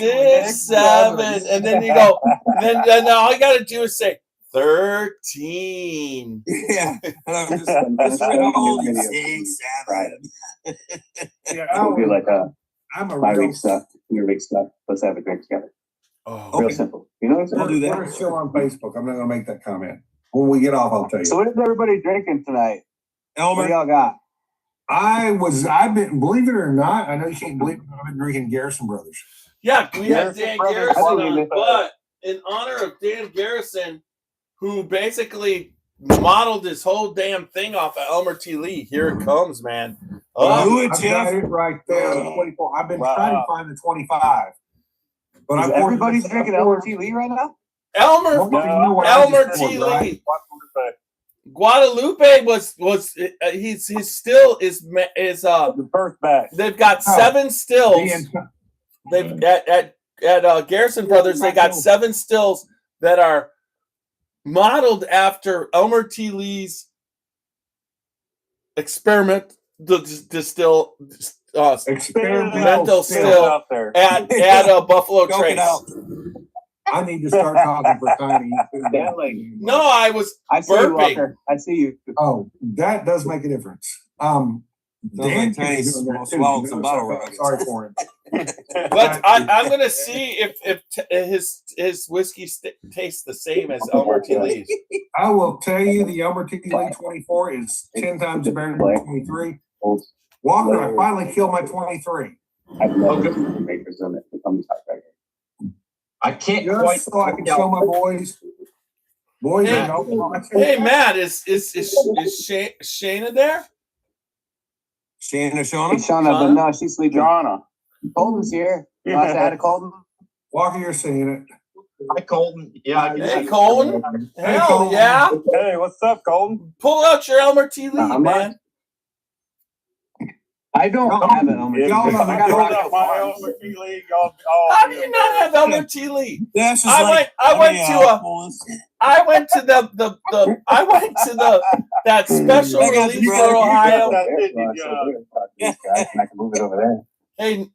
6-7, and then you go. Then all you got to do is say 13. Yeah, and I'm just old 6-7. Yeah, It'll be like I'm a my real. week stuff, your week stuff. Let's have a drink together. Oh, Real simple. You know what I'm saying? I'll do that. We're still on Facebook. I'm not going to make that comment. When we get off, I'll tell you. So what is everybody drinking tonight? What Elmer, do y'all got? I've been, believe it or not, I know you can't believe it, but I've been drinking Garrison Brothers. Yeah, we had Dan Brothers. Garrison I believe on, it. but in honor of Dan Garrison, who basically modeled this whole damn thing off of Elmer T. Lee. Here it comes, man. Do it, I've Jeff. got it right there. The 24. I've been trying to find the 25. But Is everybody drinking Elmer T. Lee right now? Elmer T. Lee. Guadalupe was he's still is the first batch. They've got 7 stills. They've at Garrison Brothers, they got 7 stills that are modeled after Elmer T. Lee's experimental still at Buffalo Trace. I need to start talking for Tiny. No, I was burping. I see you. Oh, that does make a difference. Dan Tiny's swallowed some bottle rockets. Sorry for him. But I'm going to see if his whiskey tastes the same as Elmer T. Lee's. I will tell you, the Elmer T. Lee 24 is 10 times better than 23. Walker, I finally killed my 23. I've never seen makers on it. It comes out right here. I can't Just quite so I can show my boys. Boys, Hey, hey Matt, is Shayna there? Shauna? Hey, Shauna, but no, she's sleeping. Shauna. Colton's here. You want to say hi to Colton? Walker, you're seeing it. Hi, Colton. Yeah. Hey, Colton. Hell Colton. yeah. Hey, what's up, Colton? Pull out your Elmer T. Lee, man. I don't have an Elmer T. Lee. Y'all know I pulled out my Elmer T. Lee. How do you not have Elmer T. Lee? That's just I went to that special release for Ohio. I can move it over there.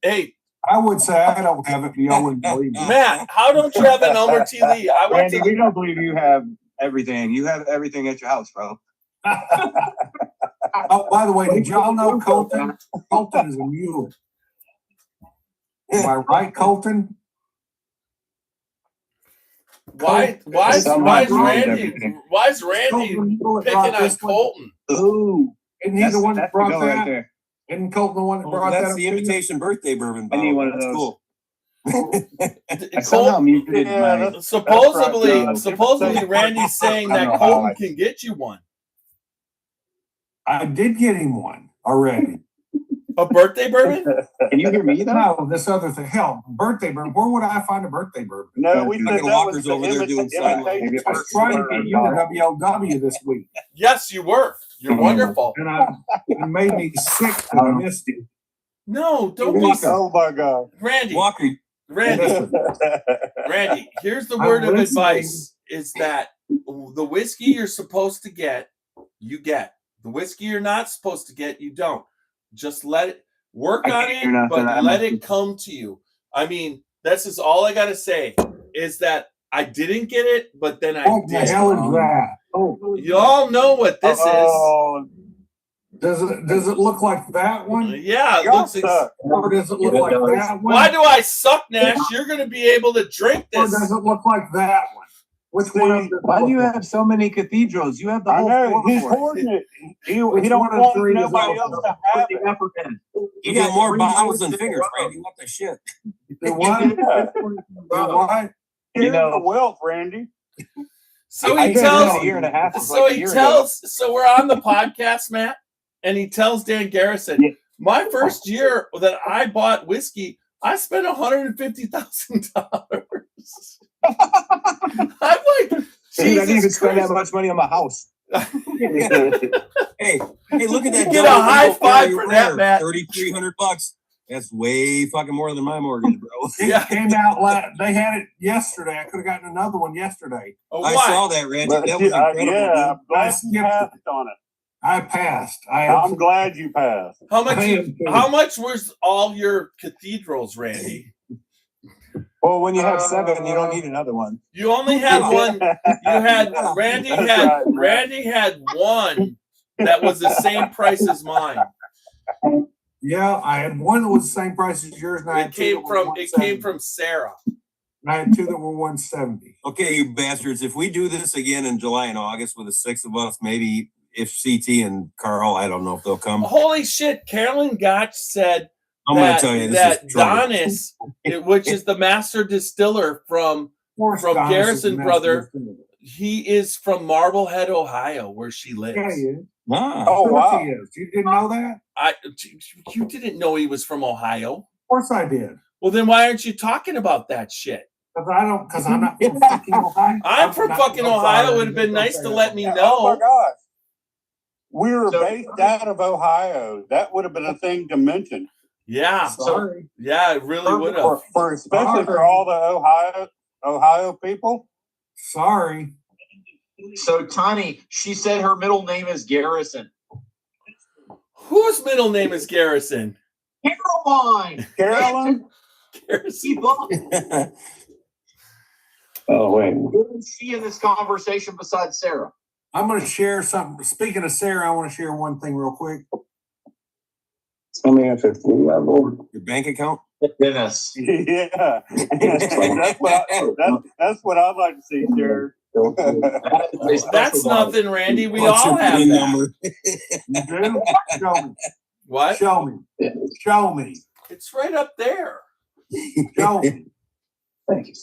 Hey, I would say I don't have it, but y'all wouldn't believe me. Matt, how don't you have an Elmer T. Lee? I went Randy, to we don't believe you have everything. You have everything at your house, bro. Oh, by the way, did y'all know Colton? Colton is a mule. Am I right, Colton? Why is Randy picking on Colton? Ooh. Isn't he the one that brought that? Right there. Isn't Colton the one that brought that? That's the invitation birthday bourbon I need bottle. one of That's those. cool. I somehow muted my... Supposedly Randy's saying that Colton can get you one. I did get him one already. A birthday bourbon? Can you hear me though? No, this other thing. Hell, birthday bourbon. Where would I find a birthday bourbon? No, we Look said at that Walker's was the over there doing sign invitation. I was trying to get you the WLW this week, Yes, you were. You're wonderful. and it made me sick that I missed it. No, don't be Oh my God. Randy. Walker. Randy, here's the word of advice is that the whiskey you're supposed to get, you get. The whiskey you're not supposed to get, you don't. Just let it work on it, but let it come to you. I mean, this is all I got to say is that I didn't get it, but then I What the did. hell is that? You all know what this is. Does it look like that one? Yeah, it looks Or does it look like that one? Why do I suck, Nash? You're going to be able to drink Or this. does it look like that one? Which one of them? Why do you have so many cathedrals? You have the I whole know, he's floor. hoarding it. He Which don't one of want three does nobody it else look to have it. You got more bottles than fingers, Randy. What the shit? The one? Yeah. The what? You know- the wealth, Randy. So I he did tells. a year and a half. So like a he year tells. So we're on the podcast, Matt, and he tells Dan Garrison, Yeah. my first year that I bought whiskey, I spent $150,000. I'm like, ago. Dude, I didn't even Jesus spend that Christ. much money on my house. Hey, look at that. Get a double high eagle five fairy for that, rare, Matt. $3,300. That's way fucking more than my mortgage, bro. It came out they had it yesterday. I could have gotten another one yesterday. Oh, I why? saw that, Randy. But That was incredible. yeah, I'm glad I you skipped passed on it. I passed. I'm glad you passed. How much? I am too. How much was all your cathedrals, Randy? Well, when you have 7, you don't need another one. You only had one. You had Randy That's had right, man. Randy had one that was the same price as mine. Yeah, I had one that was the same price as yours, and I It had two came that were from 170. Sarah. And I had two that were 170. Okay, you bastards. If we do this again in July and August with the 6 of us, maybe if CT and Carl, I don't know if they'll come. Holy shit! Carolyn Gotch said I'm going to tell you, this that is trouble. Donis, which is the master distiller from Donis is Garrison the Brother, master distiller. he is from Marblehead, Ohio, where she lives. Yeah, he is. Ah. Of Oh, course wow. he is. You didn't know that? You didn't know he was from Ohio. Of course I did. Well, then why aren't you talking about that shit? Because I'm not from fucking Ohio. I'm from fucking Ohio. It would have been nice to let me know. Oh my gosh. We were So- based out of Ohio. That would have been a thing to mention. Yeah. Sorry. Yeah, it really would have. For especially for all the Ohio people. Sorry. So Tiny, she said her middle name is Garrison. Whose middle name is Garrison? Caroline. Carolyn? Garrison. Keep up. Oh, wait. Who is she in this conversation besides Sarah? I'm going to share something. Speaking of Sarah, I want to share one thing real quick. Tell me if it's level. Your bank account? Goodness. Yeah. That's what I'd like to see, Jared. That's nothing, Randy. We What's all your have PIN that. number? You do? Show me. What? Show me. Show me. It's right up there. Show me. Thank you.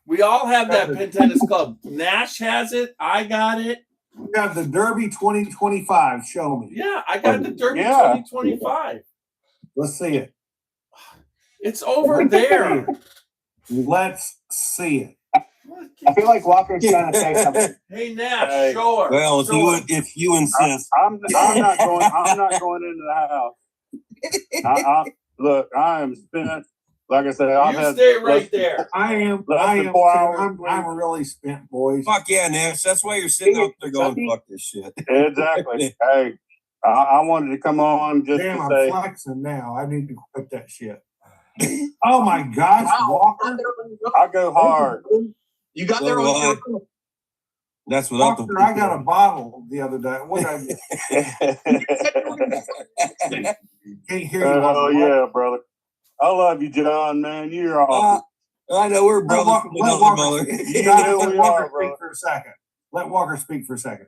We all have that Penn Tennis Club. Nash has it. I got it. You got the Derby 2025. Show me. Yeah, I got the Derby Yeah. 2025. Let's see it. It's over there. Let's see it. I feel like Walker's trying to say something. Hey, Nash, Hey. show her. Well, Show her. if you insist. I'm not going into the house. Look, I am spent. Like I said, I've You had stay right there. I am. Less I than am. 4 too. hours, I'm really spent, boys. Fuck yeah, Nash. That's why you're sitting out there going, fuck this shit. Exactly. Hey, I wanted to come on just Damn, to I'm say. flexing now. I need to quit that shit. Oh my gosh, Walker! I go hard. You got So there do on I. your own. That's without Walker, I got a bottle the other day. What I can't hear you. Oh Walker. yeah, brother. I love you, John. Man, you're awesome. I know we're brothers from Let another Walker, mother. let we Walker are, speak bro. for a second. Let Walker speak for a second.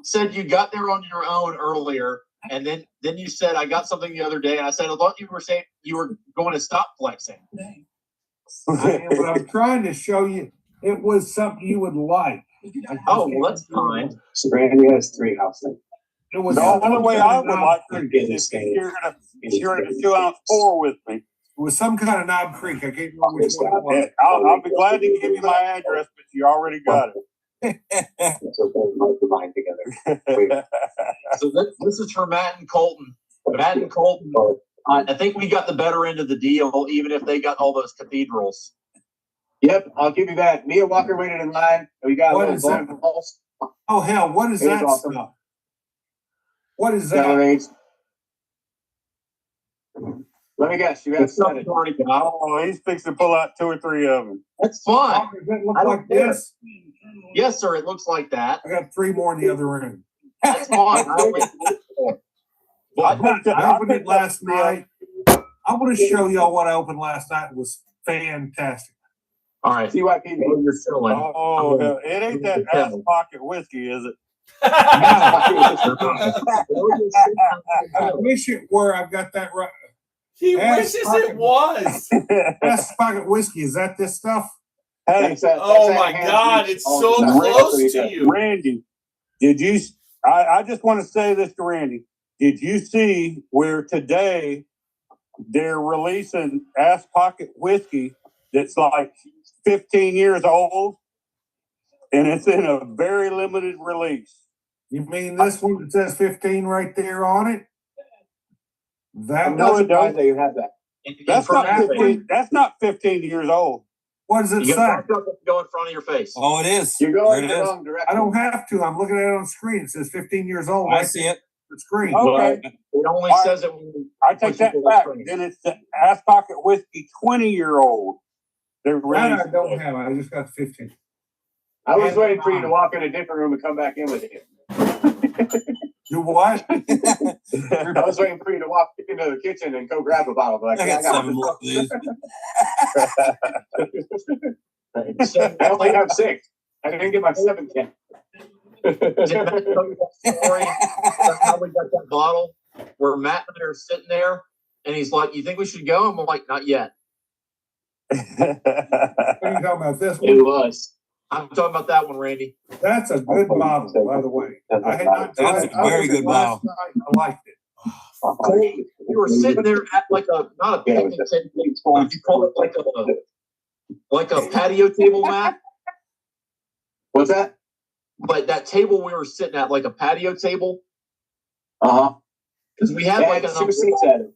Said you got there on your own earlier, and then you said I got something the other day, and I said I thought you were saying you were going to stop flexing. But I'm trying to show you it was something you would like. Oh, well, that's kind. So Randy has 3 houses. It was The only way I would like to Creek. is if you're in a 2-ounce pour with me. It was some kind of Knob Creek. I can't remember which one it was. And I'll be glad to give you my address, but you already got it. So both combined together. So this is for Matt and Colton. Matt and Colton, I think we got the better end of the deal, even if they got all those cathedrals. Yep, I'll give you that. Me and Walker waited in line. We got What a is little that? balls. Oh hell, what is It was that awesome. stuff? What is that? Accelerates. Let me guess. You got It's set something it. already got. Oh, he's fixing to pull out 2 or 3 of them. That's fine. Walker, does it look I don't like care. this? Yes, sir. It looks like that. I got 3 more in the other room. That's fine. I don't I opened it last night. I want to show y'all what I opened last night. It was fantastic. All right. CYP. What you're showing. Oh, hell, it ain't that ass pocket whiskey, is it? I wish it were. I've got that right. He Ass wishes pocket. it was. Best pocket whiskey. Is that this stuff? Hey, Oh my God, it's so close to you. Randy, I just want to say this to Randy. Did you see where today they're releasing ass pocket whiskey that's like 15 years old and it's in a very limited release? You mean this one that says 15 right there on it? That No, one? it does. You have that. That's not 15. That's not 15 years old. What does it You say? got to go in front of your face. Oh, it is. You're going There the it is. wrong direction. I don't have to. I'm looking at it on screen. It says 15 years old. I see it. The screen. Okay. It only All says it when I take that back. Then it's the ass pocket whiskey 20-year-old. They're That really. I don't have. I just got 15. I was waiting for you to walk in a different room and come back in with it. You what? I was waiting for you to walk into the kitchen and go grab a bottle. But I got 7 more, please. I only have 6. I didn't get my 7th yet. Did Matt tell you that story about how we got that bottle where Matt and I are sitting there and he's like, "You think we should go?" I'm like, "Not yet." What are you talking about? This one? It was. I'm talking about that one, Randy. That's a good bottle, by the way. I had not That's tried. a very good last bottle. night. I liked it. We were sitting there at like a not a picnic table. Would you call it like a patio table, Matt? What's that? But that table we were sitting at, like a patio table, because we had Yeah, like an 2 seats at it.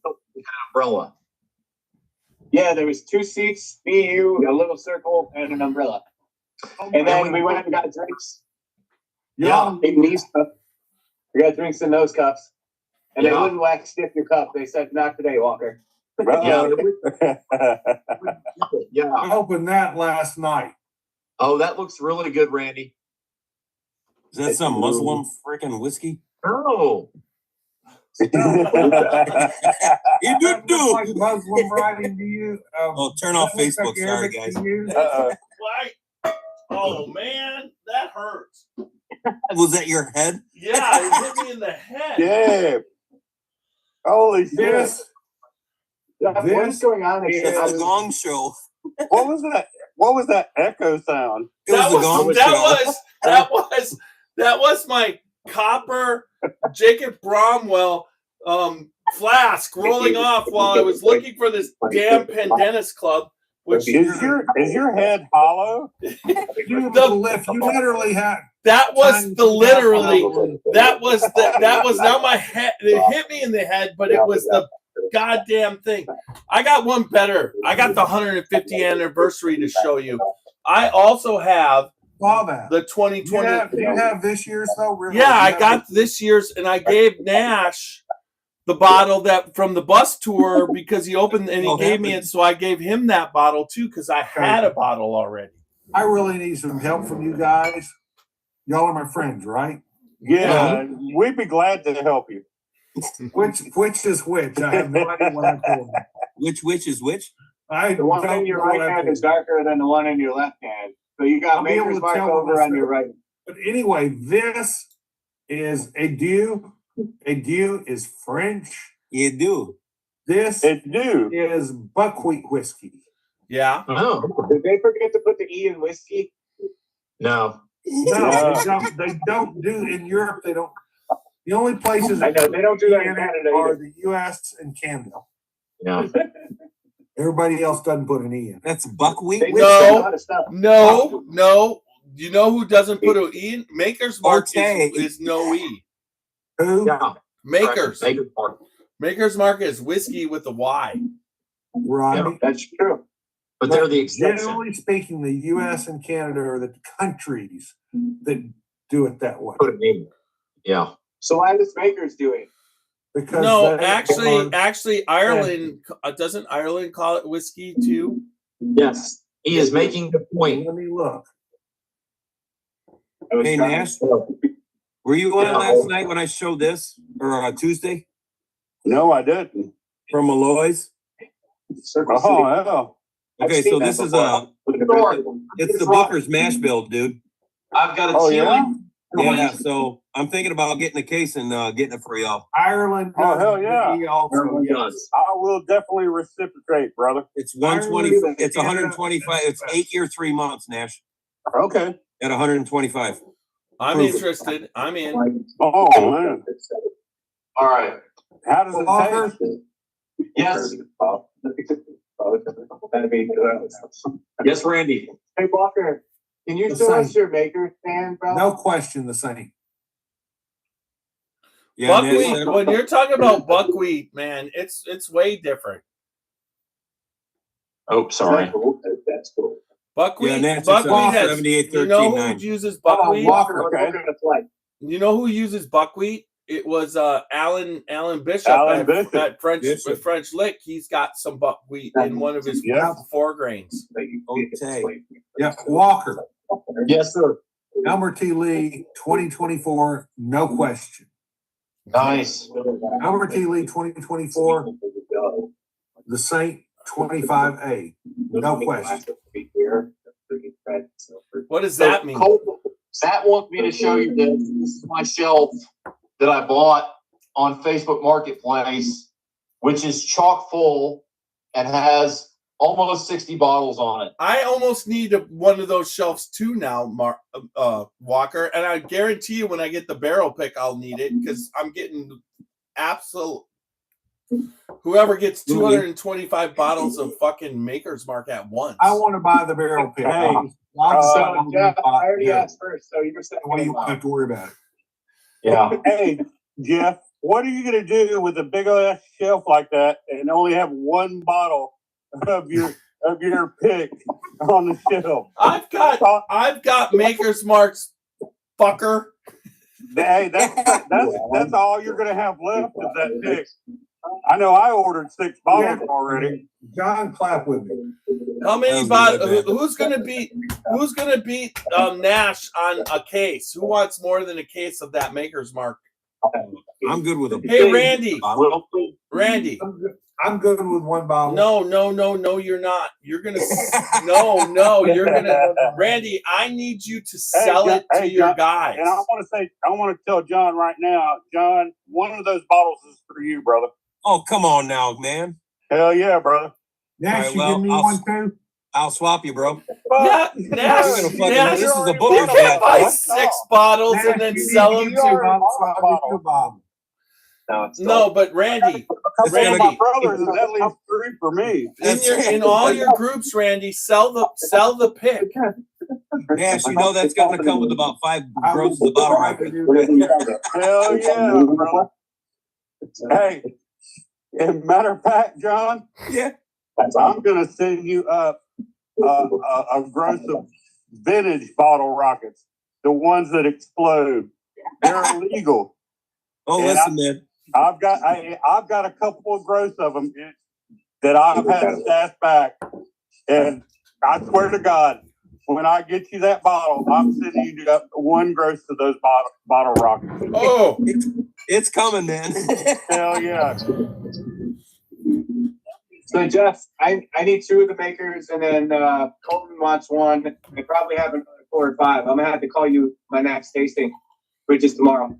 umbrella. Yeah, there was 2 seats, you, a little circle, and an umbrella. And then we went and got drinks. Yeah. In these cups. We got drinks in those cups. And they Yeah. wouldn't wax stiff your cup. They said, "Not today, Walker." Yeah. I opened that last night. Oh, that looks really good, Randy. Is that some Muslim freaking whiskey? No. You That do. looks like Muslim writing to you. Oh, turn off that looks Facebook. like Sorry, Arabic guys. to you. Like, oh man, that hurts. Was that your head? Yeah, it hit me in the head. Yeah. Holy shit. This What's going on? It's the Gong Show. What was that? What was that echo sound? It was the Gong Show. That was my copper Jacob Bromwell flask rolling off while I was looking for this damn Pendennis Club. Which Is your head hollow? you literally had. That was the literally. That was not my head. It hit me in the head, but it was the goddamn thing. I got one better. I got the 150th anniversary to show you. I also have the 2020. Do you have this year's though? Really? Yeah, I got this year's, and I gave Nash the bottle that from the bus tour because he opened and he gave me it, so I gave him that bottle too because I had a bottle already. I really need some help from you guys. Y'all are my friends, right? Yeah, we'd be glad to help you. Which is which? I have no idea what I'm doing. Which is which? The one in your right hand is darker than the one in your left hand. So you got Maker's Mark over on your right. But anyway, this is a Dieu. A Dieu is French. You do. This is buckwheat whiskey. Yeah. Oh. Did they forget to put the E in whiskey? No. No, they don't do in Europe. They don't. The only places I know they don't do that in Canada are either. the U.S. and Canada. Yeah. Everybody else doesn't put an E in. That's buckwheat. No. You know who doesn't put an E in? Maker's Mark is no E. Who? Yeah. Maker's. Maker's Mark. Maker's Mark is whiskey with a Y. Right. Yeah, that's true. But they're the exception. Generally speaking, the U.S. and Canada are the countries that do it that way. Put it in. Yeah. So why does Maker's do it? Because no, actually, Ireland doesn't Ireland call it whiskey too? Yes, he is making the point. Let me look. Hey Nash, were you on last night when I showed this or Tuesday? No, I didn't. From Malloy's. Oh, okay, so this is it's the Booker's mash bill, dude. I've got a Oh, ceiling. yeah? Yeah, so I'm thinking about getting a case and getting it for y'all. Ireland. Oh, hell yeah. Also, yes. I will definitely reciprocate, brother. It's 120. It's 125. It's 8 year, 3 months, Nash. Okay. At 125. I'm Prove it. interested. I'm in. Oh man. All right. How does it taste? Yes. Yes, Randy. Hey, Walker, can you The show us same. your maker stand, bro? No question the same. Yeah, Buckwheat. When you're talking about buckwheat, man, it's way different. Oh, sorry. That's cool. Buckwheat. Yeah, Nance, Buckwheat has. 78, You know who 13.9. uses buckwheat? Walker. Okay. You know who uses buckwheat? It was Alan Bishop, Alan at, Bishop. at French Bishop. with French Lick. He's got some buckwheat in one of his Yeah. 4 grains. Okay. Yeah, Walker. Yes, sir. Elmer T. Lee, 2024, no question. Nice. Elmer T. Lee, 2024, the Saint 25A, no question. What does that mean? That wants me to show you this. This is my shelf that I bought on Facebook Marketplace, which is chock full and has almost 60 bottles on it. I almost need one of those shelves too now, Walker. And I guarantee you, when I get the barrel pick, I'll need it because I'm getting absolute. Whoever gets 225 bottles of fucking Maker's Mark at once. I want to buy the barrel pick. Hey, So, Jeff, I already asked first, so you're saying You won't have to worry about it. Yeah. Hey, Jeff, what are you gonna do with a big ass shelf like that and only have one bottle of your pick on the shelf? I've got Maker's Marks, fucker. Hey, that's all you're gonna have left is that pick. I know I ordered 6 bottles already. John, clap with me. How many bottles? Who's gonna beat Nash on a case? Who wants more than a case of that Maker's Mark? I'm good with them. Hey, Randy. Randy. I'm good with one bottle. No, you're not. You're gonna you're gonna Randy, I need you to sell it to your John, guys. And I want to tell John right now, John, one of those bottles is for you, brother. Oh, come on now, man. Hell yeah, brother. Nash, All right, you well, give me one too? I'll swap you, bro. Nash, this is a you booker's can't buy match. 6 bottles and then sell them to. No, but Randy, my brothers is at least 3 for me. in all your groups, Randy, sell the pick. Nash, you know that's got to come with about 5 grosses of bottle ripening. Hell yeah, brother. Hey, as a matter of fact, John, yeah, I'm gonna send you up a gross of vintage bottle rockets, the ones that explode. They're illegal. Oh, And listen, man. I've got a couple of gross of them that I've had stashed back, and I swear to God, when I get you that bottle, I'm sending you up 1 gross of those bottle rockets. Oh, it's coming, man. Hell yeah. So Jeff, I need 2 of the makers, and then Colton wants 1. I probably have another 4 or 5. I'm gonna have to call you my next tasting, which is tomorrow.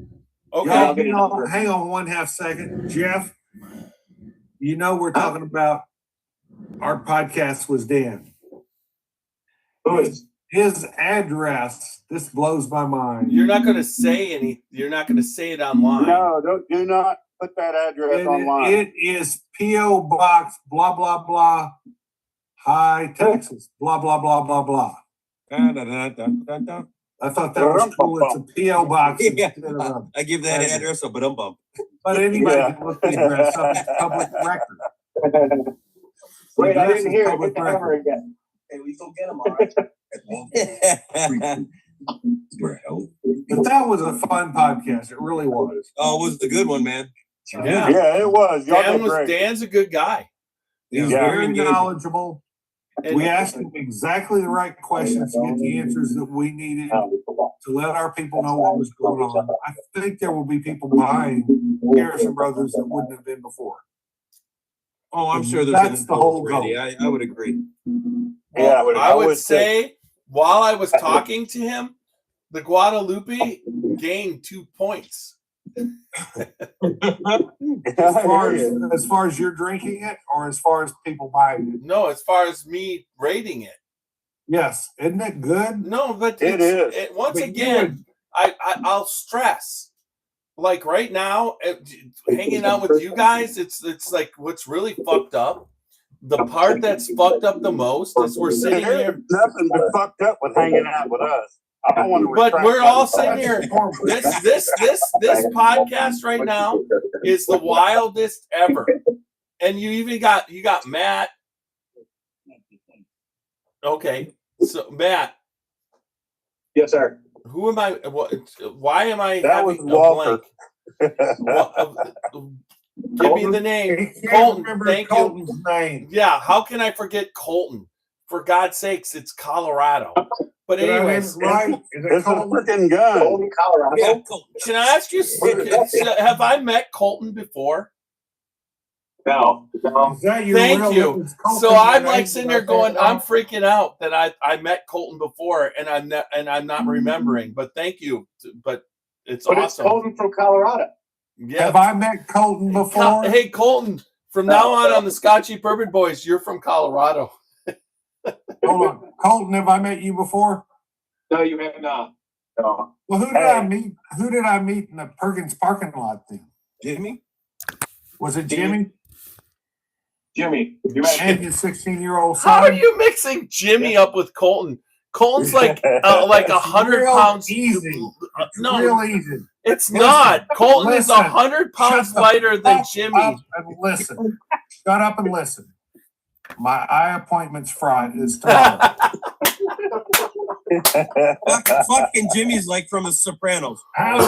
Okay. Hang on 1/2 second. Jeff, you know we're talking about our podcast was Dan. His address, this blows my mind. You're not gonna say you're not gonna say it online. No, do not put that address online. It is P.O. Box, blah, blah, blah, High, Texas, blah, blah, blah, blah, blah. I thought that was cool. It's a P.O. Box. Yeah, I give that address a bump. But anybody can look the address up. It's public record. Wait, I didn't hear it. Hit the hammer again. Hey, we go get them, all right. But that was a fun podcast. It really was. Oh, it was a good one, man. Yeah, it was. Dan's a good guy. He was very knowledgeable. And we asked him exactly the right questions to get the answers that we needed to let our people know what was going on. I think there will be people buying Garrison Brothers that wouldn't have been before. Oh, I'm sure that's the whole goal. I would agree. Yeah, I would say while I was talking to him, The Guadalupe gained 2 points. As far as you're drinking it, or as far as people buying it? No, as far as me rating it. Yes, isn't it good? No, but It is. Once But again, I'll stress, like right now, hanging out with you guys, it's like what's really fucked up. The part that's fucked up the most is we're sitting There's here. nothing but fucked up with hanging out with us. I don't want to. But we're all sitting here. This podcast right now is the wildest ever. And you got Matt. Okay, so Matt. Yes, sir. Who am I? Why am I That having was Walter. Give me the name. Colton. Thank you. Name. Yeah, how can I forget Colton? For God's sakes, it's Colorado. But anyways, right? It's a freaking gun. Colton, Colorado. yeah, can I ask you? Have I met Colton before? No. Is that your Thank real you. name? Colton, So I'm your like name? sitting there going, I'm freaking out that I met Colton before and I'm not remembering. But thank you. But it's But awesome. it's Colton from Colorado. Yeah. Have I met Colton before? Hey Colton, from now on the Scotchy Bourbon Boys, you're from Colorado. Hold on, Colton. Have I met you before? No, you have not. No. Well, who did I meet? Who did I meet in the Perkins parking lot then? Jimmy? Was it Jimmy? Jimmy. You met And your 16-year-old son? How are you mixing Jimmy up with Colton? Colton's like 100 pounds. Easy. No, Real easy. it's not. Colton is 100 pounds Shut the lighter than fuck Jimmy. up and listen. Shut up and listen. My eye appointment's Friday. Is tomorrow. Fucking Jimmy's like from The Sopranos. How's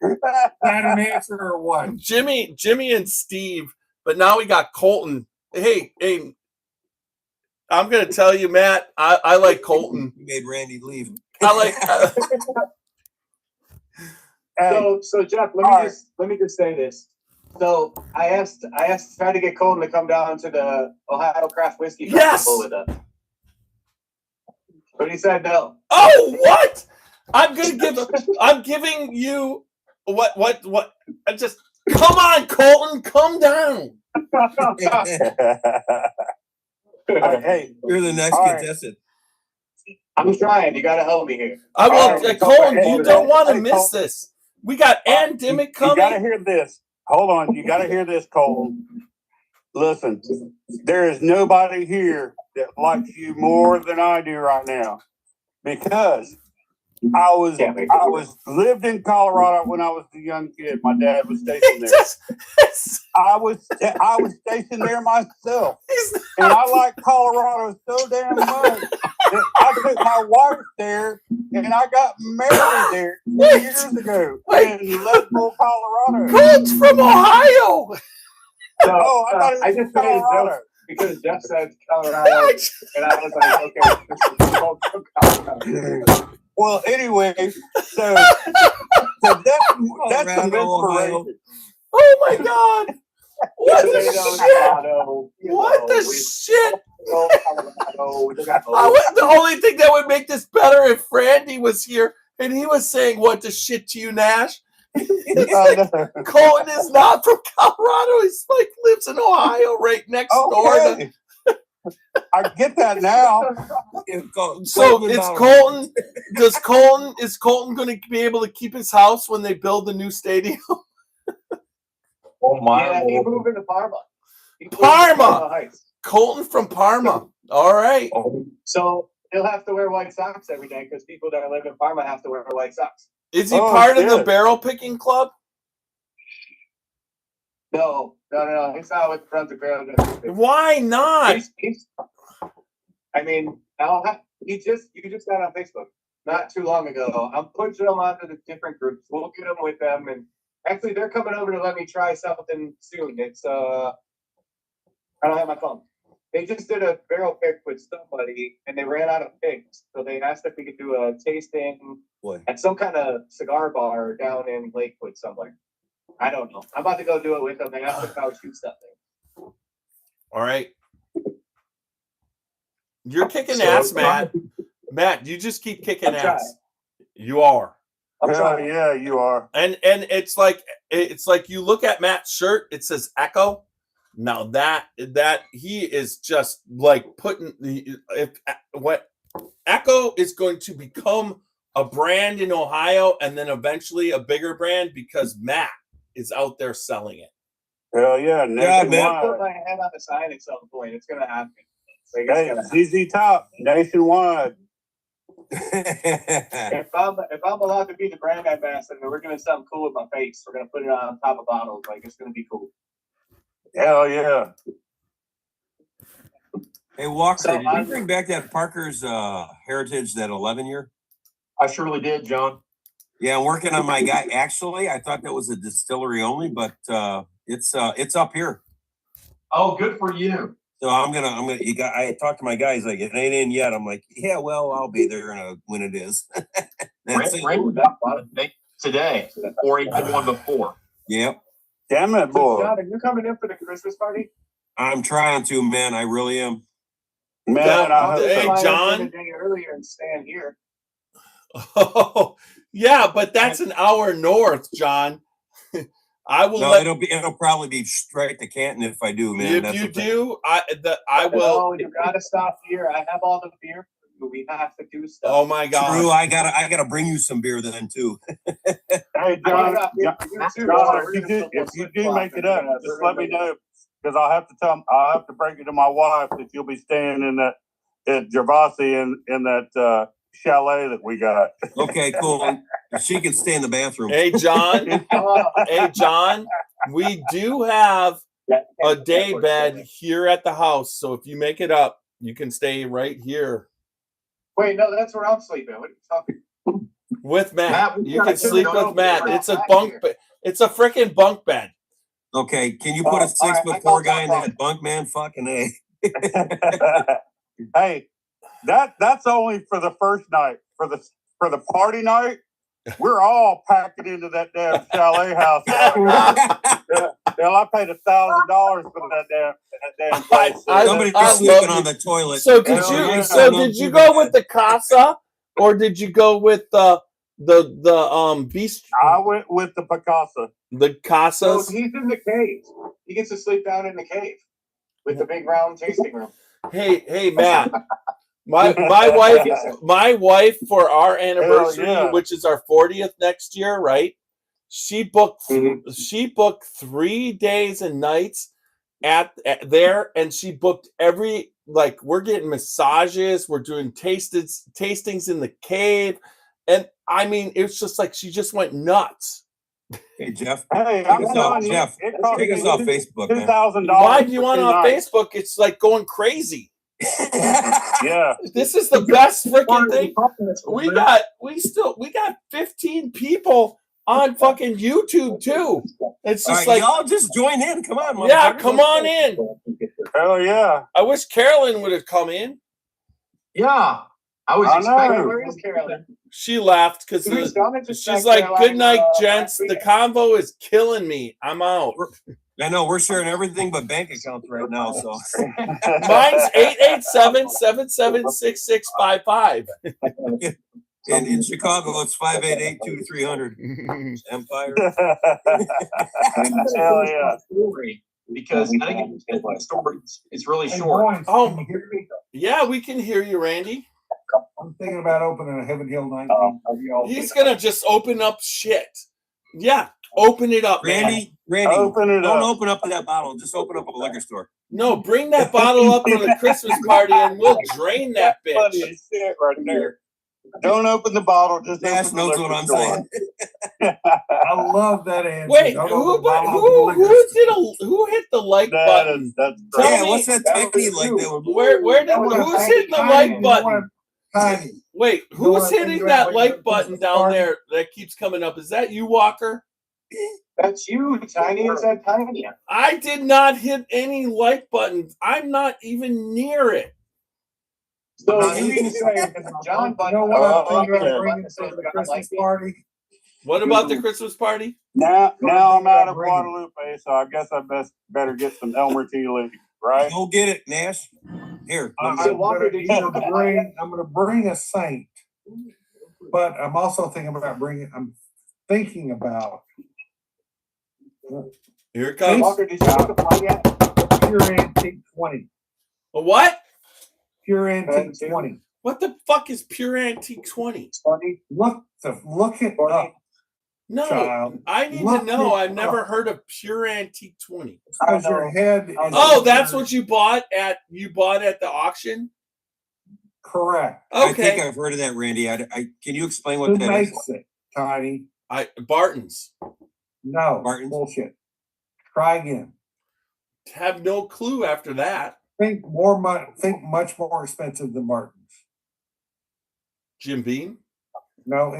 that an answer or what? Jimmy and Steve, but now we got Colton. Hey, I'm gonna tell you, Matt. I like Colton. You made Randy leave. I like. So Jeff, let me just say this. So I tried to get Colton to come down to the Ohio Craft Whiskey Festival with us. But he said no. Oh, what? I'm giving you what? I just come on, Colton, come down. Hey, you're the next contestant. I'm trying. You got to help me here. I will, Colton. You don't want to miss this. We got Pandemic coming. You got to hear this. Hold on. You got to hear this, Colton. Listen, there is nobody here that likes you more than I do right now, because I was lived in Colorado when I was a young kid. My dad was stationed there. I was stationed there myself, and I like Colorado so damn much that I took my wife there, and I got married there 2 years ago in Leadville, Colorado. Colton's from Ohio. So, I just made a joke because Jeff said Colorado, and I was like, okay, this is called Colorado. Well, anyway, so that's some inspiration. Oh my God! What the shit? What the shit? The only thing that would make this better if Randy was here and he was saying what the shit to you, Nash. Colton is not from Colorado. He's like lives in Ohio, right next door. I get that now. So it's Colton. Is Colton going to be able to keep his house when they build the new stadium? Oh my! Yeah, he's moving to Parma. Parma. Colton from Parma. All right. So he'll have to wear white socks every day because people that live in Parma have to wear white socks. Is he part of the barrel picking club? No. He's not with Friends of Barrel. Why not? I mean, you just got on Facebook not too long ago. I'm pushing them onto the different groups. We'll get them with them, and actually, they're coming over to let me try something soon. It's I don't have my phone. They just did a barrel pick with somebody, and they ran out of picks, so they asked if we could do a tasting at some kind of cigar bar down in Lakewood somewhere. I don't know. I'm about to go do it with them. They asked if I would shoot something. All right. You're kicking ass, Matt. Matt, you just keep kicking I'm ass. trying. You are. Yeah, you are. And it's like you look at Matt's shirt, it says Echo. Now that he is just like putting what Echo is going to become a brand in Ohio and then eventually a bigger brand because Matt is out there selling it. Hell yeah, nationwide. Put my head on the sign at some point. It's gonna happen. Like, Hey, ZZ Top, nationwide. if I'm allowed to be the brand ambassador, we're gonna something cool with my face. We're gonna put it on top of bottles. Like it's gonna be cool. Hell yeah. Hey, Walker, So did you bring back that Parker's Heritage, that 11 year? I surely did, John. Yeah, I'm working on my guy. Actually, I thought that was a distillery only, but it's up here. Oh, good for you. So I'm gonna. I talked to my guy. He's like, it ain't in yet. I'm like, yeah, well, I'll be there when it is. Today, or even one before. Yep. Damn it, boy. John, are you coming in for the Christmas party? I'm trying to, man. I really am. Man, hey, John. A day earlier and stand here. Oh, yeah, but that's an hour north, John. I will. No, it'll probably be straight to Canton if I do, man. If you do, I will. No, you gotta stop here. I have all the beer. We have to do stuff. Oh my God! True, I gotta bring you some beer then too. Hey, John, if you do make it up, just let me know because I'll have to break it to my wife that you'll be staying in that at Gervasi in that chalet that we got. Okay, cool. She can stay in the bathroom. Hey, John. Hey, John. We do have a day bed here at the house, so if you make it up, you can stay right here. Wait, no, that's where I'm sleeping. What are you talking? With Matt, you can sleep with Matt. It's a bunk bed. It's a freaking bunk bed. Okay, can you put a 6'4" guy in that bunk, man? Fucking A. Hey, that's only for the first night. For the party night, we're all packing into that damn chalet house. Hell, I paid $1,000 for that damn place. Somebody was sleeping on the toilet. So did you go with the casa or did you go with the beast? I went with the Picasa. The casas. So he's in the cave. He gets to sleep down in the cave with the big round tasting room. Hey, Matt. My wife for our anniversary, which is our 40th next year, right? She booked 3 days and nights at there, and she booked we're getting massages, we're doing tastings in the cave, and I mean it's just like she just went nuts. Hey Jeff, hey, Jeff, take us off Facebook, man. $2,000. Why do you want it on Facebook? It's like going crazy. Yeah, this is the best freaking thing. We got 15 people on fucking YouTube too. It's just like y'all just join in. Come on, yeah, come on in. Hell yeah! I wish Carolyn would have come in. Yeah, I was expecting. Where is Carolyn? She left because she's like, "Good night, gents. The convo is killing me. I'm out." I know we're sharing everything but bank accounts right now. So mine's 887-776655. And in Chicago, it's 588-2300. Empire. Hell yeah! Because I think the story is really short. Oh, yeah, we can hear you, Randy. I'm thinking about opening a Heaven Hill 19. He's gonna just open up shit. Yeah, open it up, Randy. Open Don't open up to that bottle. Just open up a liquor store. No, bring that bottle up for the Christmas party, and we'll drain that bitch. Right there. Don't open the bottle. Just Nash knows what I'm saying. I love that answer. Wait, who hit the like button? What's that tiny like that? Who's hitting the like button? Wait, who's hitting that like button down there that keeps coming up? Is that you, Walker? That's you, Tiny. Is that Tiny? I did not hit any like buttons. I'm not even near it. So you can say, John, but the Christmas party. What about the Christmas party? Now I'm out of Guadalupe, so I guess I better get some Elmer T. Lee, right? Go get it, Nash. Here. I'm Walker, did you- I'm gonna bring a Saint, but I'm also thinking about thinking about Here it comes. Walker, did you look at one yet? Pure Antique 20. A what? Pure Antique 20. What the fuck is Pure Antique 20? 20. Look it up. No, child. I need Look to know. it I've never up. heard of Pure Antique 20. Because your head is Oh, that's what you bought at the auction? correct. I Okay. think I've heard of that, Randy. Can you explain what Who that makes is? it, Tiny? Barton's. No, Barton's? bullshit. Try again. Have no clue after that. Think much more expensive than Martin's. Jim Beam? No,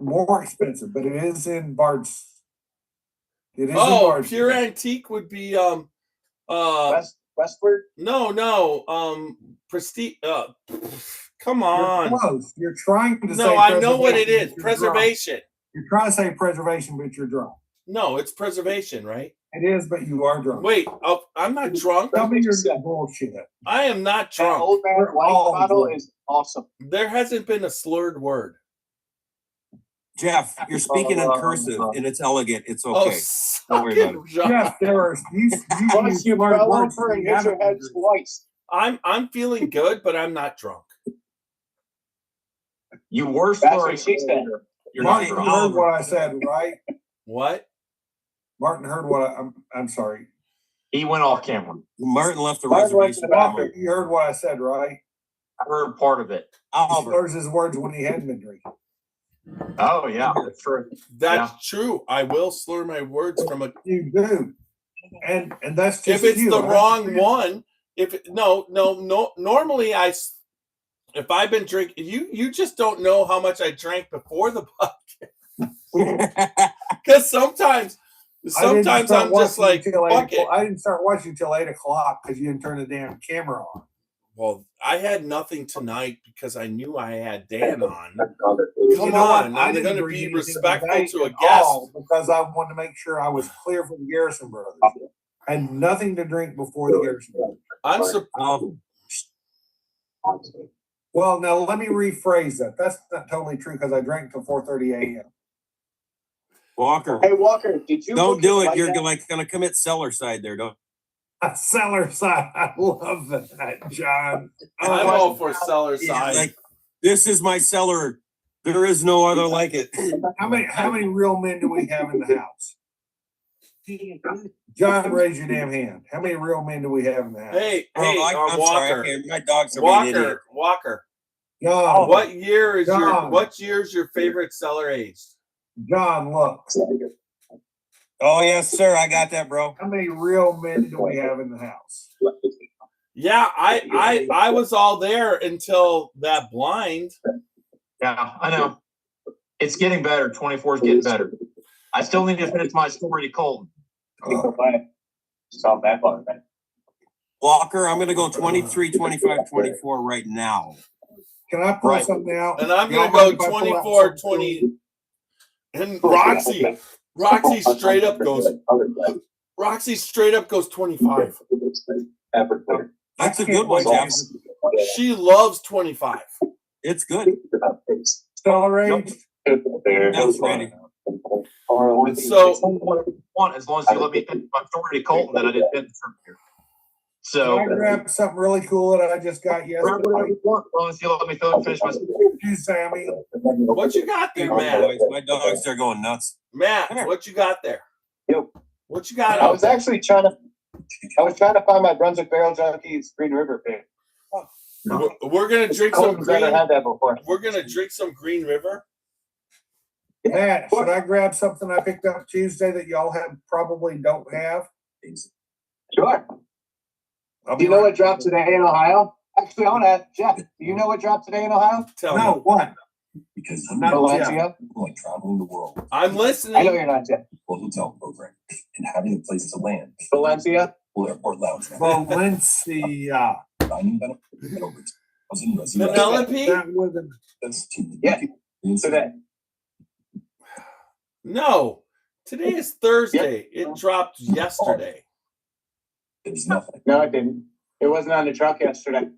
more expensive, but it is in Bart's. It is in Oh, Bart's. Pure Antique would be Westward? No, Prestige. Come on. You're close. You're trying to say No, I know what it is. preservation, but you're Preservation. drunk. You're trying to say preservation, but you're drunk. No, it's preservation, right? It is, but you are drunk. Wait, I'm not drunk. Tell me your bullshit. I am not That drunk. old man white all bottle drunk. is awesome. There hasn't been a slurred word. Jeff, you're speaking in cursive and it's elegant. It's Oh, okay. Don't worry about it. Yes, there are. You Once you learn fell words over that and you hit your haven't head used. twice. I'm feeling good, but I'm not drunk. You were That's slurring. what she said. You're not Martin drunk. heard what I said, right? What? Martin heard what I'm sorry. He went off camera. Martin left the Martin went to reservation. the bathroom. You heard what I said, right? I heard part of it. He Albert. slurs his words when he hadn't been drinking. Oh yeah, that's true. That's true. I will slur my words from a. You do, and that's just If it's you. the I wrong understand. one, no. Normally, if I've been drinking, you just don't know how much I drank before the podcast. Because sometimes I'm just like, fuck it. I didn't start watching till 8 o'clock because you didn't turn the damn camera on. Well, I had nothing tonight because I knew I had Dan on. You Come know what? on, I I'm didn't going to drink be anything respectful tonight to a at guest. all because I wanted to make sure I was clear from the Garrison Brothers. I had nothing to drink before the Garrison Brothers. I'm surprised. Well, now let me rephrase that. That's not totally true because I drank till 4:30 a.m. Walker. Hey Walker, did you Don't book do your it. flight You're yet? like gonna commit cellar side there, don't Cellar side. I love that, John. I'm all for seller Yeah, side. like this is my cellar. There is no other like it. How many real men do we have in the house? John, raise your damn hand. How many real men do we have in the house? Hey, I'm sorry, I Walker. can't- my dogs are being idiots. Walker. John, What year is John. what year's your favorite cellar aged? John, look. Oh yes, sir. I got that, bro. How many real men do we have in the house? Yeah, I was all there until that blind. Yeah, I know. It's getting better. 24 is getting better. I still need to finish my story to Colton. Stop that part, man. Walker, I'm gonna go 23, 25, 24 right now. Can I pull Right. something out? And I'm Y'all going to mind go if I pull out 24, something? 20. And Roxy straight up goes 25. That's a good one, Jeff. She loves 25. It's good. Cellar aged? That's Randy. So One, as long as you let me finish my story to Colton, then I did finish from here. So, Can I grab something really cool that I just got grab whatever yesterday? you want, as long as you let me finish my story. You, Sammy. what you got there, Matt? My dogs are going nuts. Matt, what you got there? Yep. What you got I out was there? actually trying to find my Brunswick Barrel Junkies Green River pick. We're gonna drink some Colton's never green. had that before. We're gonna drink some Green River. Matt, should I grab something I picked up Tuesday that y'all probably don't have? Sure. Do you know what dropped today in Ohio? Actually, I want to, Jeff, do you know what dropped today in Ohio? Tell No, me. what? Because I'm not Jeff. Valencia. like traveling the world, I'm I know listening. you're not Jeff. full hotel program, and having a place to land, Valencia. full airport lounge, Valencia. dining benefit, and over 2,000 residents. Penelope? That was a- That's two. Yeah. Today. No. Today is Thursday. It dropped yesterday. There's nothing. No, it didn't. It wasn't on the truck yesterday.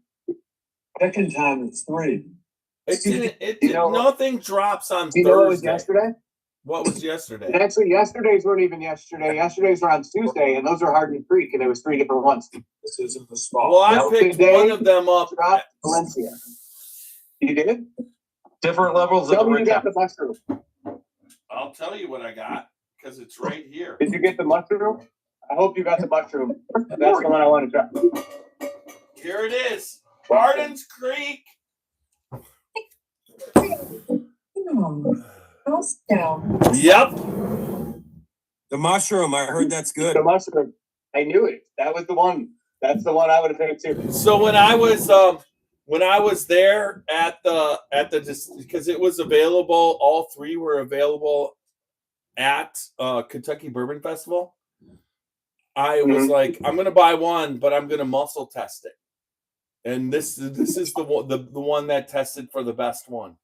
Second time it's 3. Nothing drops on Do you know what was Thursday. yesterday? What was yesterday? And actually, yesterday's weren't even yesterday. Yesterday's were on Tuesday, and those were Hardin Creek, and it was 3 different ones. This isn't the spot. Well, I picked Today, one of them up. dropped Valencia. You did? Different levels of Tell the me you got recap. the mushroom. I'll tell you what I got because it's right here. Did you get the mushroom? I hope you got the mushroom. That's the one I want to try. Here it is. Hardin's Creek. Yep. The mushroom, I heard that's good. The mushroom. I knew it. That was the one. That's the one I would have picked too. So when I was there at the because it was available, all three were available at Kentucky Bourbon Festival. I was like, I'm gonna buy one, but I'm gonna muscle test it. And this is the one that tested for the best one.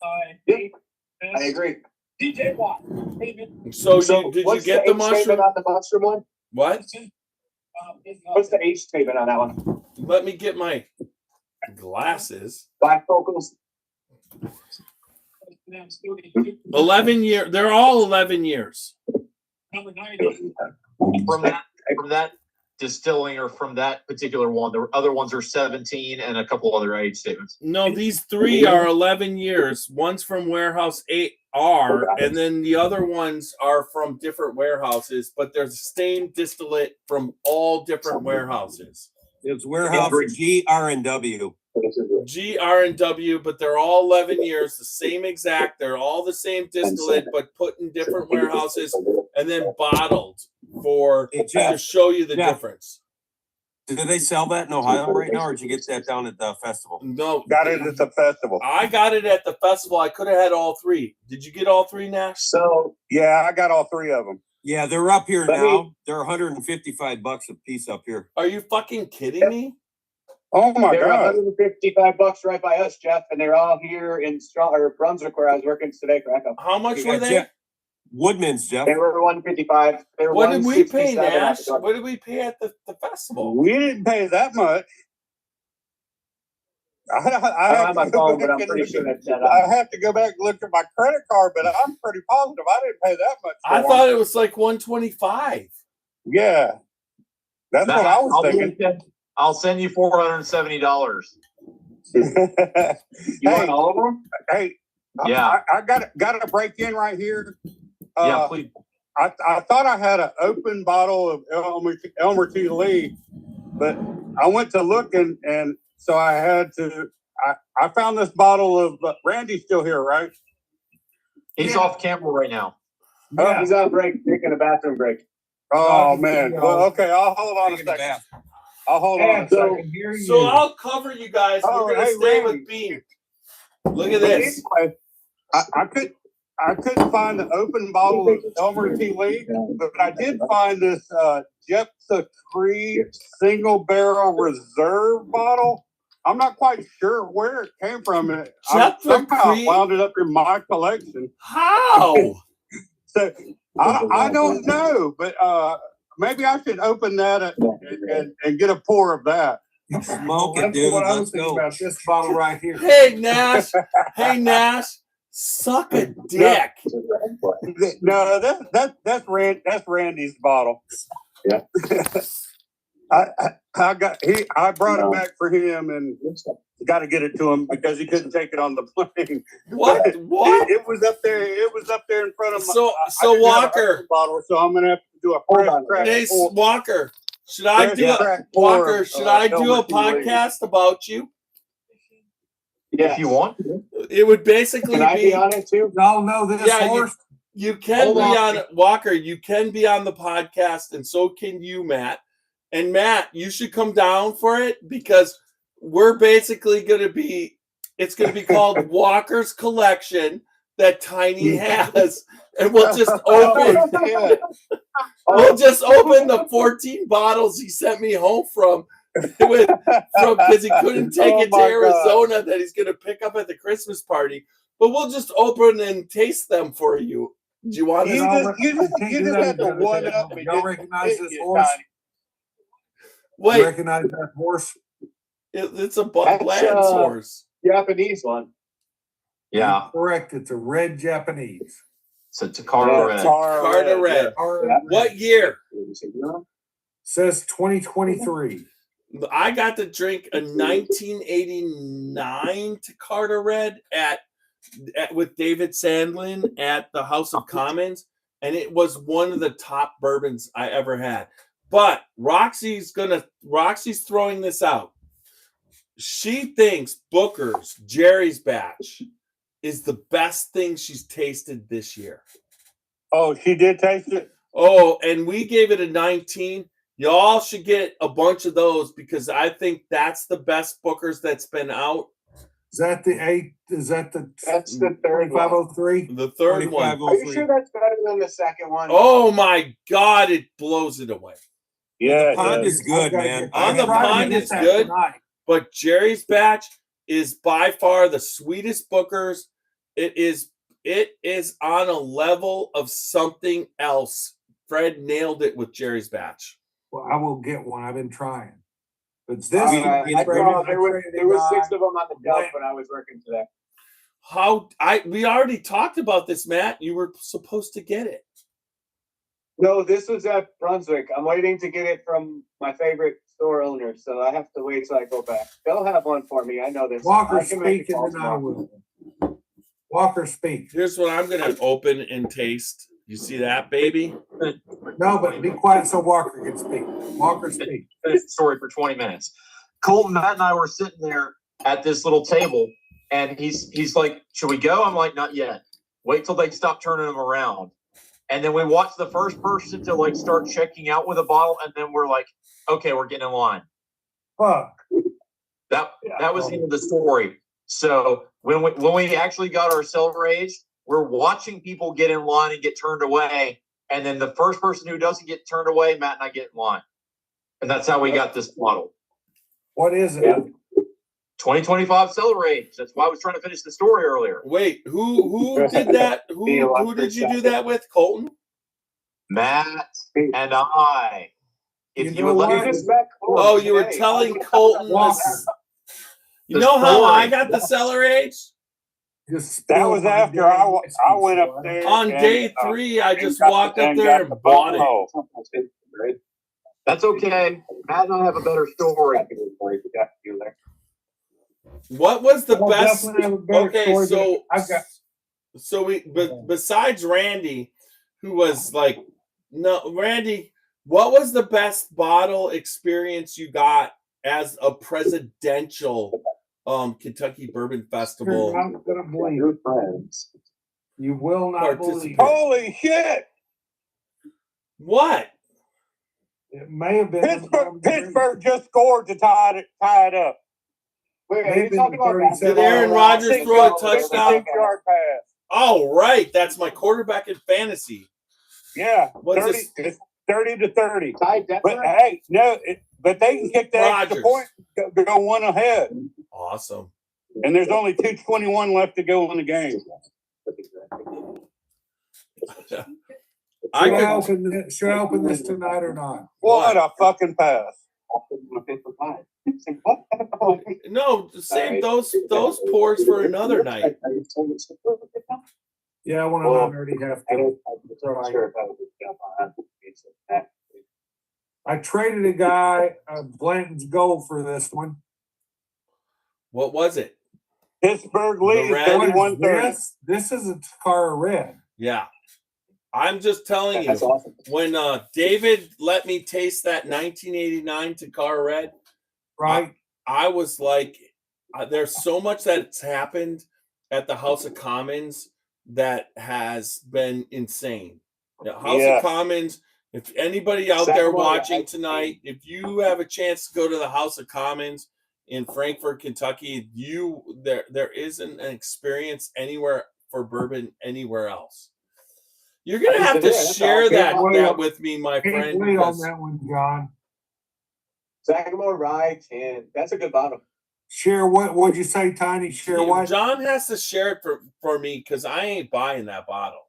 I agree. DJ Watt. So did you get the mushroom on the mushroom one? What? What's the age statement on that one? Let me get my glasses. Black vocals. 11 years. They're all 11 years. From that distilling or from that particular one. The other ones are 17 and a couple other age statements. No, these three are 11 years. One's from Warehouse 8R, and then the other ones are from different warehouses, but they're the same distillate from all different warehouses. It's warehouse GR&W. GR&W, but they're all 11 years, the same exact. They're all the same distillate, but put in different warehouses and then bottled to show you the difference. Do they sell that in Ohio right now, or did you get that down at the festival? No, got it at the festival. I got it at the festival. I could have had all three. Did you get all three, Nash? So yeah, I got all three of them. Yeah, they're up here now. They're $155 a piece up here. Are you fucking kidding me? Oh my They're god! $155 right by us, Jeff, and they're all here in Brunswick, where I was working today for Echo. How much were they? Woodman's, Jeff. They were $155. They were What did we pay, $167 at Nash? the door. What did we pay at the festival? We didn't pay that much. I I don't have my phone, but I'm pretty sure that's that. I have to go back and look at my credit card, but I'm pretty positive I didn't pay that much. I thought it was like 125. Yeah, that's what I was thinking. I'll send you $470. You want all of them? Hey, Yeah. I got to break in right here. Yeah, please. I thought I had an open bottle of Elmer T. Lee, but I went to look and so I had to. I found this bottle of Randy's still here, right? He's off camera right now. Yeah. He's on break, taking a bathroom break. Oh man. Well, okay. I'll hold on a second. I'll hold on a second. So I'll cover you guys. Oh, We're gonna hey, stay Randy. with Bean. Look at this. Anyway, I couldn't find the open bottle of Elmer T. Lee, but I did find this Jepsa Creed single barrel reserve bottle. I'm not quite sure where it came from. I somehow wound it up in my collection. How? So I don't know, but maybe I should open that and get a pour of that. Smoke it, That's dude. what I Let's was thinking go. about this bottle right here. Hey Nash. Hey Nash. Suck a dick. No, that's Randy's bottle. Yeah. I brought it back for him and got to get it to him because he couldn't take it on the plane. What? It was up there. It was up there in front of my. So I didn't have Walker. a bottle, so I'm gonna have to do a fresh crack. Hey pour. Walker. Should I do Walker? Should I do a podcast about you? Yeah. If you want. It would basically Can I be on it too? Y'all know this horse? You can be on Walker. You can be on the podcast, and so can you, Matt. And Matt, you should come down for it because we're basically going to be. It's going to be called Walker's Collection that Tiny has, and we'll just open. We'll just open the 14 bottles he sent me home from because he couldn't take it to Arizona that he's going to pick up at the Christmas party. But we'll just open and taste them for you. Do you want You to? just have to one up me. Y'all recognize this horse? Wait. You recognize that horse? It's a That's, bland source. Japanese one. Yeah. Correct. It's a red Japanese. It's a Takara Red. Carter Red. What year? Says 2023. I got to drink a 1989 Takara Red at with David Sandlin at the House of Commons, and it was one of the top bourbons I ever had. But Roxy's throwing this out. She thinks Booker's Jerry's batch is the best thing she's tasted this year. Oh, she did taste it? Oh, and we gave it a 19. Y'all should get a bunch of those because I think that's the best Booker's that's been out. Is that the 8? Is that the? That's the third 2503. The third one. Are you sure that's better than the second one? Oh my God, it blows it away. Yeah, The pond is good, man. On the pond is good, but Jerry's batch is by far the sweetest Booker's. It is on a level of something else. Fred nailed it with Jerry's batch. Well, I will get one. I've been trying. But this, I saw there was 6 of them on the shelf when I was working today. We already talked about this, Matt. You were supposed to get it. No, this was at Brunswick. I'm waiting to get it from my favorite store owner, so I have to wait till I go back. They'll have one for me. I know this. Walker, I can make speak, a and then I will. Walker, speak. Here's what I'm going to open and taste. You see that, baby? No, but be quiet so Walker can speak. Walker, speak. Finish the story for 20 minutes. Colton, Matt, and I were sitting there at this little table, and he's like, "Should we go?" I'm like, "Not yet. Wait till they stop turning them around." And then we watched the first person to like start checking out with a bottle, and then we're like, "Okay, we're getting in line." Fuck. That was the end of the story. So when we actually got our silver age, we're watching people get in line and get turned away, and then the first person who doesn't get turned away, Matt and I get in line, and that's how we got this bottle. What is it? 2025 silver age. That's why I was trying to finish the story earlier. Wait, who did that? Who did you do that with, Colton? Matt and I. If you would let me Oh, you were telling Colton this. You know how I got the cellar age? That was after I went up there. On day 3, I just walked up there and bought it. That's okay. Matt and I have a better story. What was the best? Definitely have a better Okay, story so we besides Randy, who was like, no, Randy, what was the best bottle experience you got as a presidential Kentucky Bourbon Festival? You're not gonna believe it. You will not believe it. Holy shit! What? It may have been Pittsburgh just scored to tie it up. Wait, are you talking about that? Did Aaron Rodgers throw a touchdown? 6-yard pass. Oh, right. That's my quarterback in fantasy. Yeah, What's 30, this? it's 30-30. Ty Detmer? But hey, no, but they can kick that extra point, go one ahead. Awesome. And there's only 2:21 left to go in the game. Should I open this tonight or not? What a fucking pass. No, save those pours for another night. Yeah, I want to already have to. I traded a guy Blanton's gold for this one. What was it? Pittsburgh leads 31-30. This is a Takara Red. Yeah. I'm just telling you, That's awesome. When David let me taste that 1989 Takara Red, right? I was like, there's so much that's happened at the House of Commons that has been insane. The House of Commons, if anybody out there watching tonight, if you have a chance to go to the House of Commons in Frankfort, Kentucky, there isn't an experience anywhere for bourbon anywhere else. You're gonna have to share that with me, my friend. Wait on that one, John. Sagamore Rye 10. That's a good bottle. Share what? What'd you say, Tiny? Share what? John has to share it for me because I ain't buying that bottle.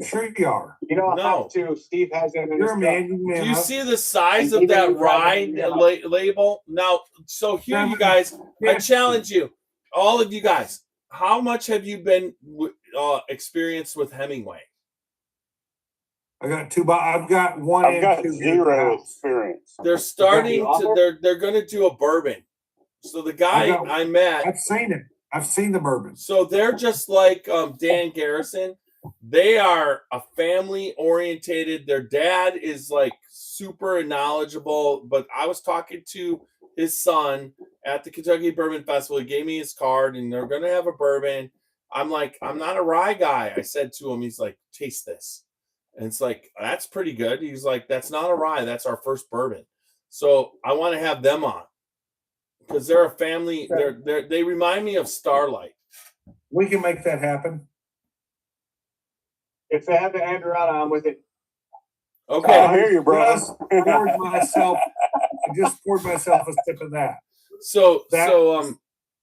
Sure you are. You don't No. have to. Steve has it in his You're a truck. man. You Do man you up. see the size And of even that you rye drive it label? Now, so here, you guys, I challenge you, all of you guys. How much have you been experienced with Hemingway? I got two. I've got one. I've and got two here at the zero house. experience. They're starting the offer? to. They're going to do a bourbon. So the guy I met, I've seen it. I've seen the bourbon. so they're just like Dan Garrison. They are a family orientated. Their dad is like super knowledgeable. But I was talking to his son at the Kentucky Bourbon Festival. He gave me his card, and they're going to have a bourbon. I'm like, I'm not a rye guy. I said to him, he's like, taste this. And it's like, that's pretty good. He's like, that's not a rye. That's our first bourbon. So I want to have them on because they're a family. They remind me of Starlight. We can make that happen. If they have the Andorrata, I'm with it. Okay. I hear you, bro. I just poured myself a sip of that. So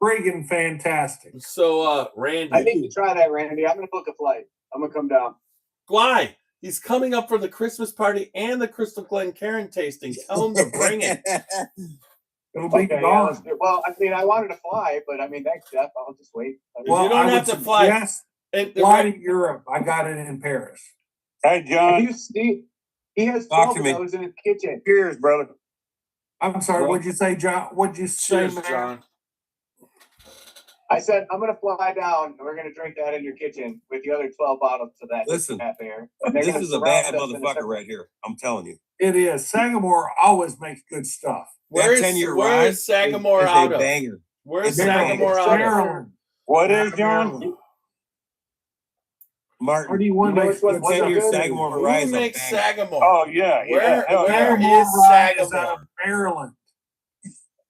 friggin' fantastic. So Randy, I need to try that, Randy. I'm gonna book a flight. I'm gonna come down. why? He's coming up for the Christmas party and the Crystal Glen Karen tasting. Tell him to bring it. It'll be Okay, gone. let's do- well, I mean, I wanted to fly, but I mean, thanks, Jeff. I'll just wait. Well, you don't have to fly. Yes, fly to Europe. I got it in Paris. Hey, John. He has Talk 12 to of me. those in his kitchen. Cheers, brother. I'm sorry. What'd you say, John? What'd you say, Cheers, man? John. I said, I'm going to fly down and we're going to drink that in your kitchen with the other 12 bottles to that. Listen, half air. This is a bad motherfucker right here. I'm telling you. It is. Sagamore always makes good stuff. Where is 10-year where rye is Sagamore is a out of? banger. Where is It's Sagamore out of? Maryland. What is, John? Martin, 31 makes good 10-year stuff. Sagamore Who rye is a makes banger. Sagamore? Oh, yeah. Where Hell yeah. Sagamore is rye is out Sagamore? of Maryland.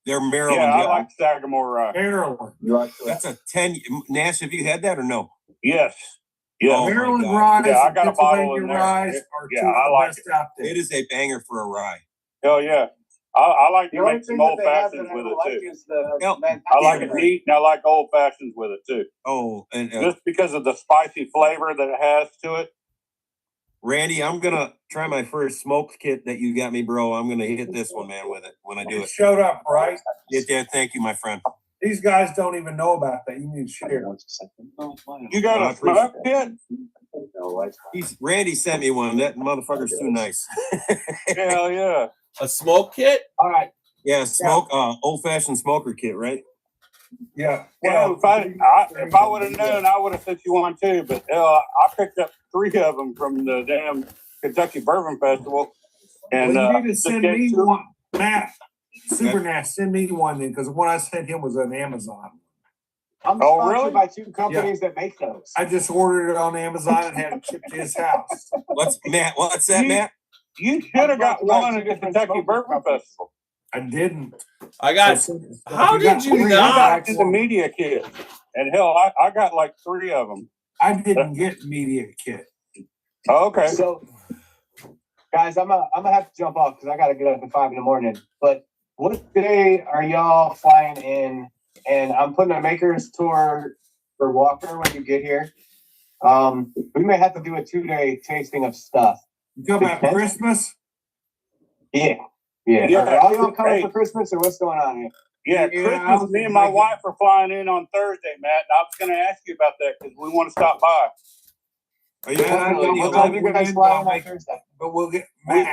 They're Maryland. Yeah, I like Sagamore rye. Maryland. That's a 10. Nash, have you had that or no? Yes. Yeah. Oh, my Maryland God. rye Yeah, I and got a bottle Pennsylvania in there. ryes Yeah, are yeah, two I of the like best out there. It is a banger for a rye. Hell yeah. I like The to only make thing some that old they have fashions that I with don't it like too. is the Yep. I like it neat and I like old fashions with it too. Oh, and Just because of the spicy flavor that it has to it. Randy, I'm going to try my first smoked kit that you got me, bro. I'm going to hit this one, man, with it when I do It it. showed up, right? Get there. Thank you, my friend. These guys don't even know about that. You need to share. You got I a smoke appreciate kit? Randy sent me one. That motherfucker's too nice. Hell yeah. A smoke kit? All right. Yeah, old fashioned smoker kit, right? Yeah. Well, if I would have known, I would have sent you one too. But I picked up 3 of them from the damn Kentucky Bourbon Festival. And Well, you need to just send get me through- one, Matt. Super Nash, send me one then, because the one I sent him was on Amazon. I'm Oh, sponsored really? by 2 companies that make those. I just ordered it on Amazon and had it shipped to his house. What's that, Matt? You should have got one at the Kentucky Bourbon Festival. I didn't. I got. How did you I not? got the media kit, and hell, I got like 3 of them. I didn't get media kit. Oh, okay. So, guys, I'm gonna have to jump off because I gotta get up at 5 in the morning. But what day are y'all flying in? And I'm putting a maker's tour for Walker when you get here. We may have to do a 2-day tasting of stuff. You talking about Christmas? Yeah. Are all y'all coming for Christmas or what's going on here? Yeah, Yeah, Christmas. Me and my wife are flying in on Thursday, Matt. And I was going to ask you about that because we want to stop by. Are you What time you guys flying on Thursday? But we'll get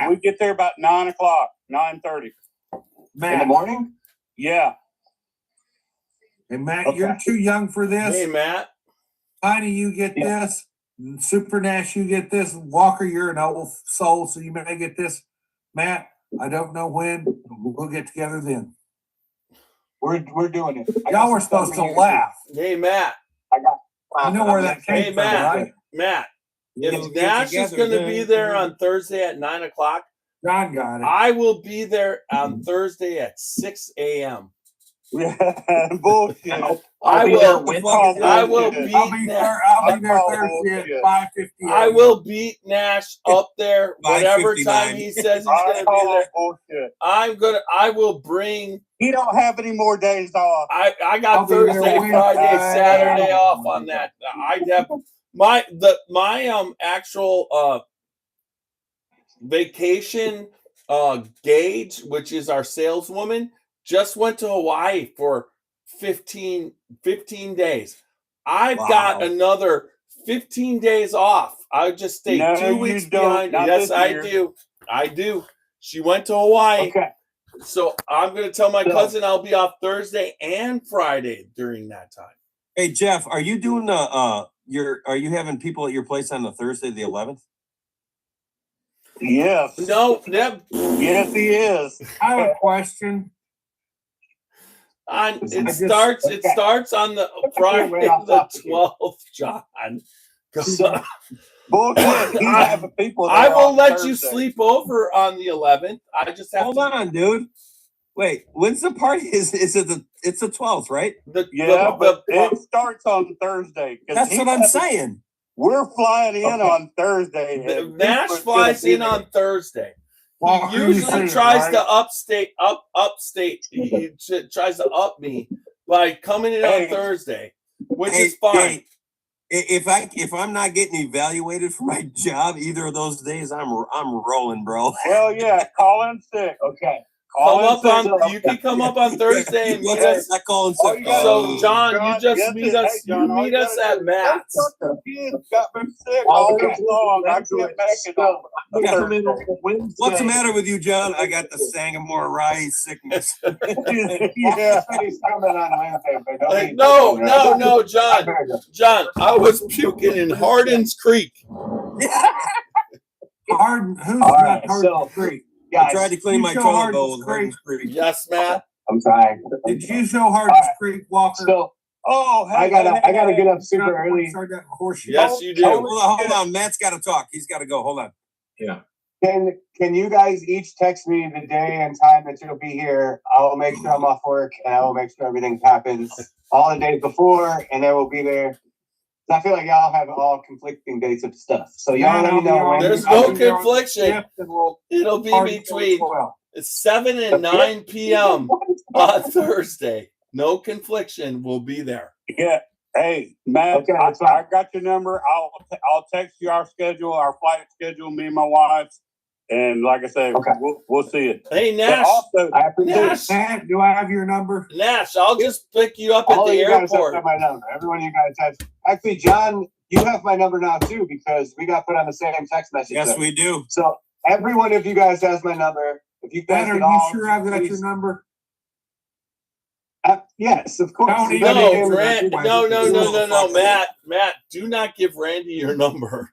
We get there about 9 o'clock, 9:30 Matt. In the morning? Yeah. Hey, Matt, you're too young for this. Hey, Matt. Tiny, you get this. Super Nash, you get this. Walker, you're an old soul, so you may get this. Matt, I don't know when. We'll get together then. We're doing it. Y'all were supposed to laugh. Hey, Matt. I know where that came Hey, from, Matt. right? Matt. We'll If get Nash is together going to be then. there on Thursday at 9 o'clock, John got it. I will be there on Thursday at 6 a.m. Bullshit. I will beat I'll be Nash. there Thursday at 5:50. I will beat Nash up there whatever 5:59. time he says he's going to be there. Bullshit. I will bring. He don't have any more days off. I I'll got be there Thursday, Wednesday. Friday, Saturday off on that. my actual vacation Gage, which is our saleswoman, just went to Hawaii for 15 days. I've got another 15 days off. I just stayed 2 weeks behind. Yes, I do. She went to Hawaii. Okay. So I'm going to tell my cousin I'll be off Thursday and Friday during that time. Hey Jeff, are you doing are you having people at your place on the Thursday the 11th? Yes. No, yes, he is. I have a question. It starts on the Friday the 12th, John. Bullshit. He's having people there I will on let you Thursday. sleep over on the 11th. I just have Hold on, dude. Wait, when's the party? It's the 12th, right? But it starts on Thursday. That's what I'm saying. We're flying in on Thursday. Nash flies in on Thursday. He usually tries to upstate. He tries to up me by coming in on Thursday, which is fine. If I'm not getting evaluated for my job either of those days, I'm rolling, bro. Hell yeah, call in sick. Okay. You can come up on Thursday and meet us. So John, you just meet us. You meet us at Matt's. Got me sick all day long. I can't make it. What's the matter with you, John? I got the Sangamore rye sickness. Yeah, he's coming on Wednesday, but No, John. John, I was puking in Hardin's Creek. Who's not Hardin's Creek? I tried to clean my toilet bowl with Hardin's Creek. Yes, Matt. I'm trying. Did you show Hardin's Creek, Walker? So, I gotta get up super early. Yes, you do. Hold on. Matt's got to talk. He's got to go. Hold on. Yeah. Can you guys each text me the day and time that you'll be here? I'll make sure I'm off work and I will make sure everything happens all the days before, and then we'll be there. I feel like y'all have all conflicting dates of stuff. So y'all let me know when. There's no confliction. It'll be between 7 and 9 p.m. on Thursday. No confliction. We'll be there. Yeah. Hey, Matt, I got your number. I'll text you our schedule, our flight schedule, me and my wife. And like I said, we'll see it. Hey, Nash. Nash, do I have your number? Nash, I'll just pick you up at the airport. Have my number. Everyone you guys have. Actually, John, you have my number now too because we got put on the same text message. Yes, we do. So every one of you guys has my number. If you guys are you sure I've got your number? Yes, of course. No, Matt, do not give Randy your number.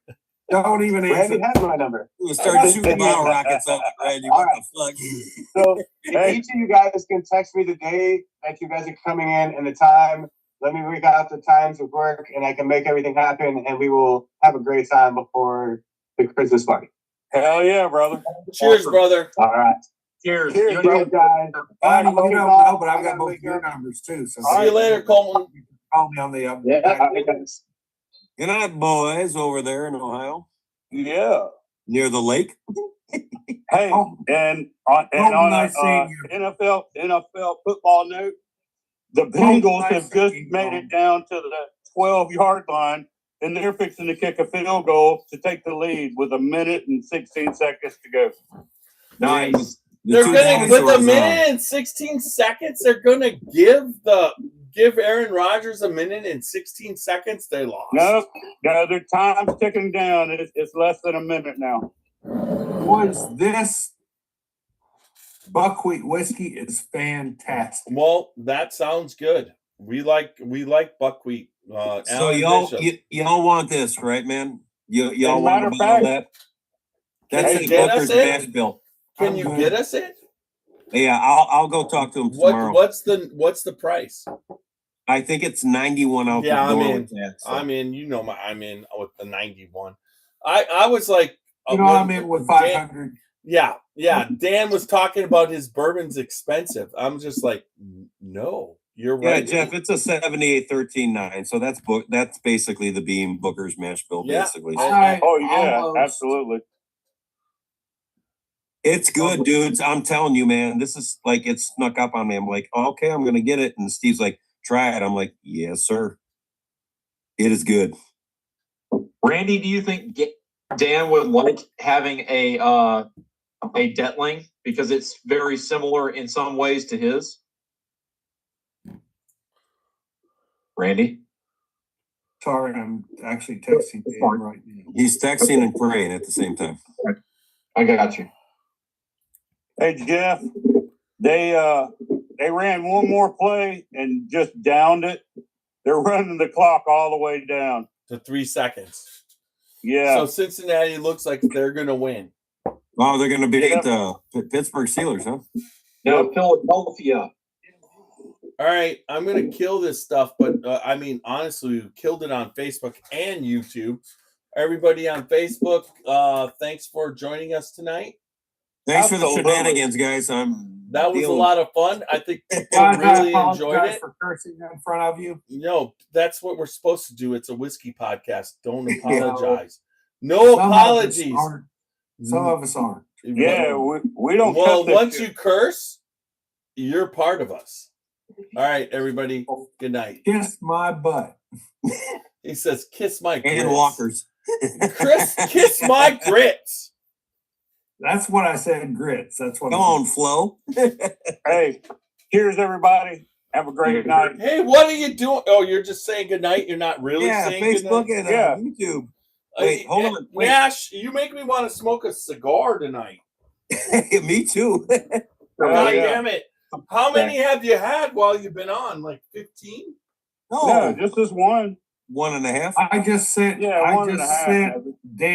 Don't even answer. Randy has my number. We'll start shooting bottle rockets up, Randy. What the fuck? So if each of you guys can text me the day that you guys are coming in and the time, let me work out the times of work and I can make everything happen and we will have a great time before the Christmas party. Hell yeah, brother. Cheers, brother. All right. Cheers. Cheers, guys. I don't know, but I've got both your numbers too. So see you later, Colton. Call me on the Good night, boys, over there in Ohio. Yeah. Near the lake. Hey, and on NFL football note, the Bengals have just made it down to the 12-yard line, and they're fixing to kick a field goal to take the lead with 1 minute and 16 seconds to go. Nice. They're gonna with 1 minute and 16 seconds. They're gonna give Aaron Rodgers 1 minute and 16 seconds. They lost. No, their time's ticking down. It's less than a minute now. Boys, this buckwheat whiskey is fantastic. Well, that sounds good. We like buckwheat. So y'all want this, right, man? Y'all want to bottle that? That's a Booker's mash bill. Can you get us it? Yeah, I'll go talk to him tomorrow. What's the price? I think it's 91 out the door. I'm in. You know I'm in with the 91. I was like, I'm in with 500. Yeah. Dan was talking about his bourbon's expensive. I'm just like, no, you're right. Yeah, Jeff, it's a 78-13-9. So that's basically the Beam Booker's mash bill, basically. Oh yeah, absolutely. It's good, dudes. I'm telling you, man. This is like it snuck up on me. I'm like, okay, I'm gonna get it. And Steve's like, try it. I'm like, yes, sir. It is good. Randy, do you think Dan would like having a Detling because it's very similar in some ways to his? Randy? Sorry, I'm actually texting Dan right now. He's texting and praying at the same time. I got you. Hey, Jeff, they ran one more play and just downed it. They're running the clock all the way down to 3 seconds. Yeah. So Cincinnati looks like they're going to win. Oh, they're going to beat the Pittsburgh Steelers, huh? No, Philadelphia. All right, I'm going to kill this stuff, but I mean, honestly, we killed it on Facebook and YouTube. Everybody on Facebook, thanks for joining us tonight. Thanks for the shenanigans, guys. That was a lot of fun. I think people Guys, really I enjoyed apologize it. for cursing in front of you. No, that's what we're supposed to do. It's a whiskey podcast. Don't apologize. No apologies. Some of us aren't. Yeah, we don't. Well, once you curse, you're part of us. All right, everybody. Good night. Kiss my butt. He says, "Kiss my grits." And Walkers. Chris, kiss my grits. That's what I said. Grits. That's what. Come on, Flo. Hey, cheers, everybody. Have a great night. Hey, what are you doing? Oh, you're just saying good night. You're not really saying Facebook good and night? YouTube. Wait, hold on. Wait. Nash, you make me want to smoke a cigar tonight. Me too. God damn it. How many have you had while you've been on? Like 15? No, just this one. 1.5. I just sent. Yeah, I 1.5. just sent Dan